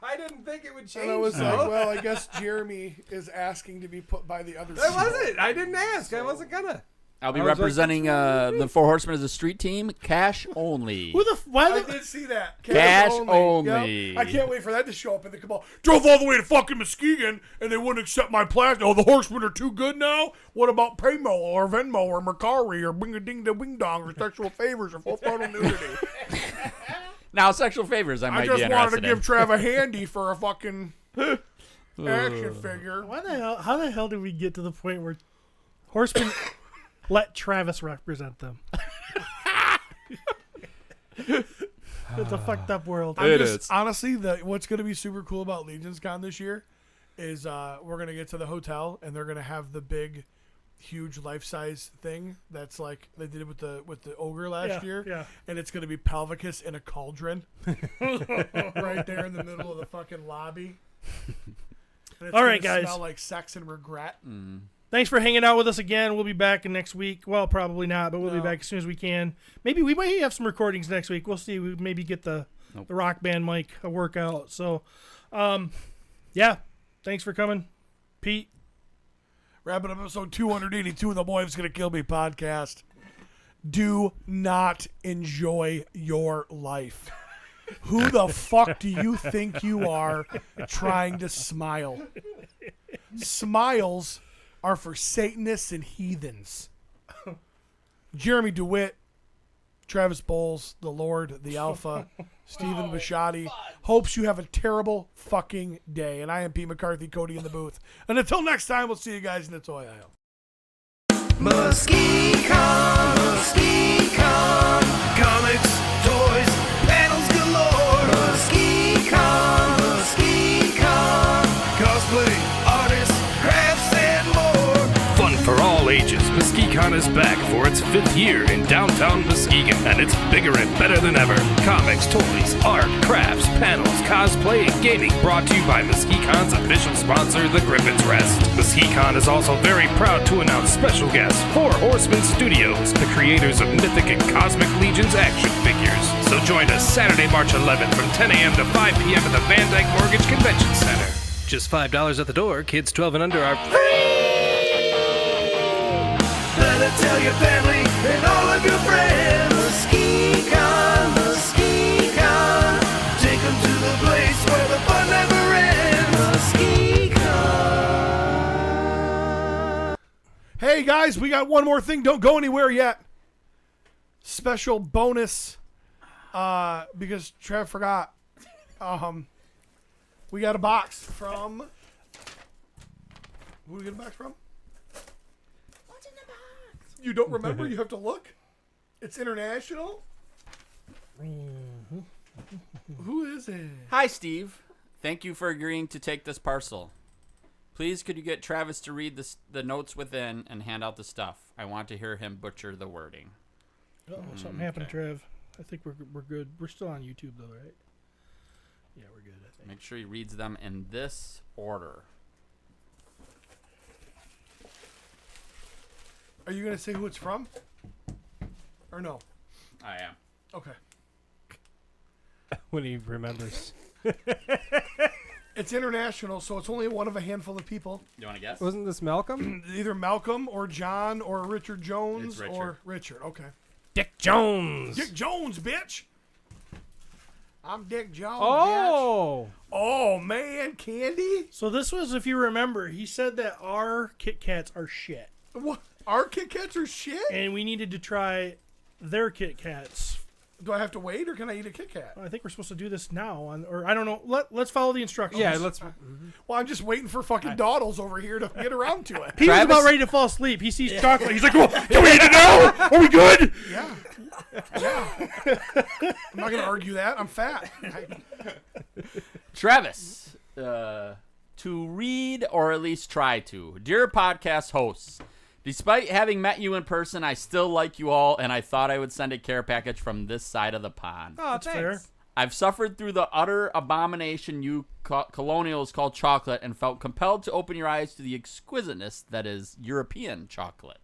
I didn't think it would change. And I was though. like, well, I guess Jeremy is asking to be put by the other That side. wasn't. I didn't ask. I wasn't gonna. I'll be I was like, representing the Four Horsemen as a street team. Cash only. Who the why I the did see that. Cash Yep. only. I can't wait for that to show up in the cabal. Drove all the way to fucking Muskegon, and they wouldn't accept my plastic. Oh, the Horsemen are too good now? What about Paymo or Venmo or Mercari or Bing-a-ding-da-wing-dong or sexual favors or full-frontal nudity? Now, sexual favors, I I might just be wanted interested to give in. Trav a handy for a fucking action figure. why the hell? How the hell did we get to the point where Horsemen let Travis represent them? It's a fucked up world. It is. Honestly, what's going to be super cool about Legions Con this year is we're going to get to the hotel and they're going to have the big, huge life-size thing that's like they did it with the ogre last year. Yeah. And it's going to be Pelvicus in a cauldron right there in the middle of the fucking lobby. And it's All right, gonna guys. Smell like sex and regret. Thanks for hanging out with us again. We'll be back next week. Well, probably not, but we'll be No. back as soon as we can. Maybe we might have some recordings next week. We'll see. We maybe get the rock band mic a workout. So, yeah. Thanks for coming, Pete. Wrapping up episode 282 of the Boy Who's Gonna Kill Me podcast. Do not enjoy your life. Who the fuck do you think you are trying to smile? Smiles are for Satanists and heathens. Jeremy DeWitt, Travis Bolles, the Lord, the Alpha, Stephen Bushotee, hopes you have a terrible fucking day. And I am Pete McCarthy, Cody in the booth. And until next time, we'll see you guys in the toy aisle. Mesquite-Con, Mesquite-Con, comics, toys, panels galore. Mesquite-Con, Mesquite-Con, cosplay, artists, crafts, and more. Fun for all ages, Mesquite-Con is back for its 5th year in downtown Muskegon, and it's bigger and better than ever. Comics, toys, art, crafts, panels, cosplay, and gaming brought to you by Mesquite-Con's official sponsor, the Griffin's Rest. Mesquite-Con is also very proud to announce special guests, Four Horsemen Studios, the creators of Mythic and Cosmic Legions action figures. So join us Saturday, March 11th from 10 a.m. to 5 p.m. at the Van Dyke Mortgage Convention Center. Just $5 at the door. Kids 12 and under are free. Better tell your family and all of your friends. Mesquite-Con, Mesquite-Con, take them to the place where the fun never ends. Mesquite-Con. Hey guys, we got one more thing. Don't go anywhere yet. Special bonus, because Trev forgot. We got a box from. Who did we get a box from? What's in the box? You don't remember? You have to look. It's international. Who is it? Hi, Steve. Thank you for agreeing to take this parcel. Please, could you get Travis to read the notes within and hand out the stuff? I want to hear him butcher the wording. Oh, something happened, Trev. I think we're good. We're still on YouTube though, right? Yeah, we're good. I think. Make sure he reads them in this order. Are you gonna say who it's from? Or no? I am. Okay. When he remembers. It's international, so it's only one of a handful of people. You want to guess? Wasn't this Malcolm? Either Malcolm or John or Richard Jones It's Richard. or Richard. Okay. Dick Jones. Dick Jones, bitch. I'm Dick Jones, Oh. bitch. Oh, man, candy? So this was, if you remember, he said that our Kit Kats are shit. What? Our Kit Kats are shit? And we needed to try their Kit Kats. Do I have to wait, or can I eat a Kit Kat? I think we're supposed to do this now, or I don't know. Let's follow the instructions. Yeah, let's. Well, I'm just waiting for fucking Dawdles over here to get around to it. He was about ready to fall asleep. He sees chocolate. He's like, well, can we eat it now? Are we good? Yeah. I'm not going to argue that. I'm fat. Travis, to read or at least try to. Dear podcast hosts, despite having met you in person, I still like you all, and I thought I would send a care package from this side of the pond. Oh, That's thanks. fair. I've suffered through the utter abomination you colonials call chocolate and felt compelled to open your eyes to the exquisiteness that is European chocolate.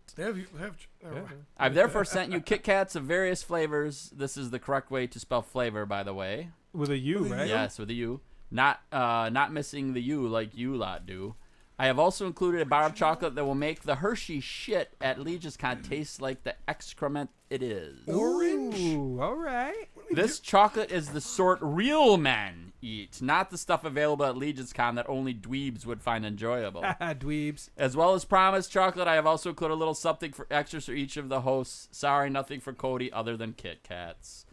I've therefore sent you Kit Kats of various flavors. This is the correct way to spell flavor, by the way. With a U, right? Yes, with a U. Not missing the U like you lot do. I have also included a bar of chocolate that will make the Hershey shit at Legion's Con taste like the excrement it is. Orange? Ooh, all right. This chocolate is the sort real men eat, not the stuff available at Legion's Con that only dweebs would find enjoyable. Dweebs. As well as promised chocolate, I have also included a little something for extras for each of the hosts. Sorry, nothing for Cody other than Kit Kats.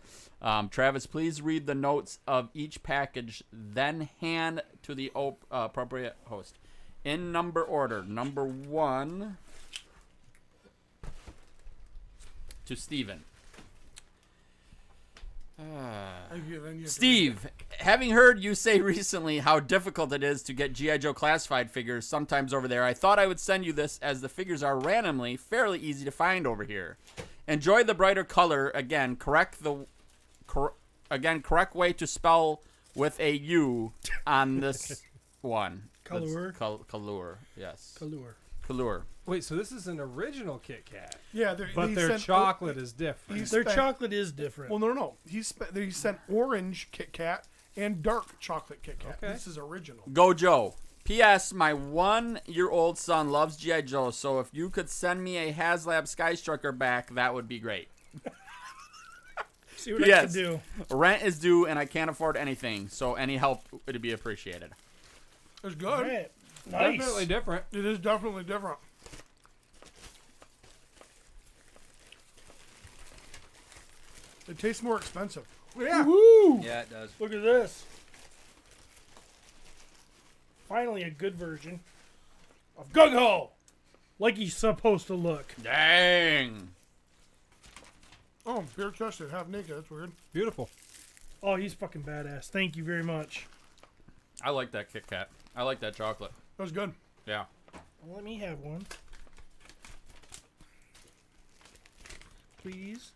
Travis, please read the notes of each package, then hand to the appropriate host. In number order, number 1 to Steven. Steve, having heard you say recently how difficult it is to get G.I. Joe classified figures sometimes over there, I thought I would send you this as the figures are randomly fairly easy to find over here. Enjoy the brighter color. Again, correct way to spell with a U on this one. Color. Color, yes. Color. Color. Wait, so this is an original Kit Kat. Yeah, but their chocolate is different. Their chocolate is different. Well, no. He sent orange Kit Kat and dark chocolate Kit Kat. Okay. This is original. Go Joe. P.S. My 1-year-old son loves G.I. Joe, so if you could send me a HasLab Skystriker back, that would be great. See what I can do. Rent is due, and I can't afford anything, so any help would be appreciated. It's good. Right. Nice. Definitely different. It is definitely different. It tastes more expensive. Yeah. Woo! Yeah, it does. Look at this. Finally, a good version of Gung-Ho, like he's supposed to look. Dang. Oh, pure chested, half naked. That's weird. Beautiful. Oh, he's fucking badass. Thank you very much. I like that Kit Kat. I like that chocolate. That was good. Yeah. Well, let me have one. Please.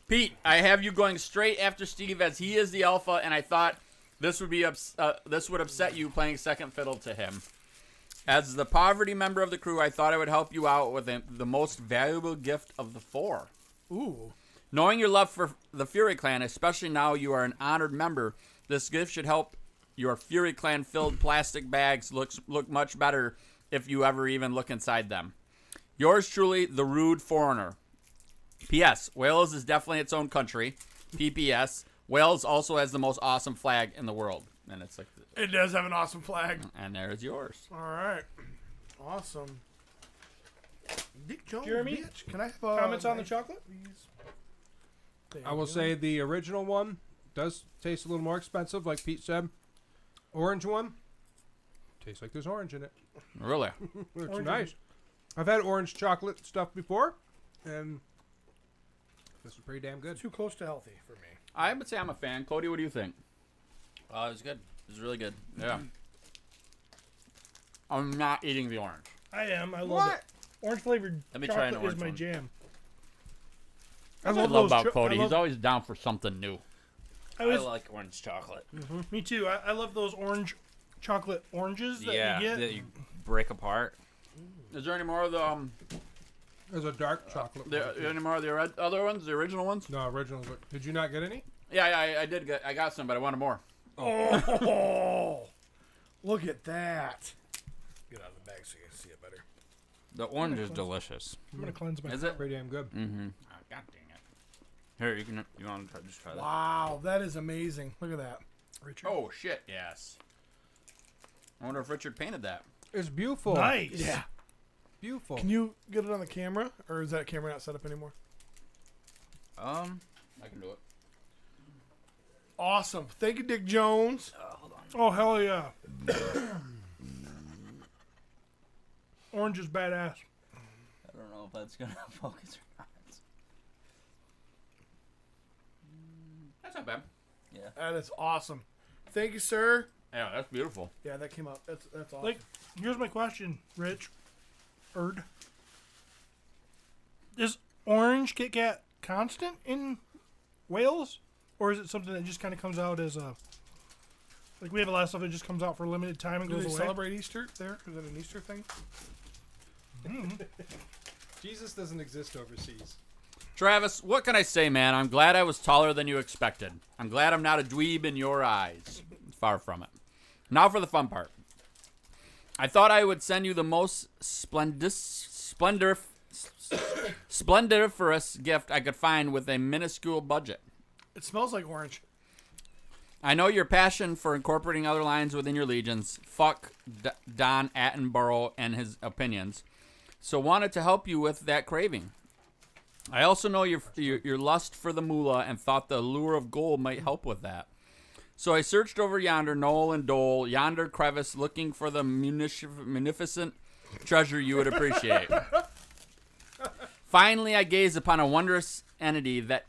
Pete, I have you going straight after Steve as he is the alpha, and I thought this would upset you playing second fiddle to him. As the poverty member of the crew, I thought I would help you out with the most valuable gift of the 4. Ooh. Knowing your love for the Fury Clan, especially now you are an honored member, this gift should help your Fury Clan filled plastic bags look much better if you ever even look inside them. Yours truly, the Rude Foreigner. P.S. Wales is definitely its own country. P.P.S. Wales also has the most awesome flag in the world. And it's like... It does have an awesome flag. And there's yours. All right. Awesome. Dick Jones, Jeremy, bitch. Can I have comments on the chocolate? Please? I will say the original one does taste a little more expensive, like Pete said. Orange one tastes like there's orange in it. Really? It's Orange nice. I've had orange chocolate stuff before, and this is pretty damn good. Too close to healthy for me. I would say I'm a fan. Cody, what do you think? It was good. It was really good. Yeah. I'm not eating the orange. I am. I love What? it. Orange flavored Let me try an chocolate is orange my one. jam. That's what I love about Cody. He's always down for something new. I like orange chocolate. Me too. I love those orange chocolate oranges that you get. that you break apart. Is there any more of the There's a dark chocolate. any more of the other ones, the original ones? No, originals. But did you not get any? Yeah, I did get. I got some, but I wanted more. Oh, Look at that. Get out of the bag so you can see it better. The orange is delicious. I'm gonna cleanse my. Is it? Pretty damn good. Mm-hmm. Oh, God dang it. Here, you want to just try that? Wow, that is amazing. Look at that. Richard. Oh shit! Yes. I wonder if Richard painted that. It's beautiful. Nice. Yeah. Beautiful. Can you get it on the camera, or is that camera not set up anymore? I can do it. Awesome. Thank you, Dick Jones. Hold on. Oh hell yeah. Orange is badass. I don't know if that's gonna focus or not. That's not bad. Yeah. That is awesome. Thank you, sir. Yeah, that's beautiful. Yeah, that came out. That's awesome. Like, here's my question, Rich. Is orange Kit Kat constant in Wales? Or is it something that just kind of comes out as a... Like, we have a lot of stuff that just comes out for a limited time and Do goes they away. celebrate Easter there? Is that an Easter thing? Jesus doesn't exist overseas. Travis, what can I say, man? I'm glad I was taller than you expected. I'm glad I'm not a dweeb in your eyes. Far from it. Now for the fun part. I thought I would send you the most splendiferous gift I could find with a minuscule budget. It smells like orange. I know your passion for incorporating other lines within your legions. Fuck Don Attenborough and his opinions. So wanted to help you with that craving. I also know your lust for the moolah and thought the allure of gold might help with that. So I searched over yonder knoll and dole, yonder crevice, looking for the munificent treasure you would appreciate. Finally, I gazed upon a wondrous entity that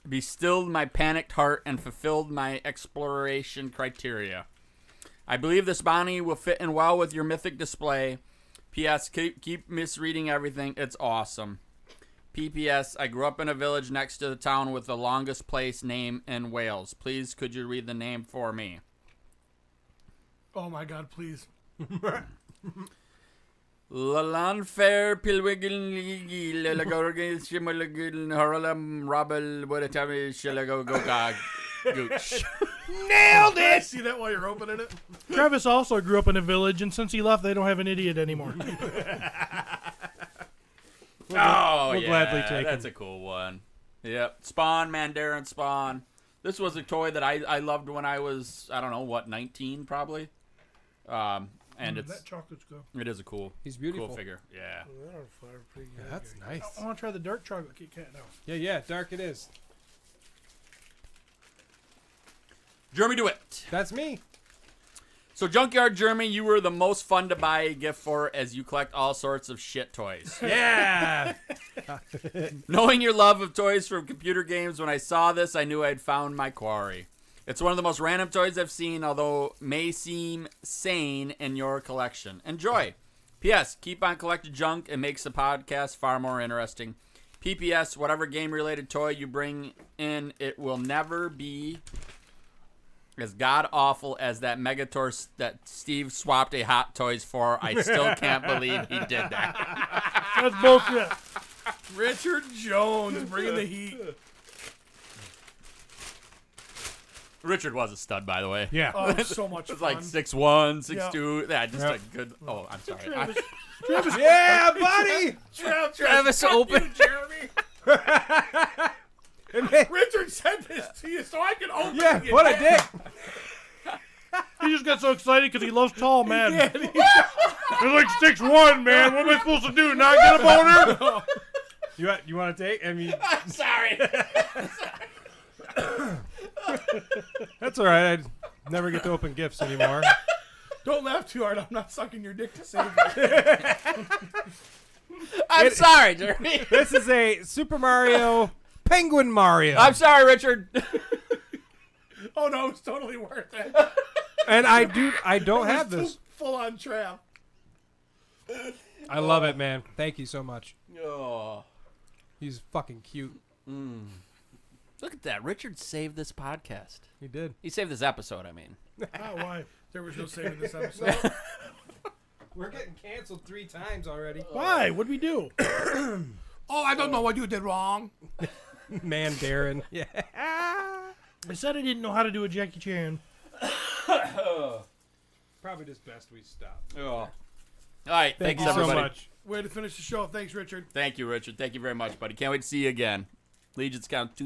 bestilled my panicked heart and fulfilled my exploration criteria. I believe this bounty will fit in well with your mythic display. P.S. Keep misreading everything. It's awesome. P.P.S. I grew up in a village next to the town with the longest place name in Wales. Please, could you read the name for me? Oh my God, please. Lalanfair Pilwigil Lagorgil Shimulagil Haralam Rabel Wadatami Shilagogog Gooch. Nailed it! See that while you're opening it? Travis also grew up in a village, and since he left, they don't have an idiot anymore. We'll gladly take that's him. a cool one. Yep. Spawn, Mandarin Spawn. This was a toy that I loved when I was, 19 probably. And it's that chocolate's good. It is a cool. He's beautiful. Cool figure. Yeah. Yeah, that's nice. I want to try the dark chocolate Kit Kat now. Yeah, dark it is. Jeremy DeWitt. That's me. So, Junkyard Jeremy, you were the most fun to buy a gift for as you collect all sorts of shit toys. Yeah. Knowing your love of toys from computer games, when I saw this, I knew I'd found my quarry. It's one of the most random toys I've seen, although may seem sane in your collection. Enjoy. P.S. Keep on collecting junk. It makes the podcast far more interesting. P.P.S. Whatever game-related toy you bring in, it will never be as god-awful as that Megator that Steve swapped a Hot Toys for. I still can't believe he did that. That's bullshit. Richard Jones bringing the heat. Richard was a stud, by the way. Yeah. Oh, it was so much It's fun. like 6'1", 6'2". Yeah, just a good... Oh, I'm sorry. Travis, Yeah, buddy. Travis open. Jeremy. Richard said this to you so I can open Yeah, it. what a dick. he just got so excited because he loves tall men. He's like 6'1", man. What am I supposed to do? Not get a boner? You want to take? I mean, I'm sorry. that's all right. I never get to open gifts anymore. Don't laugh too hard. I'm not sucking your dick to save you. I'm sorry, Jeremy. This is a Super Mario Penguin Mario. I'm sorry, Richard. Oh no, it's totally worth it. And I don't have this. Full on trap. I love it, man. Thank you so much. Oh. He's fucking cute. Look at that. Richard saved this podcast. He did. He saved this episode, I mean. Why? There was no saving this episode. We're getting canceled 3 times already. Why? What'd we do? Oh, I don't know what you did wrong. Man, Darren. Yeah. I said I didn't know how to do a Jackie Chan. probably just best we stop. Oh. All right. Thank Thanks, you everybody. so much. Way to finish the show. Thanks, Richard. Thank you, Richard. Thank you very much, buddy. Can't wait to see you again. Legions count 2,